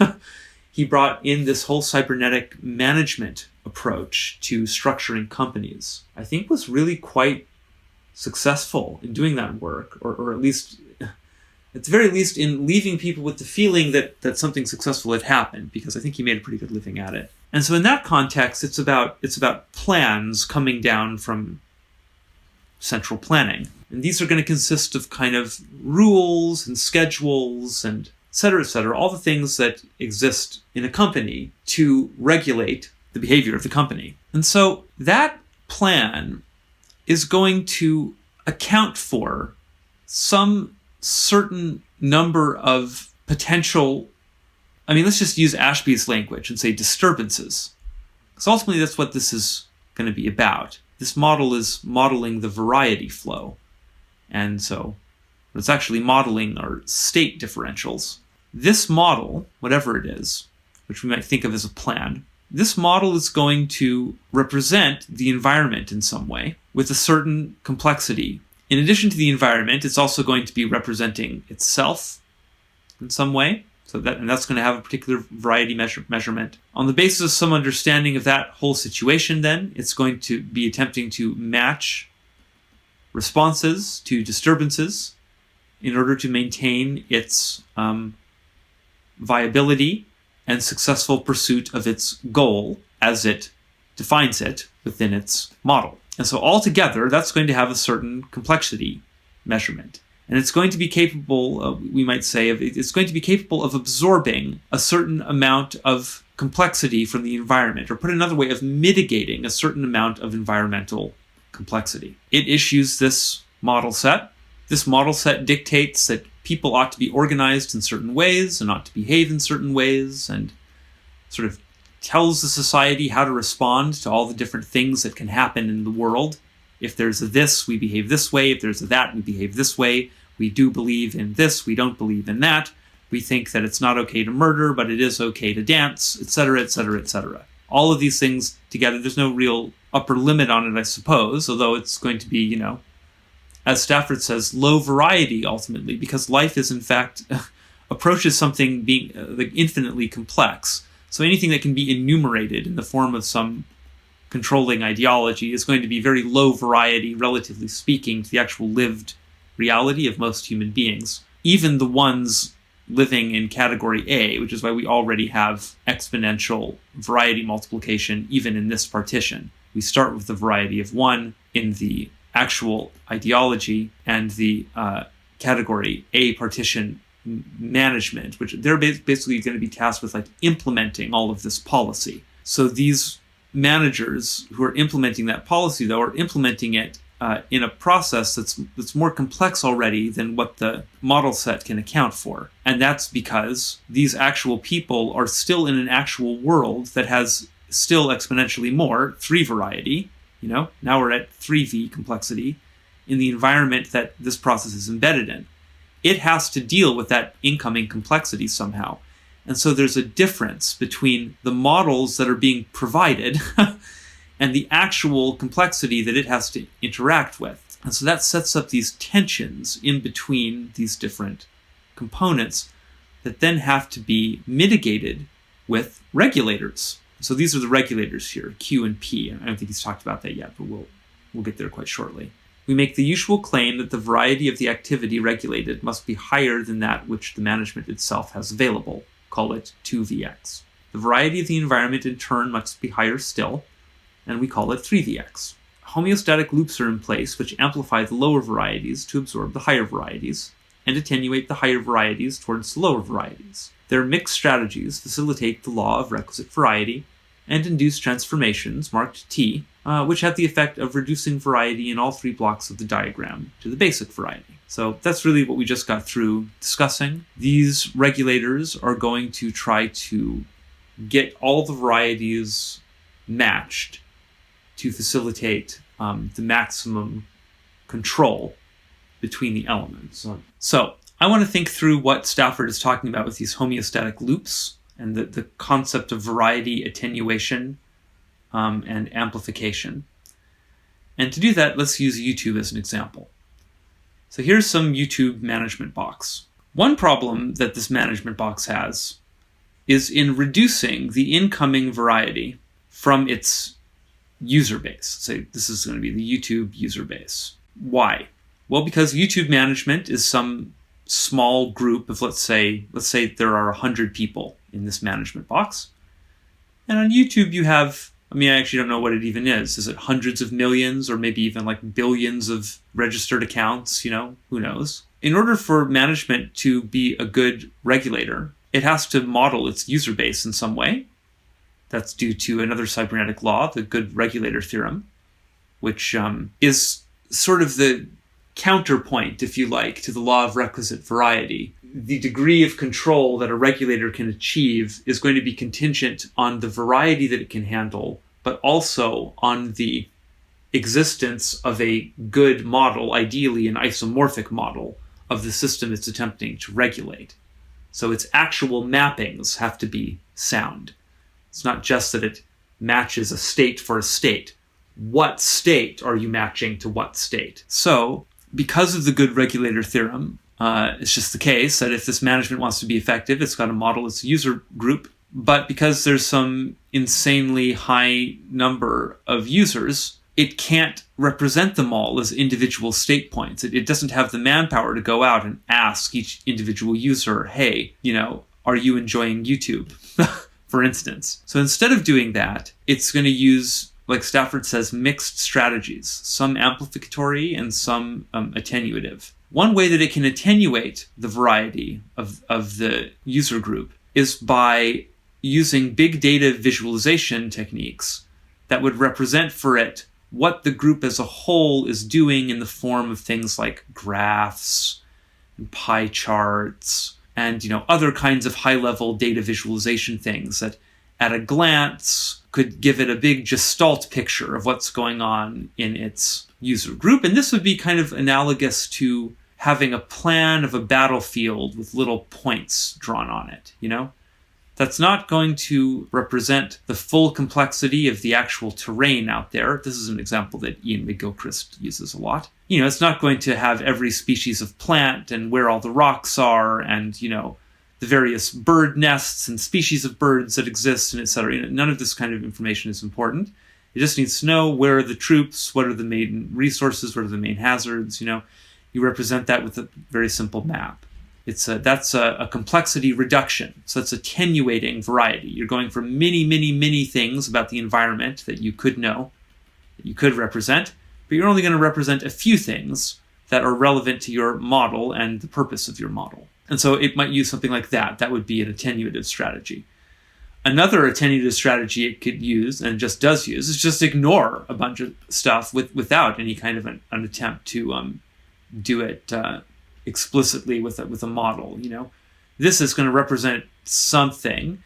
He brought in this whole cybernetic management approach to structuring companies. I think was really quite successful in doing that work, or at least, at the very least, in leaving people with the feeling that something successful had happened, because I think he made a pretty good living at it. And so in that context, it's about plans coming down from central planning. And these are going to consist of kind of rules and schedules and et cetera, all the things that exist in a company to regulate the behavior of the company. And so that plan is going to account for some certain number of potential, let's just use Ashby's language and say disturbances. Because ultimately that's what this is going to be about. This model is modeling the variety flow. And so what it's actually modeling are state differentials. This model, whatever it is, which we might think of as a plan, this model is going to represent the environment in some way with a certain complexity. In addition to the environment, it's also going to be representing itself in some way. And that's going to have a particular variety measurement. On the basis of some understanding of that whole situation, then, it's going to be attempting to match responses to disturbances in order to maintain its viability and successful pursuit of its goal as it defines it within its model. And so altogether, that's going to have a certain complexity measurement. And it's going to be capable, we might say, it's going to be capable of absorbing a certain amount of complexity from the environment, or put another way, of mitigating a certain amount of environmental complexity. It issues this model set. This model set dictates that people ought to be organized in certain ways and ought to behave in certain ways, and sort of tells the society how to respond to all the different things that can happen in the world. If there's a this, we behave this way. If there's a that, we behave this way. We do believe in this, we don't believe in that. We think that it's not okay to murder, but it is okay to dance, etc., etc., etc. All of these things together, there's no real upper limit on it, I suppose, although it's going to be, as Stafford says, low variety ultimately, because life is in fact approaches something being infinitely complex. So anything that can be enumerated in the form of some controlling ideology is going to be very low variety, relatively speaking, to the actual lived reality of most human beings. Even the ones living in category A, which is why we already have exponential variety multiplication even in this partition. We start with the variety of 1 in the actual ideology, and the category A partition management, which they're basically going to be tasked with, like, implementing all of this policy. So these managers who are implementing that policy, though, are implementing it in a process that's more complex already than what the model set can account for. And that's because these actual people are still in an actual world that has still exponentially more 3 variety. Now we're at 3V complexity in the environment that this process is embedded in. It has to deal with that incoming complexity somehow. And so there's a difference between the models that are being provided and the actual complexity that it has to interact with. And so that sets up these tensions in between these different components that then have to be mitigated with regulators. So these are the regulators here, Q and P. I don't think he's talked about that yet, but we'll get there quite shortly. We make the usual claim that the variety of the activity regulated must be higher than that which the management itself has available. Call it 2Vx. The variety of the environment in turn must be higher still, and we call it 3Vx. Homeostatic loops are in place which amplify the lower varieties to absorb the higher varieties, and attenuate the higher varieties towards the lower varieties. Their mixed strategies facilitate the law of requisite variety, and induce transformations, marked T, which have the effect of reducing variety in all 3 blocks of the diagram to the basic variety. So that's really what we just got through discussing. These regulators are going to try to get all the varieties matched to facilitate the maximum control between the elements. So I want to think through what Stafford is talking about with these homeostatic loops and the concept of variety attenuation and amplification. And to do that, let's use YouTube as an example. So here's some YouTube management box. One problem that this management box has is in reducing the incoming variety from its user base. Say this is going to be the YouTube user base. Why? Well, because YouTube management is some small group of, let's say there are 100 people in this management box. And on YouTube you have, I actually don't know what it even is. Is it hundreds of millions or maybe even like billions of registered accounts? Who knows? In order for management to be a good regulator, it has to model its user base in some way. That's due to another cybernetic law, the good regulator theorem, which is sort of the counterpoint, if you like, to the law of requisite variety. The degree of control that a regulator can achieve is going to be contingent on the variety that it can handle, but also on the existence of a good model, ideally an isomorphic model, of the system it's attempting to regulate. So its actual mappings have to be sound. It's not just that it matches a state for a state. What state are you matching to what state? So, because of the good regulator theorem, it's just the case that if this management wants to be effective, it's got to model its user group. But because there's some insanely high number of users, it can't represent them all as individual state points. It doesn't have the manpower to go out and ask each individual user, hey, are you enjoying YouTube, for instance? So instead of doing that, it's going to use, like Stafford says, mixed strategies, some amplificatory and some attenuative. One way that it can attenuate the variety of the user group is by using big data visualization techniques that would represent for it what the group as a whole is doing in the form of things like graphs and pie charts and other kinds of high-level data visualization things that at a glance could give it a big gestalt picture of what's going on in its user group. And this would be kind of analogous to having a plan of a battlefield with little points drawn on it, That's not going to represent the full complexity of the actual terrain out there. This is an example that Ian McGilchrist uses a lot. It's not going to have every species of plant and where all the rocks are and, the various bird nests and species of birds that exist and et cetera. None of this kind of information is important. It just needs to know where are the troops, what are the main resources, what are the main hazards, You represent that with a very simple map. That's a complexity reduction. So that's attenuating variety. You're going from many, many, many things about the environment that you could know, that you could represent, but you're only going to represent a few things that are relevant to your model and the purpose of your model. And so it might use something like that. That would be an attenuative strategy. Another attenuative strategy it could use, and just does use, is just ignore a bunch of stuff without any kind of an attempt to do it explicitly with a model. This is going to represent something,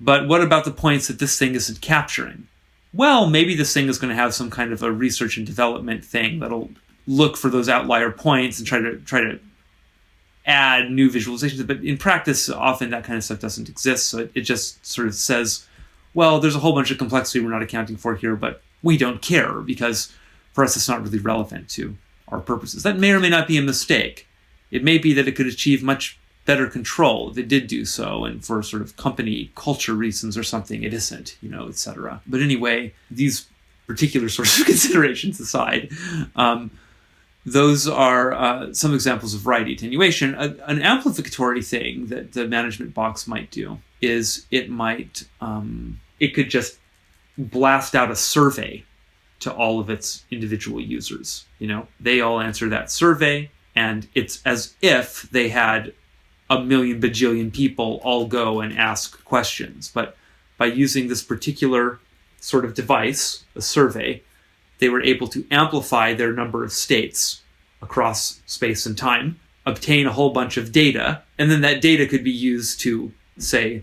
but what about the points that this thing isn't capturing? Well, maybe this thing is going to have some kind of a research and development thing that'll look for those outlier points and try to add new visualizations. But in practice, often that kind of stuff doesn't exist. So it just sort of says, well, there's a whole bunch of complexity we're not accounting for here, but we don't care because for us it's not really relevant to our purposes. That may or may not be a mistake. It may be that it could achieve much better control if it did do so, and for sort of company culture reasons or something, it isn't, etc. But anyway, these particular sorts of considerations aside, those are some examples of variety attenuation. An amplificatory thing that the management box might do is it could just blast out a survey to all of its individual users. They all answer that survey, and it's as if they had a million bajillion people all go and ask questions. But by using this particular sort of device, a survey, they were able to amplify their number of states across space and time, obtain a whole bunch of data, and then that data could be used to, say,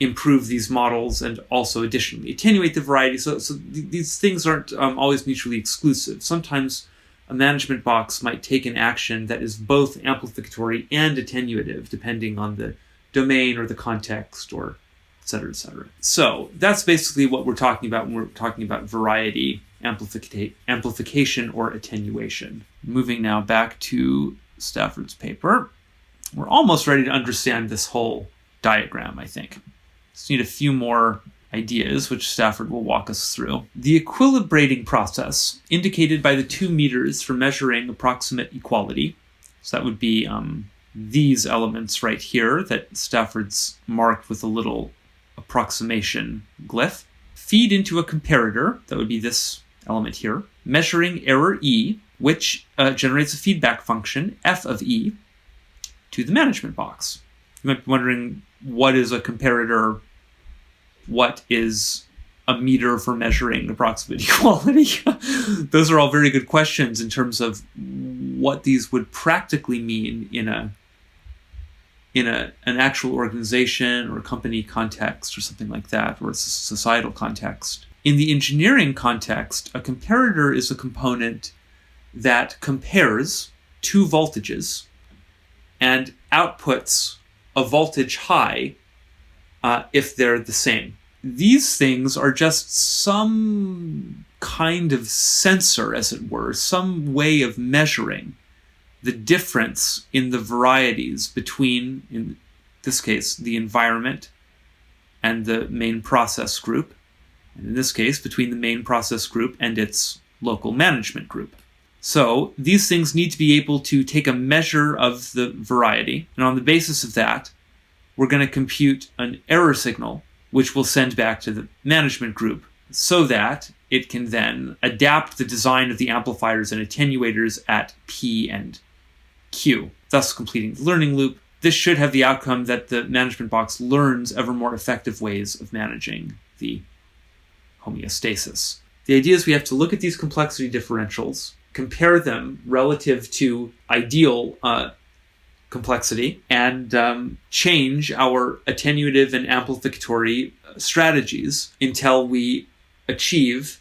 improve these models and also additionally attenuate the variety. So these things aren't always mutually exclusive. Sometimes a management box might take an action that is both amplificatory and attenuative, depending on the domain or the context, or et cetera, et cetera. So that's basically what we're talking about when we're talking about variety, amplification, or attenuation. Moving now back to Stafford's paper. We're almost ready to understand this whole diagram, I think. Just need a few more ideas, which Stafford will walk us through. The equilibrating process, indicated by the 2 meters for measuring approximate equality, so that would be these elements right here that Stafford's marked with a little approximation glyph, feed into a comparator, that would be this element here, measuring error E, which generates a feedback function, f of E, to the management box. You might be wondering, what is a comparator? What is a meter for measuring approximate equality? Those are all very good questions in terms of what these would practically mean in an actual organization or company context or something like that, or a societal context. In the engineering context, a comparator is a component that compares 2 voltages and outputs a voltage high if they're the same. These things are just some kind of sensor, as it were, some way of measuring the difference in the varieties between, in this case, the environment and the main process group, and in this case, between the main process group and its local management group. So these things need to be able to take a measure of the variety, and on the basis of that, we're going to compute an error signal, which we'll send back to the management group so that it can then adapt the design of the amplifiers and attenuators at P and Q, thus completing the learning loop. This should have the outcome that the management box learns ever more effective ways of managing the homeostasis. The idea is we have to look at these complexity differentials, compare them relative to ideal complexity, and change our attenuative and amplificatory strategies until we achieve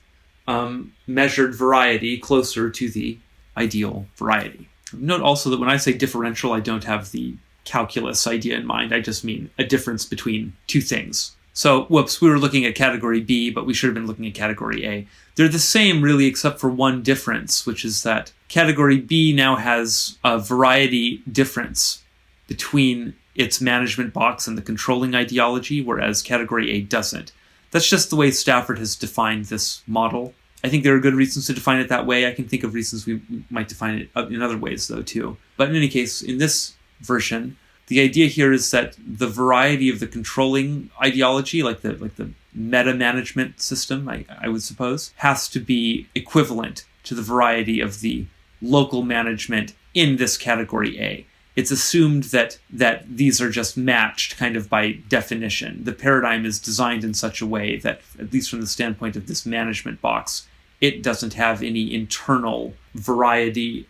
measured variety closer to the ideal variety. Note also that when I say differential, I don't have the calculus idea in mind. I just mean a difference between 2 things. So, whoops, we were looking at category B, but we should have been looking at category A. They're the same, really, except for one difference, which is that category B now has a variety difference between its management box and the controlling ideology, whereas category A doesn't. That's just the way Stafford has defined this model. I think there are good reasons to define it that way. I can think of reasons we might define it in other ways, though, too. But in any case, in this version, the idea here is that the variety of the controlling ideology, like the meta-management system, I would suppose, has to be equivalent to the variety of the local management in this category A. it's assumed that these are just matched kind of by definition. The paradigm is designed in such a way that, at least from the standpoint of this management box, it doesn't have any internal variety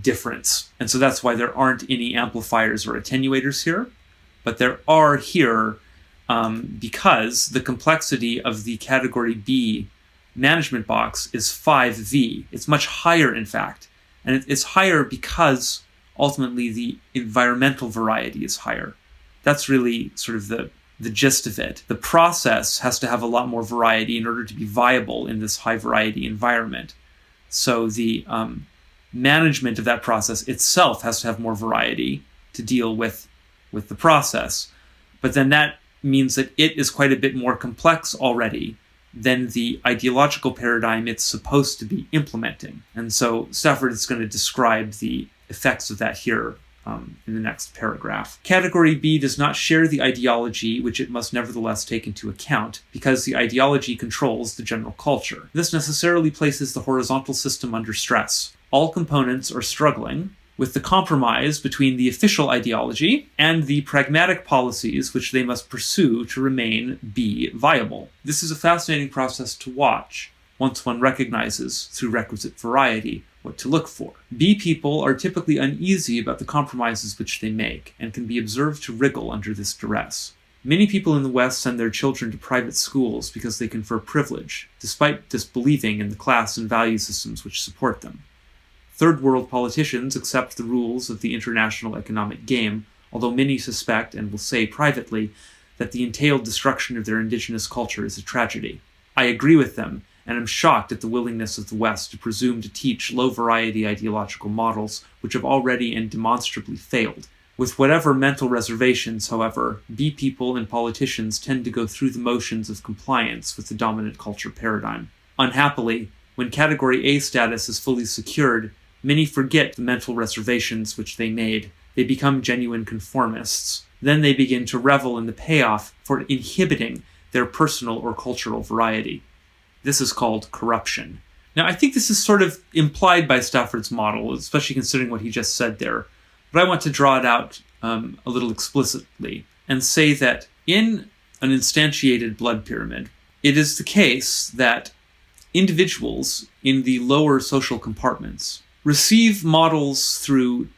difference. And so that's why there aren't any amplifiers or attenuators here. But there are here because the complexity of the category B management box is 5V. It's much higher, in fact. And it's higher because ultimately the environmental variety is higher. That's really sort of the gist of it. The process has to have a lot more variety in order to be viable in this high variety environment. So the management of that process itself has to have more variety to deal with the process. But then that means that it is quite a bit more complex already than the ideological paradigm it's supposed to be implementing. And so Stafford is going to describe the effects of that here in the next paragraph. Category B does not share the ideology, which it must nevertheless take into account, because the ideology controls the general culture. This necessarily places the horizontal system under stress. All components are struggling with the compromise between the official ideology and the pragmatic policies which they must pursue to remain B viable. This is a fascinating process to watch once one recognizes, through requisite variety, what to look for. B people are typically uneasy about the compromises which they make, and can be observed to wriggle under this duress. Many people in the West send their children to private schools because they confer privilege, despite disbelieving in the class and value systems which support them. Third world politicians accept the rules of the international economic game, although many suspect, and will say privately, that the entailed destruction of their indigenous culture is a tragedy. I agree with them, and am shocked at the willingness of the West to presume to teach low-variety ideological models which have already and demonstrably failed. With whatever mental reservations, however, B people and politicians tend to go through the motions of compliance with the dominant culture paradigm. Unhappily, when Category A status is fully secured, many forget the mental reservations which they made. They become genuine conformists. Then they begin to revel in the payoff for inhibiting their personal or cultural variety. This is called corruption. Now, I think this is sort of implied by Stafford's model, especially considering what he just said there. But I want to draw it out a little explicitly and say that in an instantiated blood pyramid, it is the case that individuals in the lower social compartments receive models through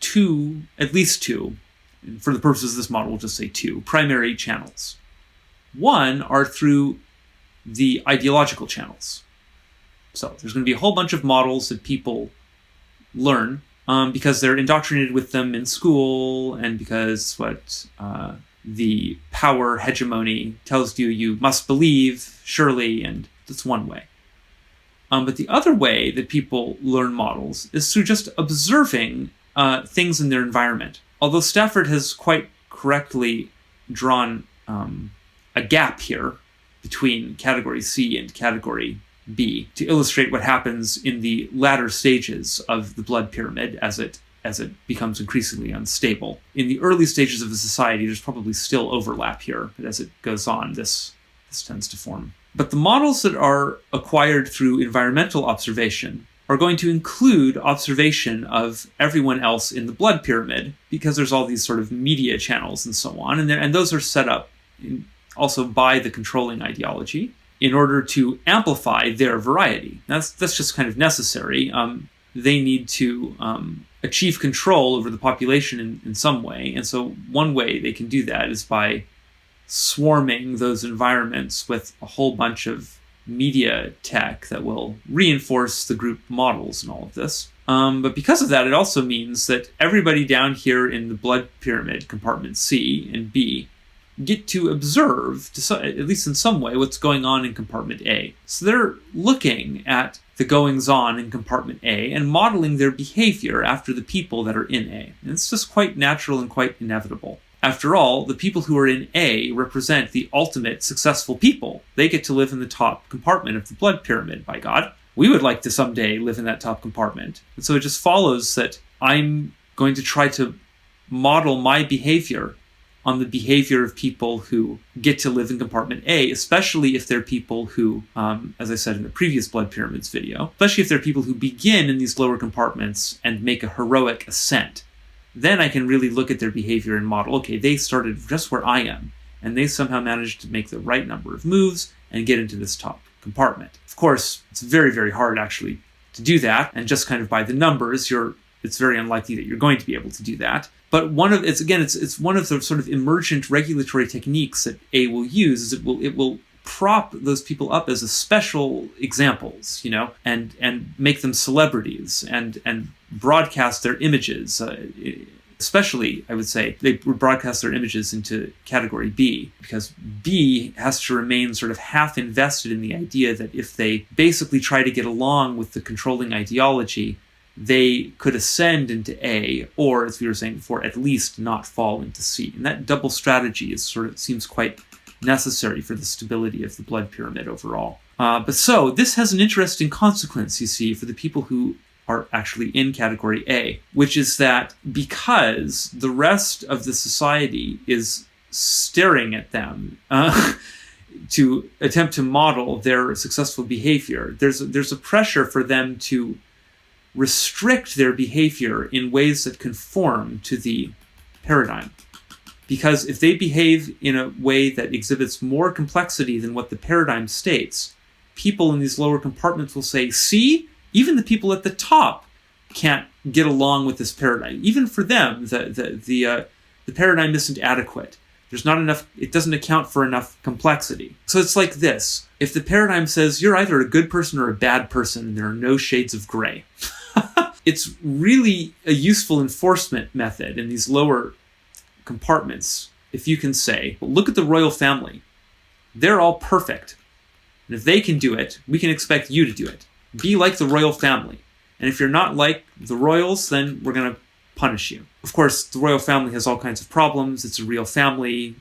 at least two, and for the purposes of this model, we'll just say two, primary channels. One are through the ideological channels. So there's going to be a whole bunch of models that people learn because they're indoctrinated with them in school, and because what the power hegemony tells you must believe, surely, and that's one way. But the other way that people learn models is through just observing things in their environment. Although Stafford has quite correctly drawn a gap here between Category C and Category B to illustrate what happens in the latter stages of the blood pyramid as it becomes increasingly unstable. In the early stages of a society, there's probably still overlap here, but as it goes on, this tends to form. But the models that are acquired through environmental observation are going to include observation of everyone else in the blood pyramid, because there's all these sort of media channels and so on, and those are set up also by the controlling ideology in order to amplify their variety. That's just kind of necessary. They need to achieve control over the population in some way, and so one way they can do that is by swarming those environments with a whole bunch of media tech that will reinforce the group models and all of this. But because of that, it also means that everybody down here in the blood pyramid, compartment C and B, get to observe, at least in some way, what's going on in compartment A. So they're looking at the goings-on in compartment A and modeling their behavior after the people that are in A. And it's just quite natural and quite inevitable. After all, the people who are in A represent the ultimate successful people. They get to live in the top compartment of the blood pyramid, by God. We would like to someday live in that top compartment. And so it just follows that I'm going to try to model my behavior on the behavior of people who get to live in compartment A, especially if they're people who, as I said in the previous Blood Pyramids video, especially if they're people who begin in these lower compartments and make a heroic ascent then I can really look at their behavior and model, okay, they started just where I am, and they somehow managed to make the right number of moves and get into this top compartment. Of course, it's very, very hard actually to do that, and just kind of by the numbers, it's very unlikely that you're going to be able to do that. But it's one of the sort of emergent regulatory techniques that A will use, is it will prop those people up as a special examples, and make them celebrities and broadcast their images. Especially, I would say, they would broadcast their images into category B, because B has to remain sort of half invested in the idea that if they basically try to get along with the controlling ideology, they could ascend into A, or, as we were saying before, at least not fall into C. And that double strategy seems quite necessary for the stability of the blood pyramid overall. But this has an interesting consequence, you see, for the people who are actually in category A, which is that because the rest of the society is staring at them to attempt to model their successful behavior, there's a pressure for them to restrict their behavior in ways that conform to the paradigm. Because if they behave in a way that exhibits more complexity than what the paradigm states, people in these lower compartments will say, see, even the people at the top can't get along with this paradigm. Even for them, the paradigm isn't adequate. There's not enough, it doesn't account for enough complexity. So it's like this. If the paradigm says you're either a good person or a bad person, and there are no shades of gray, it's really a useful enforcement method in these lower compartments. If you can say, well, look at the royal family. They're all perfect. And if they can do it, we can expect you to do it. Be like the royal family. And if you're not like the royals, then we're going to punish you. Of course, the royal family has all kinds of problems. It's a real family.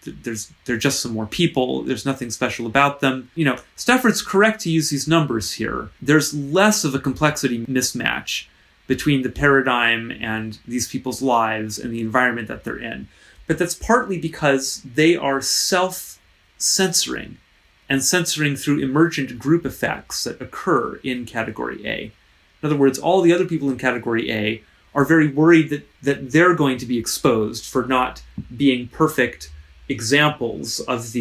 They're just some more people. There's nothing special about them. Stafford's correct to use these numbers here. There's less of a complexity mismatch between the paradigm and these people's lives and the environment that they're in. But that's partly because they are self-censoring and censoring through emergent group effects that occur in category A. In other words, all the other people in category A are very worried that they're going to be exposed for not being perfect examples of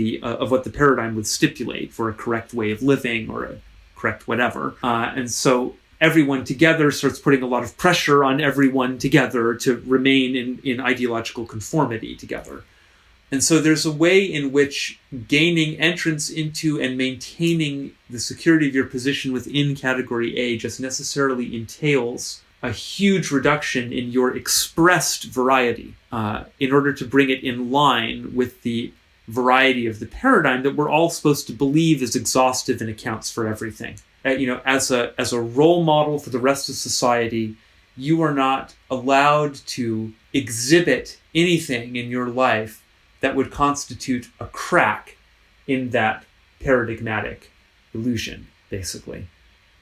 what the paradigm would stipulate for a correct way of living or a correct whatever. And so everyone together starts putting a lot of pressure on everyone together to remain in ideological conformity together. And so there's a way in which gaining entrance into and maintaining the security of your position within category A just necessarily entails a huge reduction in your expressed variety in order to bring it in line with the variety of the paradigm that we're all supposed to believe is exhaustive and accounts for everything. As a role model for the rest of society, you are not allowed to exhibit anything in your life that would constitute a crack in that paradigmatic illusion, basically.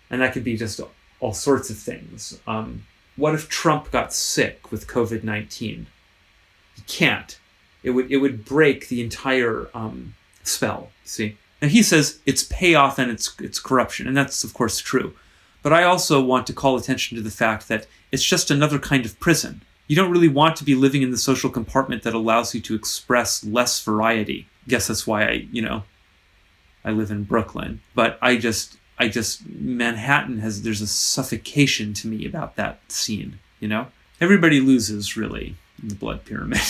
And that could be just all sorts of things. What if Trump got sick with COVID-19? He can't. It would break the entire spell, you see. Now he says it's payoff and it's corruption, and that's of course true. But I also want to call attention to the fact that it's just another kind of prison. You don't really want to be living in the social compartment that allows you to express less variety. I guess that's why I live in Brooklyn. But Manhattan there's a suffocation to me about that scene, Everybody loses, really, in the blood pyramid.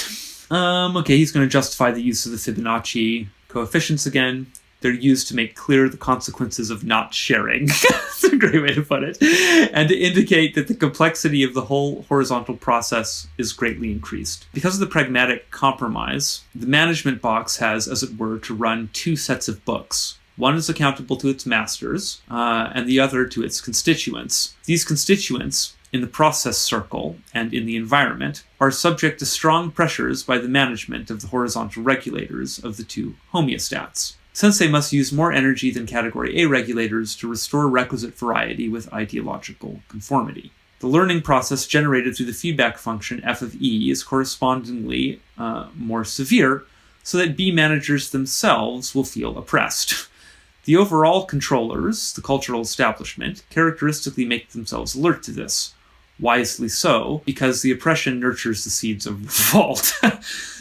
Okay, he's going to justify the use of the Fibonacci coefficients again. They're used to make clear the consequences of not sharing. That's a great way to put it. And to indicate that the complexity of the whole horizontal process is greatly increased. Because of the pragmatic compromise, the management box has, as it were, to run two sets of books. One is accountable to its masters, and the other to its constituents. These constituents, in the process circle and in the environment, are subject to strong pressures by the management of the horizontal regulators of the two homeostats, since they must use more energy than category A regulators to restore requisite variety with ideological conformity. The learning process generated through the feedback function f of E is correspondingly more severe, so that B managers themselves will feel oppressed. The overall controllers, the cultural establishment, characteristically make themselves alert to this. Wisely so, because the oppression nurtures the seeds of revolt.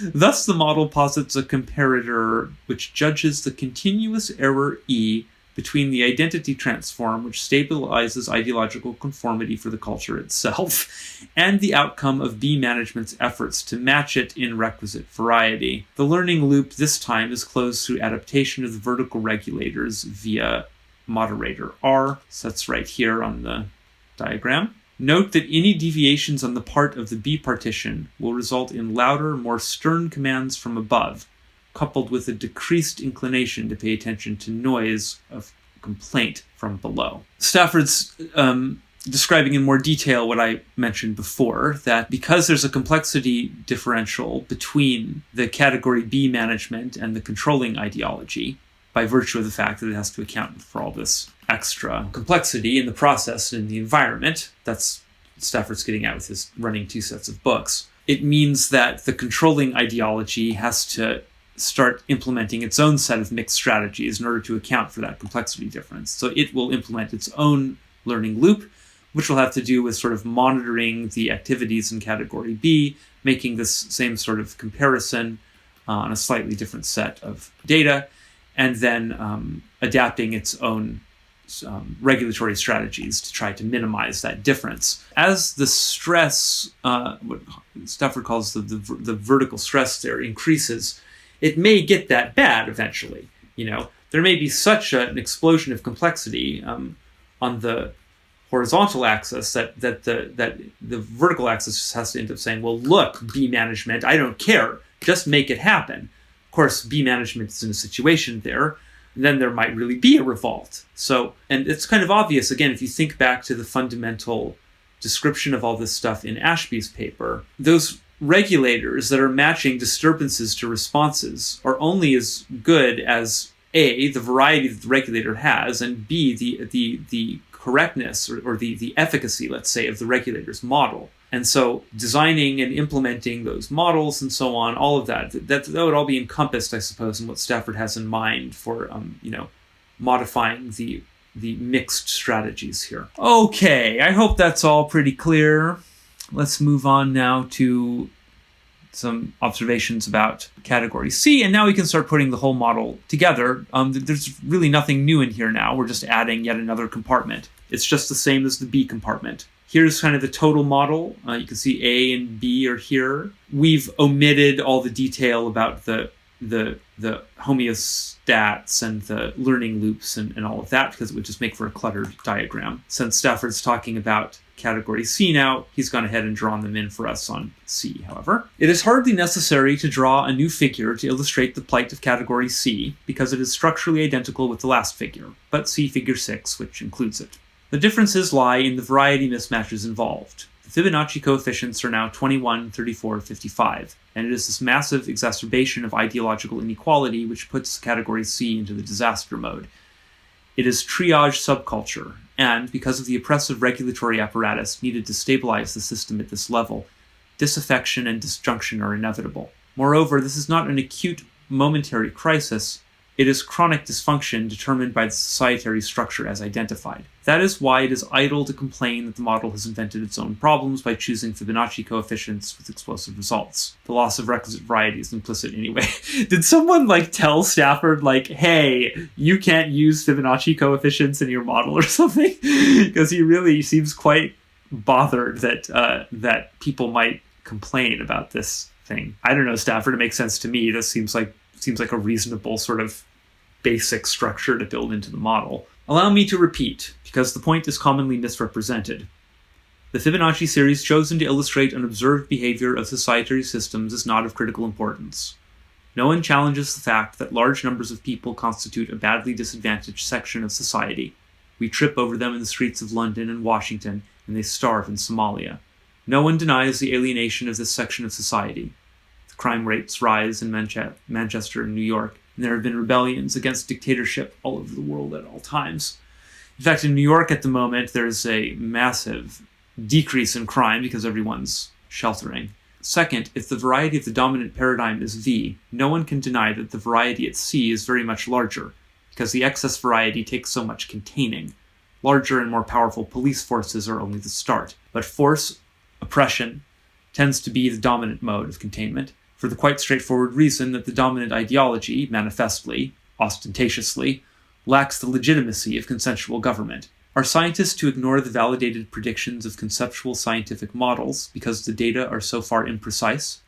Thus, the model posits a comparator which judges the continuous error E between the identity transform, which stabilizes ideological conformity for the culture itself, and the outcome of B management's efforts to match it in requisite variety. The learning loop this time is closed through adaptation of the vertical regulators via moderator R. So that's right here on the diagram. Note that any deviations on the part of the B partition will result in louder, more stern commands from above, coupled with a decreased inclination to pay attention to noise of complaint from below. Stafford's describing in more detail what I mentioned before, that because there's a complexity differential between the category B management and the controlling ideology, by virtue of the fact that it has to account for all this extra complexity in the process and in the environment, that's what Stafford's getting at with his running 2 sets of books, it means that the controlling ideology has to start implementing its own set of mixed strategies in order to account for that complexity difference. So it will implement its own learning loop, which will have to do with sort of monitoring the activities in category B, making this same sort of comparison on a slightly different set of data, and then adapting its own regulatory strategies to try to minimize that difference. As the stress, what Stafford calls the vertical stress there, increases, it may get that bad eventually. You know, there may be such an explosion of complexity on the horizontal axis that the vertical axis just has to end up saying, well, look, B management, I don't care, just make it happen. Of course, B management is in a situation there, and then there might really be a revolt. So, and it's kind of obvious, again, if you think back to the fundamental description of all this stuff in Ashby's paper, those regulators that are matching disturbances to responses are only as good as A, the variety that the regulator has, and B, the correctness or the efficacy, let's say, of the regulator's model. And so designing and implementing those models and so on, all of that would all be encompassed, I suppose, in what Stafford has in mind for, modifying the mixed strategies here. Okay, I hope that's all pretty clear. Let's move on now to some observations about category C, and now we can start putting the whole model together. There's really nothing new in here now. We're just adding yet another compartment. It's just the same as the B compartment. Here's kind of the total model. You can see A and B are here. We've omitted all the detail about the homeostats and the learning loops and all of that because it would just make for a cluttered diagram. Since Stafford's talking about category C now, he's gone ahead and drawn them in for us on C, however. It is hardly necessary to draw a new figure to illustrate the plight of category C because it is structurally identical with the last figure, but see figure 6, which includes it. The differences lie in the variety mismatches involved. The Fibonacci coefficients are now 21, 34, 55, and it is this massive exacerbation of ideological inequality which puts category C into the disaster mode. It is triage subculture, and because of the oppressive regulatory apparatus needed to stabilize the system at this level, disaffection and disjunction are inevitable. Moreover, this is not an acute, momentary crisis. It is chronic dysfunction determined by the societary structure as identified. That is why it is idle to complain that the model has invented its own problems by choosing Fibonacci coefficients with explosive results. The loss of requisite variety is implicit anyway. Did someone tell Stafford hey, you can't use Fibonacci coefficients in your model or something? Because he really seems quite bothered that people might complain about this thing. I don't know, Stafford, it makes sense to me. This seems like a reasonable sort of basic structure to build into the model. Allow me to repeat, because the point is commonly misrepresented. The Fibonacci series chosen to illustrate an observed behavior of societary systems is not of critical importance. No one challenges the fact that large numbers of people constitute a badly disadvantaged section of society. We trip over them in the streets of London and Washington, and they starve in Somalia. No one denies the alienation of this section of society. Crime rates rise in Manchester and New York, and there have been rebellions against dictatorship all over the world at all times. In fact, in New York at the moment, there's a massive decrease in crime because everyone's sheltering. Second, if the variety of the dominant paradigm is V, no one can deny that the variety at C is very much larger, because the excess variety takes so much containing. Larger and more powerful police forces are only the start. But force, oppression, tends to be the dominant mode of containment, for the quite straightforward reason that the dominant ideology, manifestly, ostentatiously, lacks the legitimacy of consensual government. Are scientists to ignore the validated predictions of conceptual scientific models because the data are so far imprecise?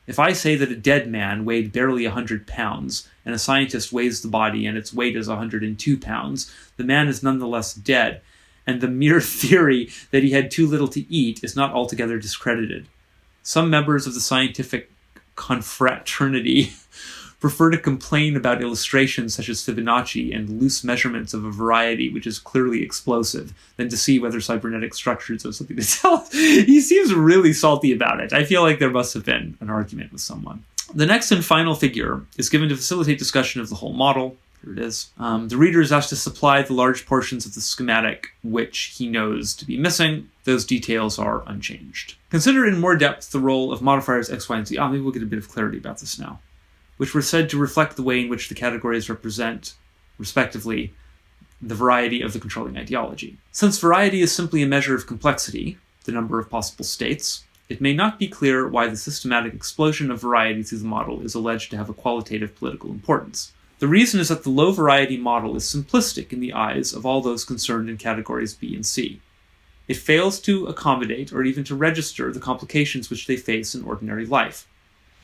If I say that a dead man weighed barely 100 pounds, and a scientist weighs the body and its weight is 102 pounds, the man is nonetheless dead, and the mere theory that he had too little to eat is not altogether discredited. Some members of the scientific confraternity prefer to complain about illustrations such as Fibonacci and loose measurements of a variety which is clearly explosive than to see whether cybernetic structures have something to tell us. He seems really salty about it. I feel like there must have been an argument with someone. The next and final figure is given to facilitate discussion of the whole model. Here it is. The reader is asked to supply the large portions of the schematic which he knows to be missing. Those details are unchanged. Consider in more depth the role of modifiers x, y, and z. Maybe we'll get a bit of clarity about this now. Which were said to reflect the way in which the categories represent, respectively, the variety of the controlling ideology. Since variety is simply a measure of complexity, the number of possible states, it may not be clear why the systematic explosion of variety through the model is alleged to have a qualitative political importance. The reason is that the low variety model is simplistic in the eyes of all those concerned in categories B and C. It fails to accommodate or even to register the complications which they face in ordinary life.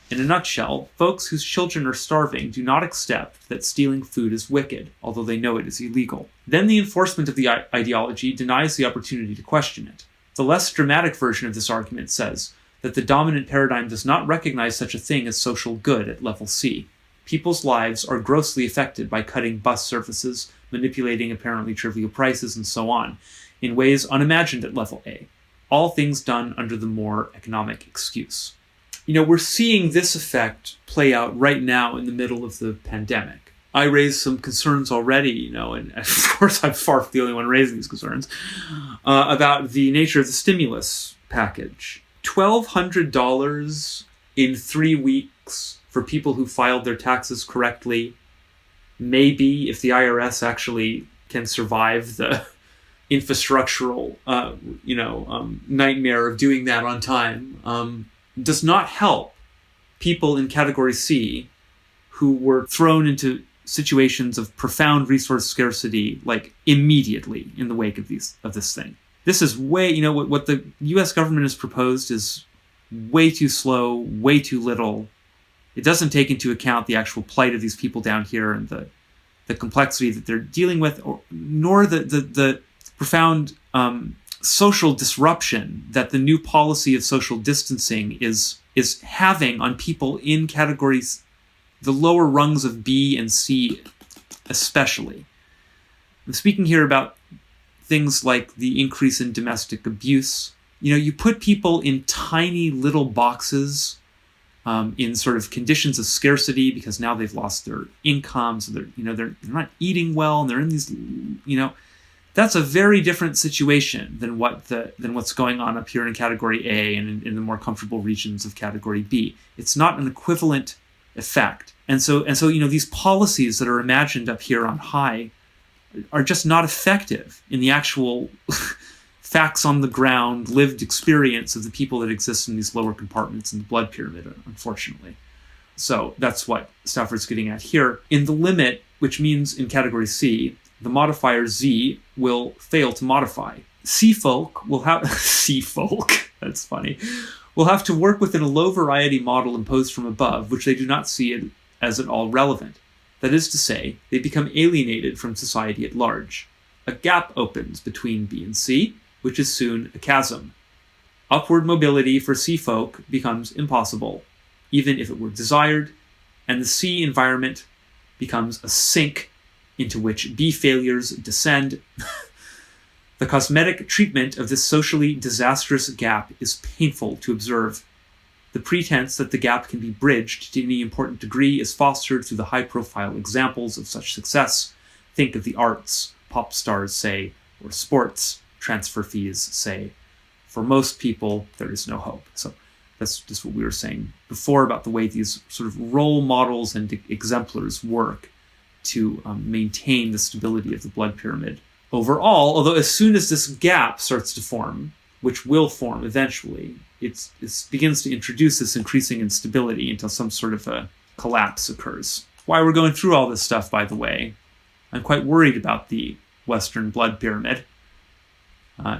In a nutshell, folks whose children are starving do not accept that stealing food is wicked, although they know it is illegal. Then the enforcement of the ideology denies the opportunity to question it. The less dramatic version of this argument says that the dominant paradigm does not recognize such a thing as social good at level C. People's lives are grossly affected by cutting bus services, manipulating apparently trivial prices, and so on, in ways unimagined at level A. All things done under the more economic excuse. We're seeing this effect play out right now in the middle of the pandemic. I raised some concerns already, and of course I'm far from the only one raising these concerns, about the nature of the stimulus package. $1,200 in 3 weeks for people who filed their taxes correctly. Maybe if the IRS actually can survive the infrastructural, nightmare of doing that on time, does not help people in category C who were thrown into situations of profound resource scarcity, like immediately in the wake of this thing. This is way, what the US government has proposed is way too slow, way too little. It doesn't take into account the actual plight of these people down here and the complexity that they're dealing with, nor the profound social disruption that the new policy of social distancing is having on people in categories, the lower rungs of B and C especially. I'm speaking here about things like the increase in domestic abuse. You put people in tiny little boxes in sort of conditions of scarcity because now they've lost their incomes, so they're not eating well, and they're in these, that's a very different situation than what's going on up here in category A and in the more comfortable regions of category B. It's not an equivalent effect. And so these policies that are imagined up here on high are just not effective in the actual facts on the ground, lived experience of the people that exist in these lower compartments in the blood pyramid, unfortunately. So that's what Stafford's getting at here. In the limit, which means in category C, the modifier Z will fail to modify. C-folk will have... C-folk, that's funny. Will have to work within a low variety model imposed from above, which they do not see as at all relevant. That is to say, they become alienated from society at large. A gap opens between B and C, which is soon a chasm. Upward mobility for C-folk becomes impossible, even if it were desired, and the C environment becomes a sink into which B failures descend. The cosmetic treatment of this socially disastrous gap is painful to observe. The pretense that the gap can be bridged to any important degree is fostered through the high-profile examples of such success. Think of the arts, pop stars, say, or sports, transfer fees, say. For most people, there is no hope. So that's just what we were saying before about the way these sort of role models and exemplars work to maintain the stability of the blood pyramid overall, although as soon as this gap starts to form, which will form eventually, it begins to introduce this increasing instability until some sort of a collapse occurs. Why we're going through all this stuff, by the way. I'm quite worried about the Western blood pyramid. I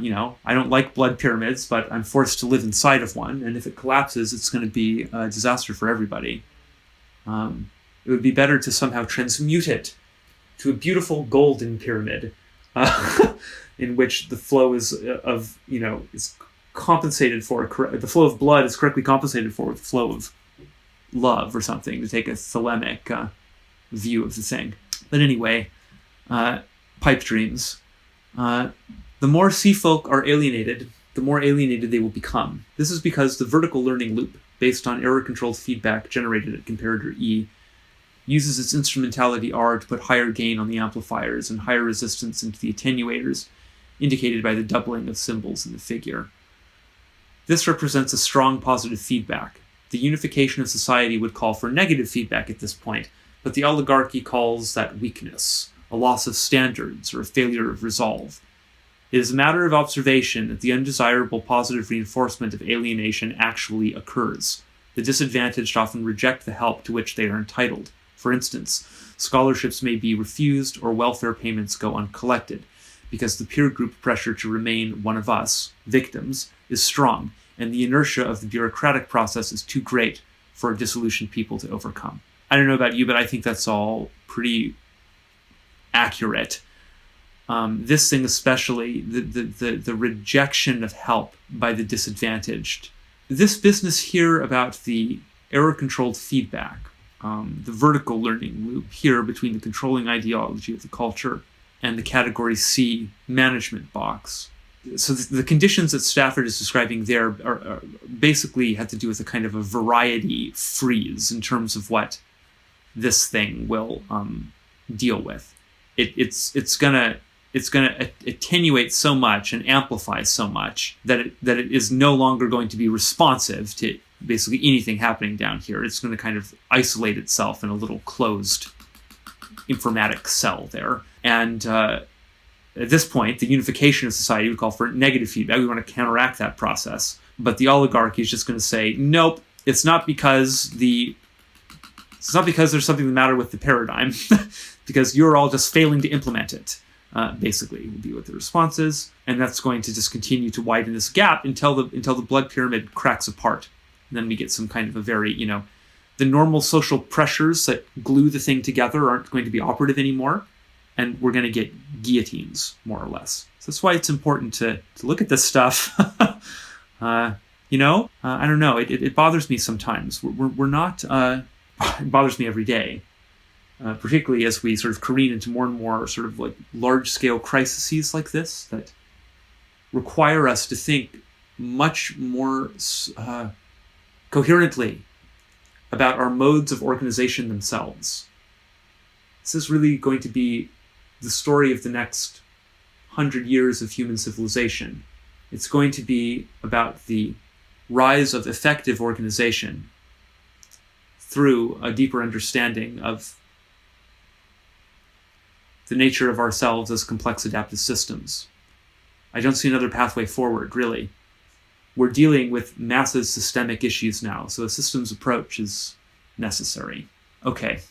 don't like blood pyramids, but I'm forced to live inside of one, and if it collapses, it's going to be a disaster for everybody. It would be better to somehow transmute it to a beautiful golden pyramid, in which the flow is compensated for. The flow of blood is correctly compensated for with the flow of love or something, to take a thelemic view of the thing. But anyway, pipe dreams. The more sea folk are alienated, the more alienated they will become. This is because the vertical learning loop, based on error-controlled feedback generated at comparator E, uses its instrumentality R to put higher gain on the amplifiers and higher resistance into the attenuators, indicated by the doubling of symbols in the figure. This represents a strong positive feedback. The unification of society would call for negative feedback at this point, but the oligarchy calls that weakness, a loss of standards, or a failure of resolve. It is a matter of observation that the undesirable positive reinforcement of alienation actually occurs. The disadvantaged often reject the help to which they are entitled. For instance, scholarships may be refused or welfare payments go uncollected, because the peer group pressure to remain one of us, victims, is strong, and the inertia of the bureaucratic process is too great for a disillusioned people to overcome. I don't know about you, but I think that's all pretty accurate. This thing especially, the rejection of help by the disadvantaged. This business here about the error-controlled feedback, the vertical learning loop here between the controlling ideology of the culture and the category C management box. So the conditions that Stafford is describing there are basically had to do with a kind of a variety freeze in terms of what this thing will deal with. It's gonna attenuate so much and amplify so much that it is no longer going to be responsive to basically anything happening down here. It's going to kind of isolate itself in a little closed informatic cell there. And at this point, the unification of society would call for negative feedback. We want to counteract that process. But the oligarchy is just going to say, nope, it's not because there's something the matter with the paradigm, because you're all just failing to implement it. Basically, will be what the response is, and that's going to just continue to widen this gap until the blood pyramid cracks apart. And then we get some kind of a very, the normal social pressures that glue the thing together aren't going to be operative anymore, and we're going to get guillotines, more or less. So that's why it's important to look at this stuff. I don't know. It bothers me sometimes. We're not. It bothers me every day. Particularly as we sort of careen into more and more sort of like large-scale crises like this that require us to think much more coherently about our modes of organization themselves. This is really going to be the story of the next 100 years of human civilization. It's going to be about the rise of effective organization through a deeper understanding of the nature of ourselves as complex adaptive systems. I don't see another pathway forward, really. We're dealing with massive systemic issues now, so a systems approach is necessary. Okay.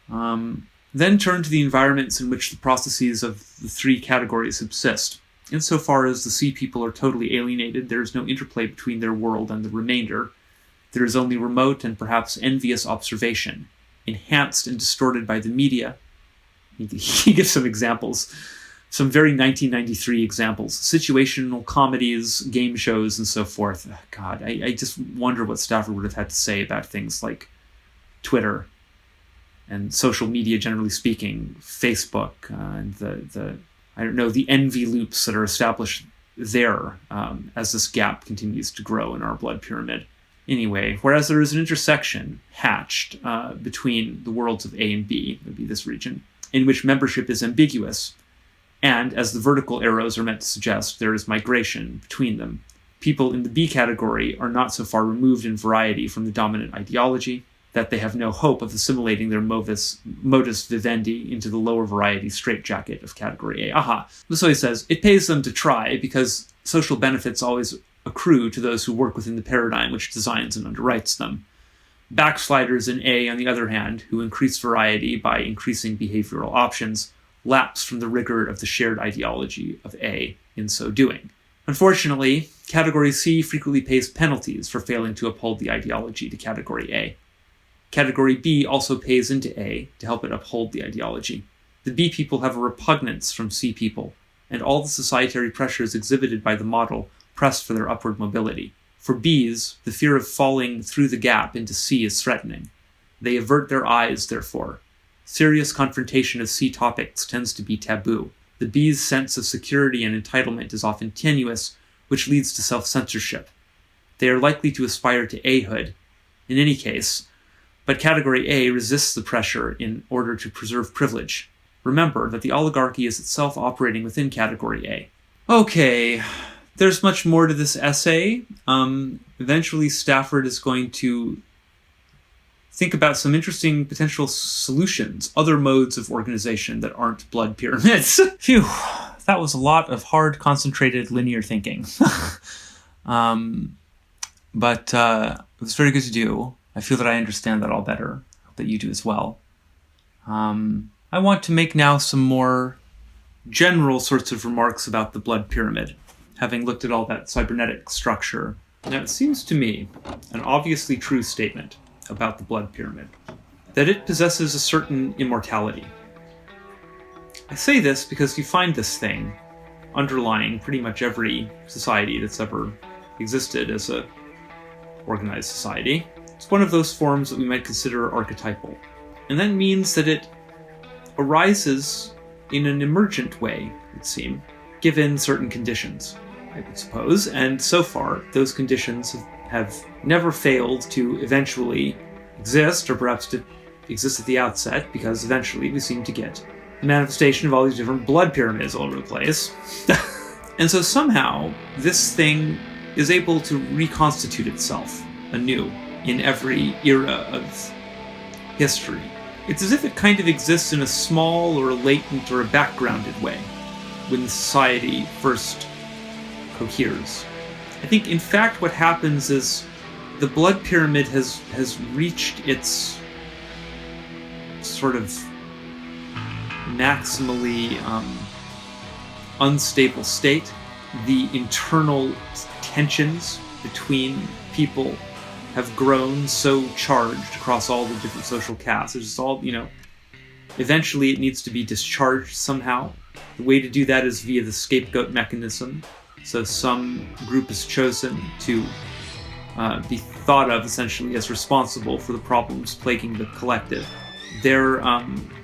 Then turn to the environments in which the processes of the three categories subsist. Insofar as the sea people are totally alienated, there is no interplay between their world and the remainder. There is only remote and perhaps envious observation, enhanced and distorted by the media. He gives some examples, some very 1993 examples, situational comedies, game shows, and so forth. God, I just wonder what Stafford would have had to say about things like Twitter and social media, generally speaking, Facebook, and the envy loops that are established there as this gap continues to grow in our blood pyramid. Anyway, whereas there is an intersection hatched between the worlds of A and B, would be this region, in which membership is ambiguous, and as the vertical arrows are meant to suggest, there is migration between them. People in the B category are not so far removed in variety from the dominant ideology. that they have no hope of assimilating their modus vivendi into the lower variety straitjacket of category A. Aha. So he says, it pays them to try because social benefits always accrue to those who work within the paradigm which designs and underwrites them. Backsliders in A, on the other hand, who increase variety by increasing behavioral options, lapse from the rigor of the shared ideology of A in so doing. Unfortunately, category C frequently pays penalties for failing to uphold the ideology to category A. Category B also pays into A to help it uphold the ideology. The B people have a repugnance from C people, and all the societary pressures exhibited by the model press for their upward mobility. For Bs, the fear of falling through the gap into C is threatening. They avert their eyes, therefore. Serious confrontation of C topics tends to be taboo. The B's sense of security and entitlement is often tenuous, which leads to self-censorship. They are likely to aspire to A-hood. In any case, but category A resists the pressure in order to preserve privilege. Remember that the oligarchy is itself operating within category A. Okay, there's much more to this essay. Eventually Stafford is going to think about some interesting potential solutions, other modes of organization that aren't blood pyramids. Phew, that was a lot of hard, concentrated, linear thinking. But it was very good to do. I feel that I understand that all better. I hope that you do as well. I want to make now some more general sorts of remarks about the blood pyramid, having looked at all that cybernetic structure. Now, it seems to me an obviously true statement about the blood pyramid, that it possesses a certain immortality. I say this because you find this thing underlying pretty much every society that's ever existed as a organized society. It's one of those forms that we might consider archetypal. And that means that it arises in an emergent way, it would seem, given certain conditions, I would suppose. And so far, those conditions have never failed to eventually exist, or perhaps to exist at the outset, because eventually we seem to get the manifestation of all these different blood pyramids all over the place. And so somehow, this thing is able to reconstitute itself anew in every era of history. It's as if it kind of exists in a small or a latent or a backgrounded way when society first coheres. I think, in fact, what happens is the blood pyramid has reached its sort of maximally unstable state. The internal tensions between people have grown so charged across all the different social castes. It's all, eventually it needs to be discharged somehow. The way to do that is via the scapegoat mechanism. So some group is chosen to be thought of essentially as responsible for the problems plaguing the collective. They're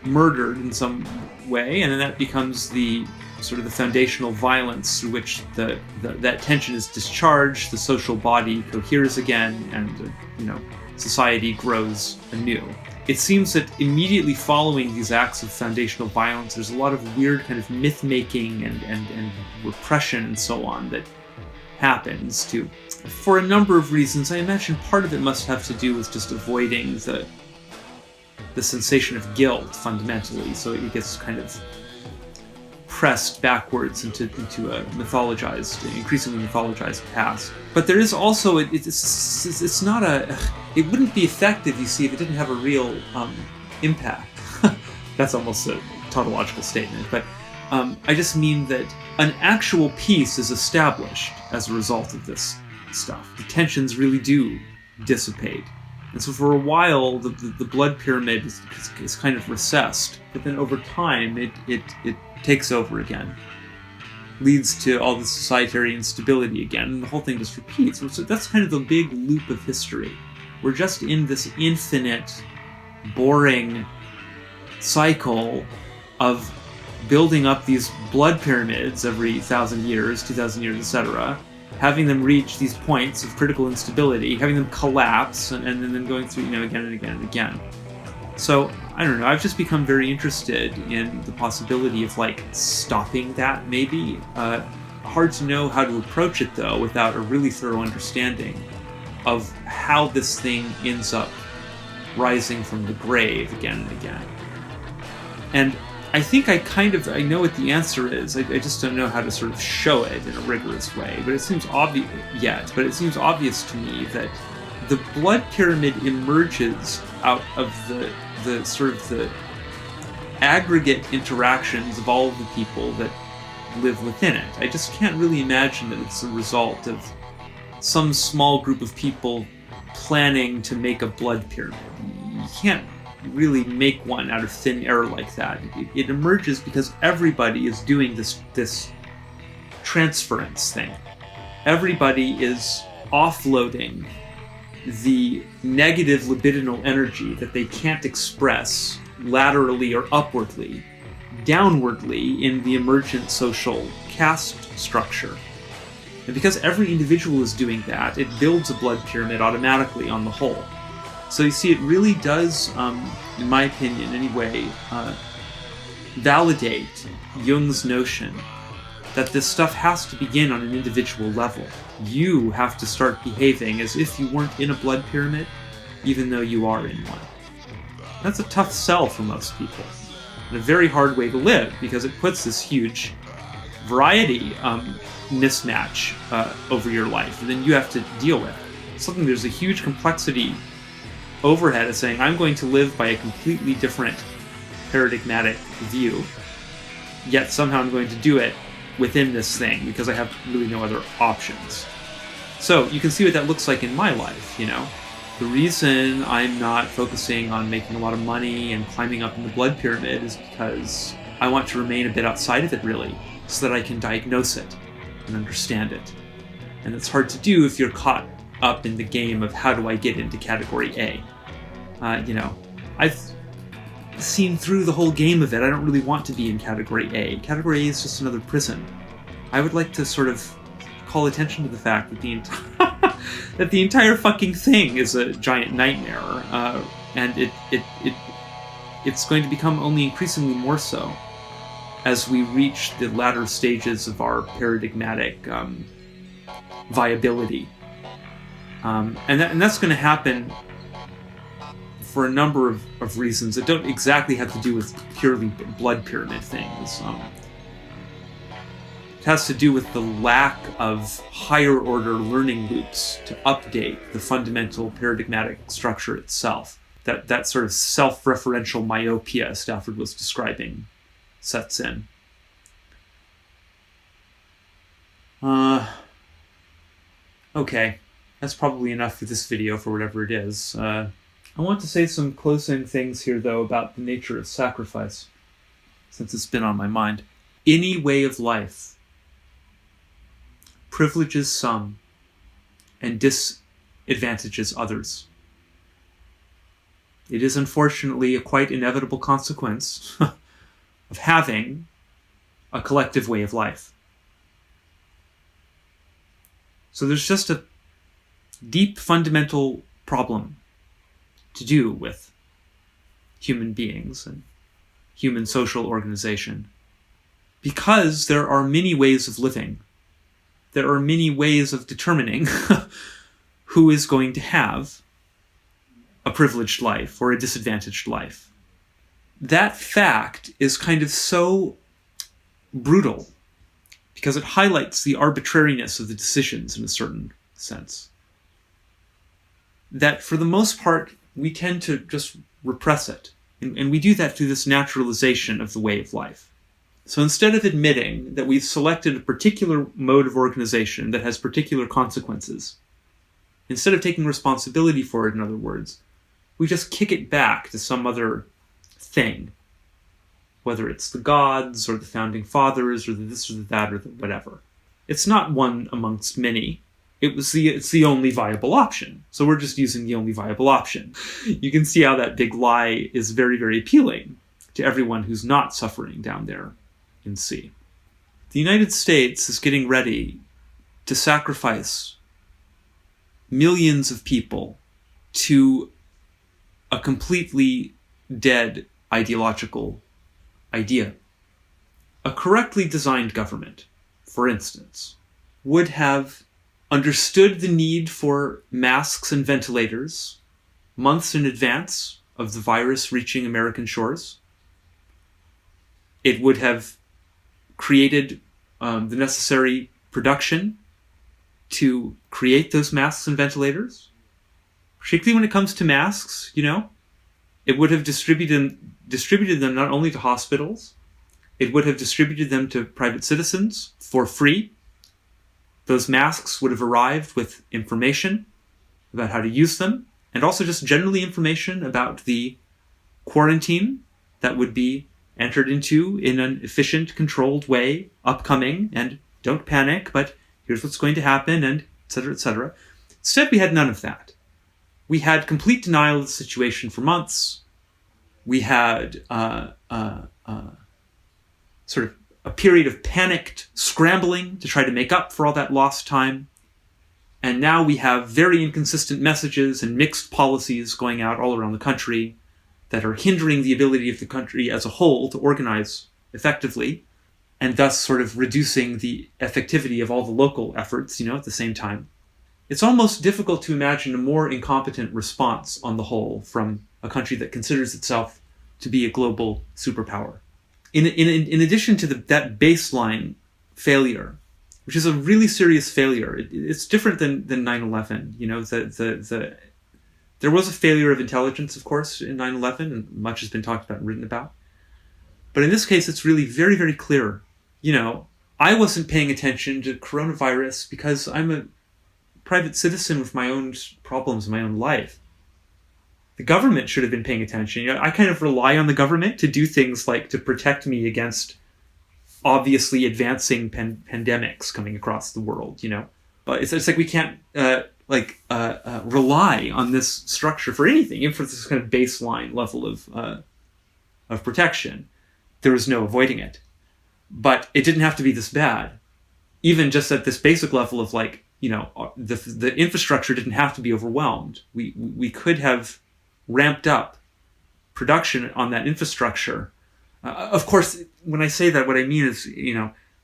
murdered in some way, and then that becomes the sort of the foundational violence through which that tension is discharged, the social body coheres again, and society grows anew. It seems that immediately following these acts of foundational violence, there's a lot of weird kind of myth-making and repression and so on that happens for a number of reasons. I imagine part of it must have to do with just avoiding the sensation of guilt fundamentally, so it gets kind of pressed backwards into a increasingly mythologized past. But there is also it's not it wouldn't be effective, you see, if it didn't have a real impact. That's almost a tautological statement, but I just mean that an actual peace is established as a result of this stuff. The tensions really do dissipate. And so for a while, the blood pyramid is kind of recessed, but then over time, it takes over again, leads to all the societary instability again, and the whole thing just repeats. So that's kind of the big loop of history. We're just in this infinite, boring cycle of building up these blood pyramids every 1,000 years, 2,000 years, etc., having them reach these points of critical instability, having them collapse, and then going through, again and again and again. So, I don't know, I've just become very interested in the possibility of, stopping that, maybe. Hard to know how to approach it, though, without a really thorough understanding of how this thing ends up rising from the grave again and again. And I think I know what the answer is. I just don't know how to sort of show it in a rigorous way. But it seems obvious to me that the blood pyramid emerges out of the sort of the aggregate interactions of all of the people that live within it. I just can't really imagine that it's a result of some small group of people planning to make a blood pyramid. You can't really make one out of thin air like that. It emerges because everybody is doing this transference thing. Everybody is offloading the negative libidinal energy that they can't express laterally or upwardly, downwardly in the emergent social caste structure. And because every individual is doing that, it builds a blood pyramid automatically on the whole. So you see, it really does, in my opinion anyway, validate Jung's notion that this stuff has to begin on an individual level. You have to start behaving as if you weren't in a blood pyramid, even though you are in one. That's a tough sell for most people, and a very hard way to live, because it puts this huge variety mismatch over your life, and then you have to deal with something. There's a huge complexity overhead of saying, I'm going to live by a completely different paradigmatic view, yet somehow I'm going to do it within this thing because I have really no other options. So you can see what that looks like in my life, you know. The reason I'm not focusing on making a lot of money and climbing up in the blood pyramid is because I want to remain a bit outside of it, really, so that I can diagnose it and understand it. And it's hard to do if you're caught up in the game of how do I get into category A. You know, I've seen through the whole game of it. I don't really want to be in category A. Category A is just another prison. I would like to sort of call attention to the fact that that the entire fucking thing is a giant nightmare, and it's going to become only increasingly more so as we reach the latter stages of our paradigmatic viability. And that's going to happen for a number of reasons that don't exactly have to do with purely blood pyramid things. It has to do with the lack of higher order learning loops to update the fundamental paradigmatic structure itself. That sort of self-referential myopia Stafford was describing sets in. Okay, that's probably enough for this video for whatever it is. I want to say some closing things here, though, about the nature of sacrifice, since it's been on my mind. Any way of life privileges some and disadvantages others. It is unfortunately a quite inevitable consequence of having a collective way of life. So there's just a deep fundamental problem to do with human beings and human social organization. Because there are many ways of living, there are many ways of determining who is going to have a privileged life or a disadvantaged life. That fact is kind of so brutal because it highlights the arbitrariness of the decisions in a certain sense, that for the most part, we tend to just repress it. And we do that through this naturalization of the way of life. So instead of admitting that we've selected a particular mode of organization that has particular consequences, instead of taking responsibility for it, in other words, we just kick it back to some other thing, whether it's the gods or the founding fathers or the this or the that or the whatever. It's not one amongst many. It's the only viable option. So we're just using the only viable option. You can see how that big lie is very, very appealing to everyone who's not suffering down there in C. The United States is getting ready to sacrifice millions of people to a completely dead ideological idea. A correctly designed government, for instance, would have understood the need for masks and ventilators months in advance of the virus reaching American shores. It would have created the necessary production to create those masks and ventilators. Particularly when it comes to masks, it would have distributed them not only to hospitals, it would have distributed them to private citizens for free. Those masks would have arrived with information about how to use them, and also just generally information about the quarantine that would be entered into in an efficient, controlled way, upcoming, and don't panic, but here's what's going to happen, and et cetera, et cetera. Instead, we had none of that. We had complete denial of the situation for months. We had sort of a period of panicked scrambling to try to make up for all that lost time. And now we have very inconsistent messages and mixed policies going out all around the country that are hindering the ability of the country as a whole to organize effectively, and thus sort of reducing the effectivity of all the local efforts, at the same time. It's almost difficult to imagine a more incompetent response on the whole from a country that considers itself to be a global superpower. In addition to that baseline failure, which is a really serious failure, it's different than 9/11. There was a failure of intelligence, of course, in 9/11, and much has been talked about and written about. But in this case, it's really very, very clear. I wasn't paying attention to coronavirus because I'm a private citizen with my own problems in my own life. The government should have been paying attention. I kind of rely on the government to do things like to protect me against obviously advancing pandemics coming across the world, But it's like we can't rely on this structure for anything, even for this kind of baseline level of protection. There was no avoiding it. But it didn't have to be this bad. Even just at this basic level of the infrastructure didn't have to be overwhelmed. We could have ramped up production on that infrastructure. Of course, when I say that, what I mean is,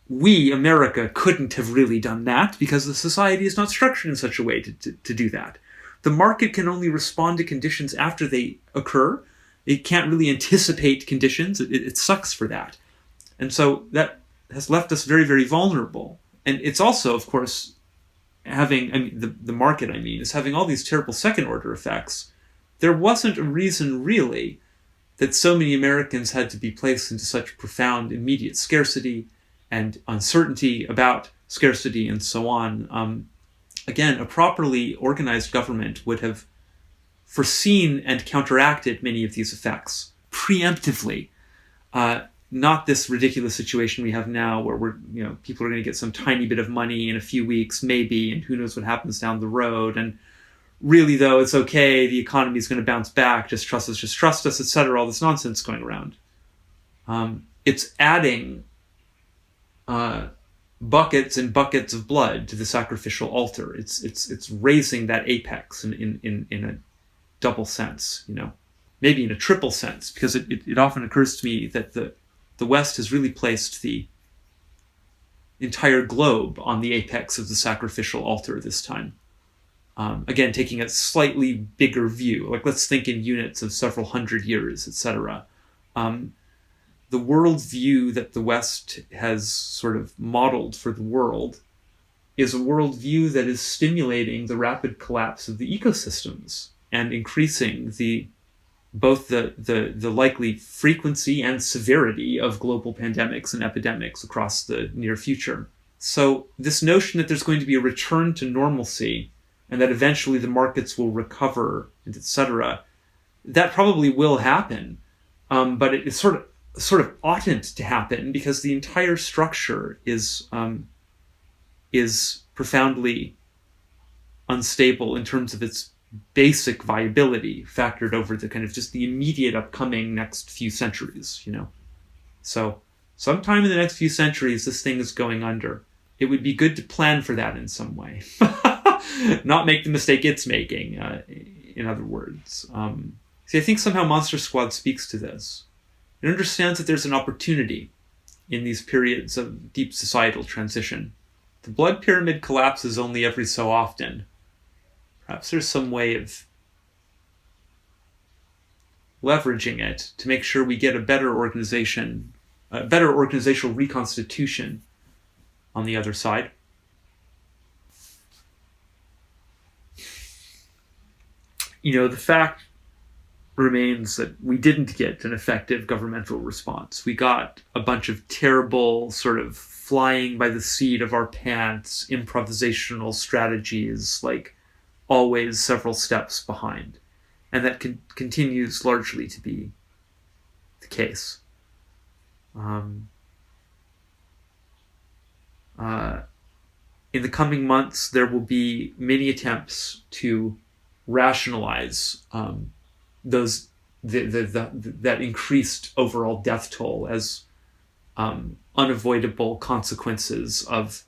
we, America, couldn't have really done that because the society is not structured in such a way to do that. The market can only respond to conditions after they occur. It can't really anticipate conditions. It sucks for that. And so that has left us very, very vulnerable. And it's also, of course, the market, is having all these terrible second-order effects. There wasn't a reason, really, that so many Americans had to be placed into such profound immediate scarcity and uncertainty about scarcity and so on. Again, a properly organized government would have foreseen and counteracted many of these effects preemptively. Not this ridiculous situation we have now where people are going to get some tiny bit of money in a few weeks, maybe, and who knows what happens down the road. And really, though, it's okay, the economy is going to bounce back, just trust us, etc., all this nonsense going around. It's adding buckets and buckets of blood to the sacrificial altar. It's raising that apex in a double sense, maybe in a triple sense, because it often occurs to me that the West has really placed the entire globe on the apex of the sacrificial altar this time. Again, taking a slightly bigger view, let's think in units of several hundred years, etc. The worldview that the West has sort of modeled for the world is a worldview that is stimulating the rapid collapse of the ecosystems and increasing both the likely frequency and severity of global pandemics and epidemics across the near future. So this notion that there's going to be a return to normalcy and that eventually the markets will recover, etc., that probably will happen, but it sort of oughtn't to happen because the entire structure is profoundly unstable in terms of its basic viability factored over the kind of just the immediate upcoming next few centuries, So sometime in the next few centuries, this thing is going under. It would be good to plan for that in some way. Not make the mistake it's making, in other words. I think somehow Monster Squad speaks to this. It understands that there's an opportunity in these periods of deep societal transition. The blood pyramid collapses only every so often. Perhaps there's some way of leveraging it to make sure we get a better organization, a better organizational reconstitution on the other side. The fact remains that we didn't get an effective governmental response. We got a bunch of terrible sort of flying by the seat of our pants improvisational strategies, like always several steps behind. And that continues largely to be the case. In the coming months, there will be many attempts to rationalize that increased overall death toll as unavoidable consequences of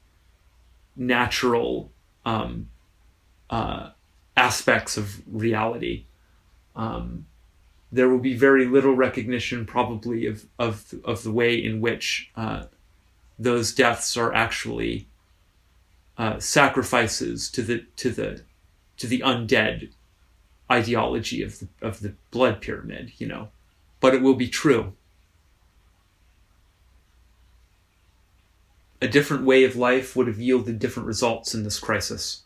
natural aspects of reality. There will be very little recognition, probably, of the way in which those deaths are actually sacrifices to the undead ideology of the blood pyramid, But it will be true. A different way of life would have yielded different results in this crisis.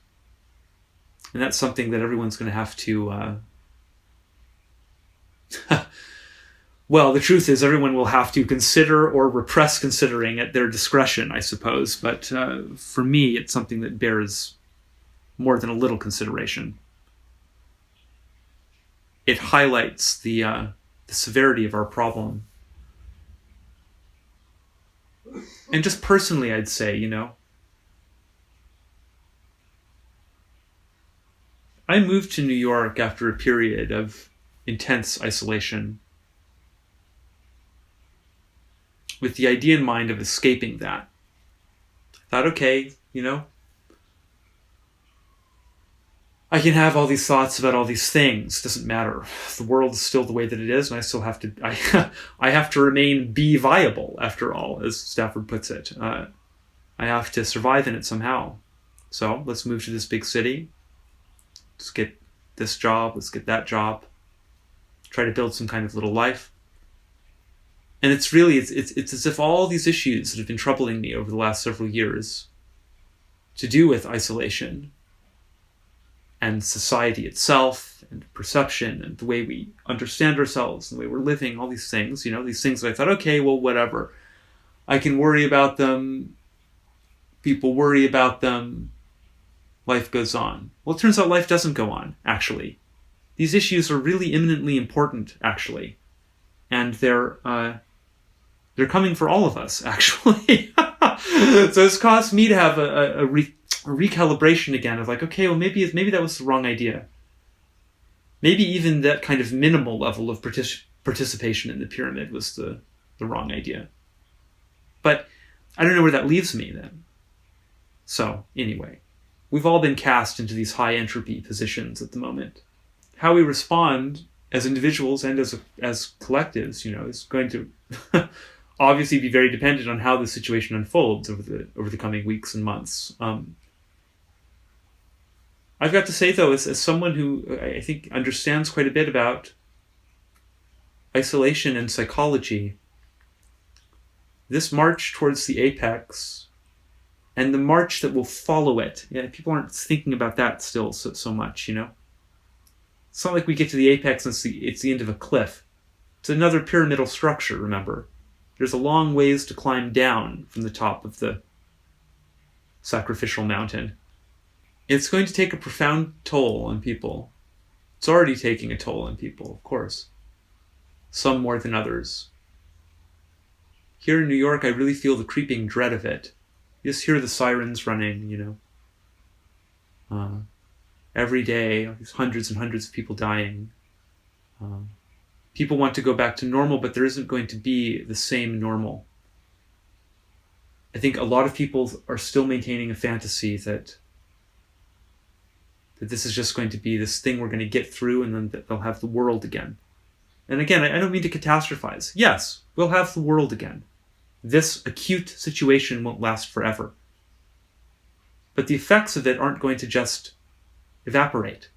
And that's something that everyone's going to have to... Well, the truth is everyone will have to consider or repress considering at their discretion, I suppose. But for me, it's something that bears more than a little consideration. It highlights the severity of our problem. And just personally, I'd say, I moved to New York after a period of intense isolation, with the idea in mind of escaping that. I thought, okay, I can have all these thoughts about all these things. Doesn't matter. The world is still the way that it is, and I still have to. I have to be viable after all, as Stafford puts it. I have to survive in it somehow. So let's move to this big city. Let's get this job. Let's get that job. Try to build some kind of little life. And it's as if all these issues that have been troubling me over the last several years, to do with isolation and society itself and perception and the way we understand ourselves and the way we're living, all these things, these things that I thought, okay, well, whatever. I can worry about them. People worry about them. Life goes on. Well, it turns out life doesn't go on, actually. These issues are really imminently important, actually. And they're coming for all of us, actually. So it's caused me to have a recalibration again of like, okay, well, maybe that was the wrong idea. Maybe even that kind of minimal level of participation in the pyramid was the wrong idea. But I don't know where that leaves me then. So anyway, we've all been cast into these high entropy positions at the moment. How we respond as individuals and as collectives, is going to obviously be very dependent on how the situation unfolds over the coming weeks and months. I've got to say, though, as someone who I think understands quite a bit about isolation and psychology, this march towards the apex and the march that will follow it, people aren't thinking about that still so much, It's not like we get to the apex and it's the end of a cliff. It's another pyramidal structure, remember. There's a long ways to climb down from the top of the sacrificial mountain. It's going to take a profound toll on people. It's already taking a toll on people, of course. Some more than others. Here in New York, I really feel the creeping dread of it. You just hear the sirens running, every day, there's hundreds and hundreds of people dying. People want to go back to normal, but there isn't going to be the same normal. I think a lot of people are still maintaining a fantasy that this is just going to be this thing we're going to get through and then they'll have the world again. And again, I don't mean to catastrophize. Yes, we'll have the world again. This acute situation won't last forever. But the effects of it aren't going to just evaporate.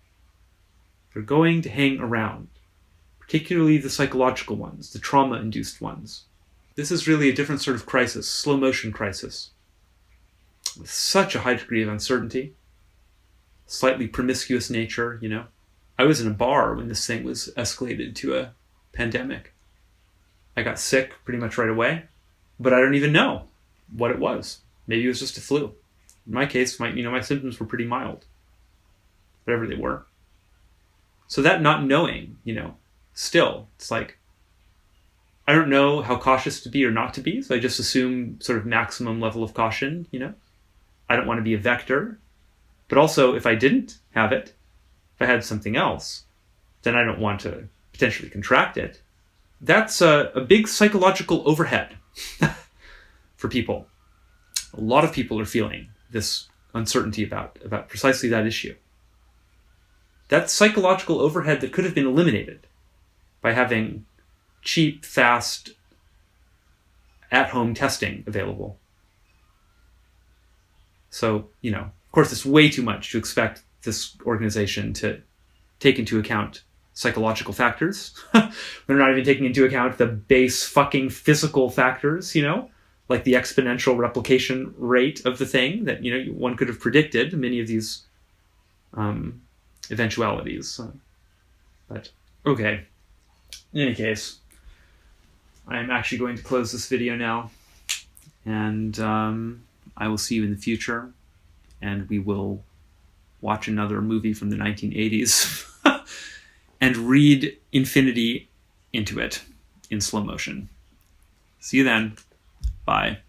They're going to hang around, particularly the psychological ones, the trauma-induced ones. This is really a different sort of crisis, slow motion crisis, with such a high degree of uncertainty, slightly promiscuous nature, you know. I was in a bar when this thing was escalated to a pandemic. I got sick pretty much right away, but I don't even know what it was. Maybe it was just a flu. In my case, my symptoms were pretty mild, whatever they were. So that not knowing, still, it's like, I don't know how cautious to be or not to be, so I just assume sort of maximum level of caution, I don't want to be a vector. But also, if I didn't have it, if I had something else, then I don't want to potentially contract it. That's a big psychological overhead for people. A lot of people are feeling this uncertainty about precisely that issue. That's psychological overhead that could have been eliminated by having cheap, fast, at-home testing available. So, of course, it's way too much to expect this organization to take into account psychological factors. They're not even taking into account the base fucking physical factors, like the exponential replication rate of the thing that, one could have predicted many of these eventualities. But, okay. In any case, I'm actually going to close this video now, and I will see you in the future, and we will watch another movie from the 1980s and read infinity into it in slow motion. See you then. Bye.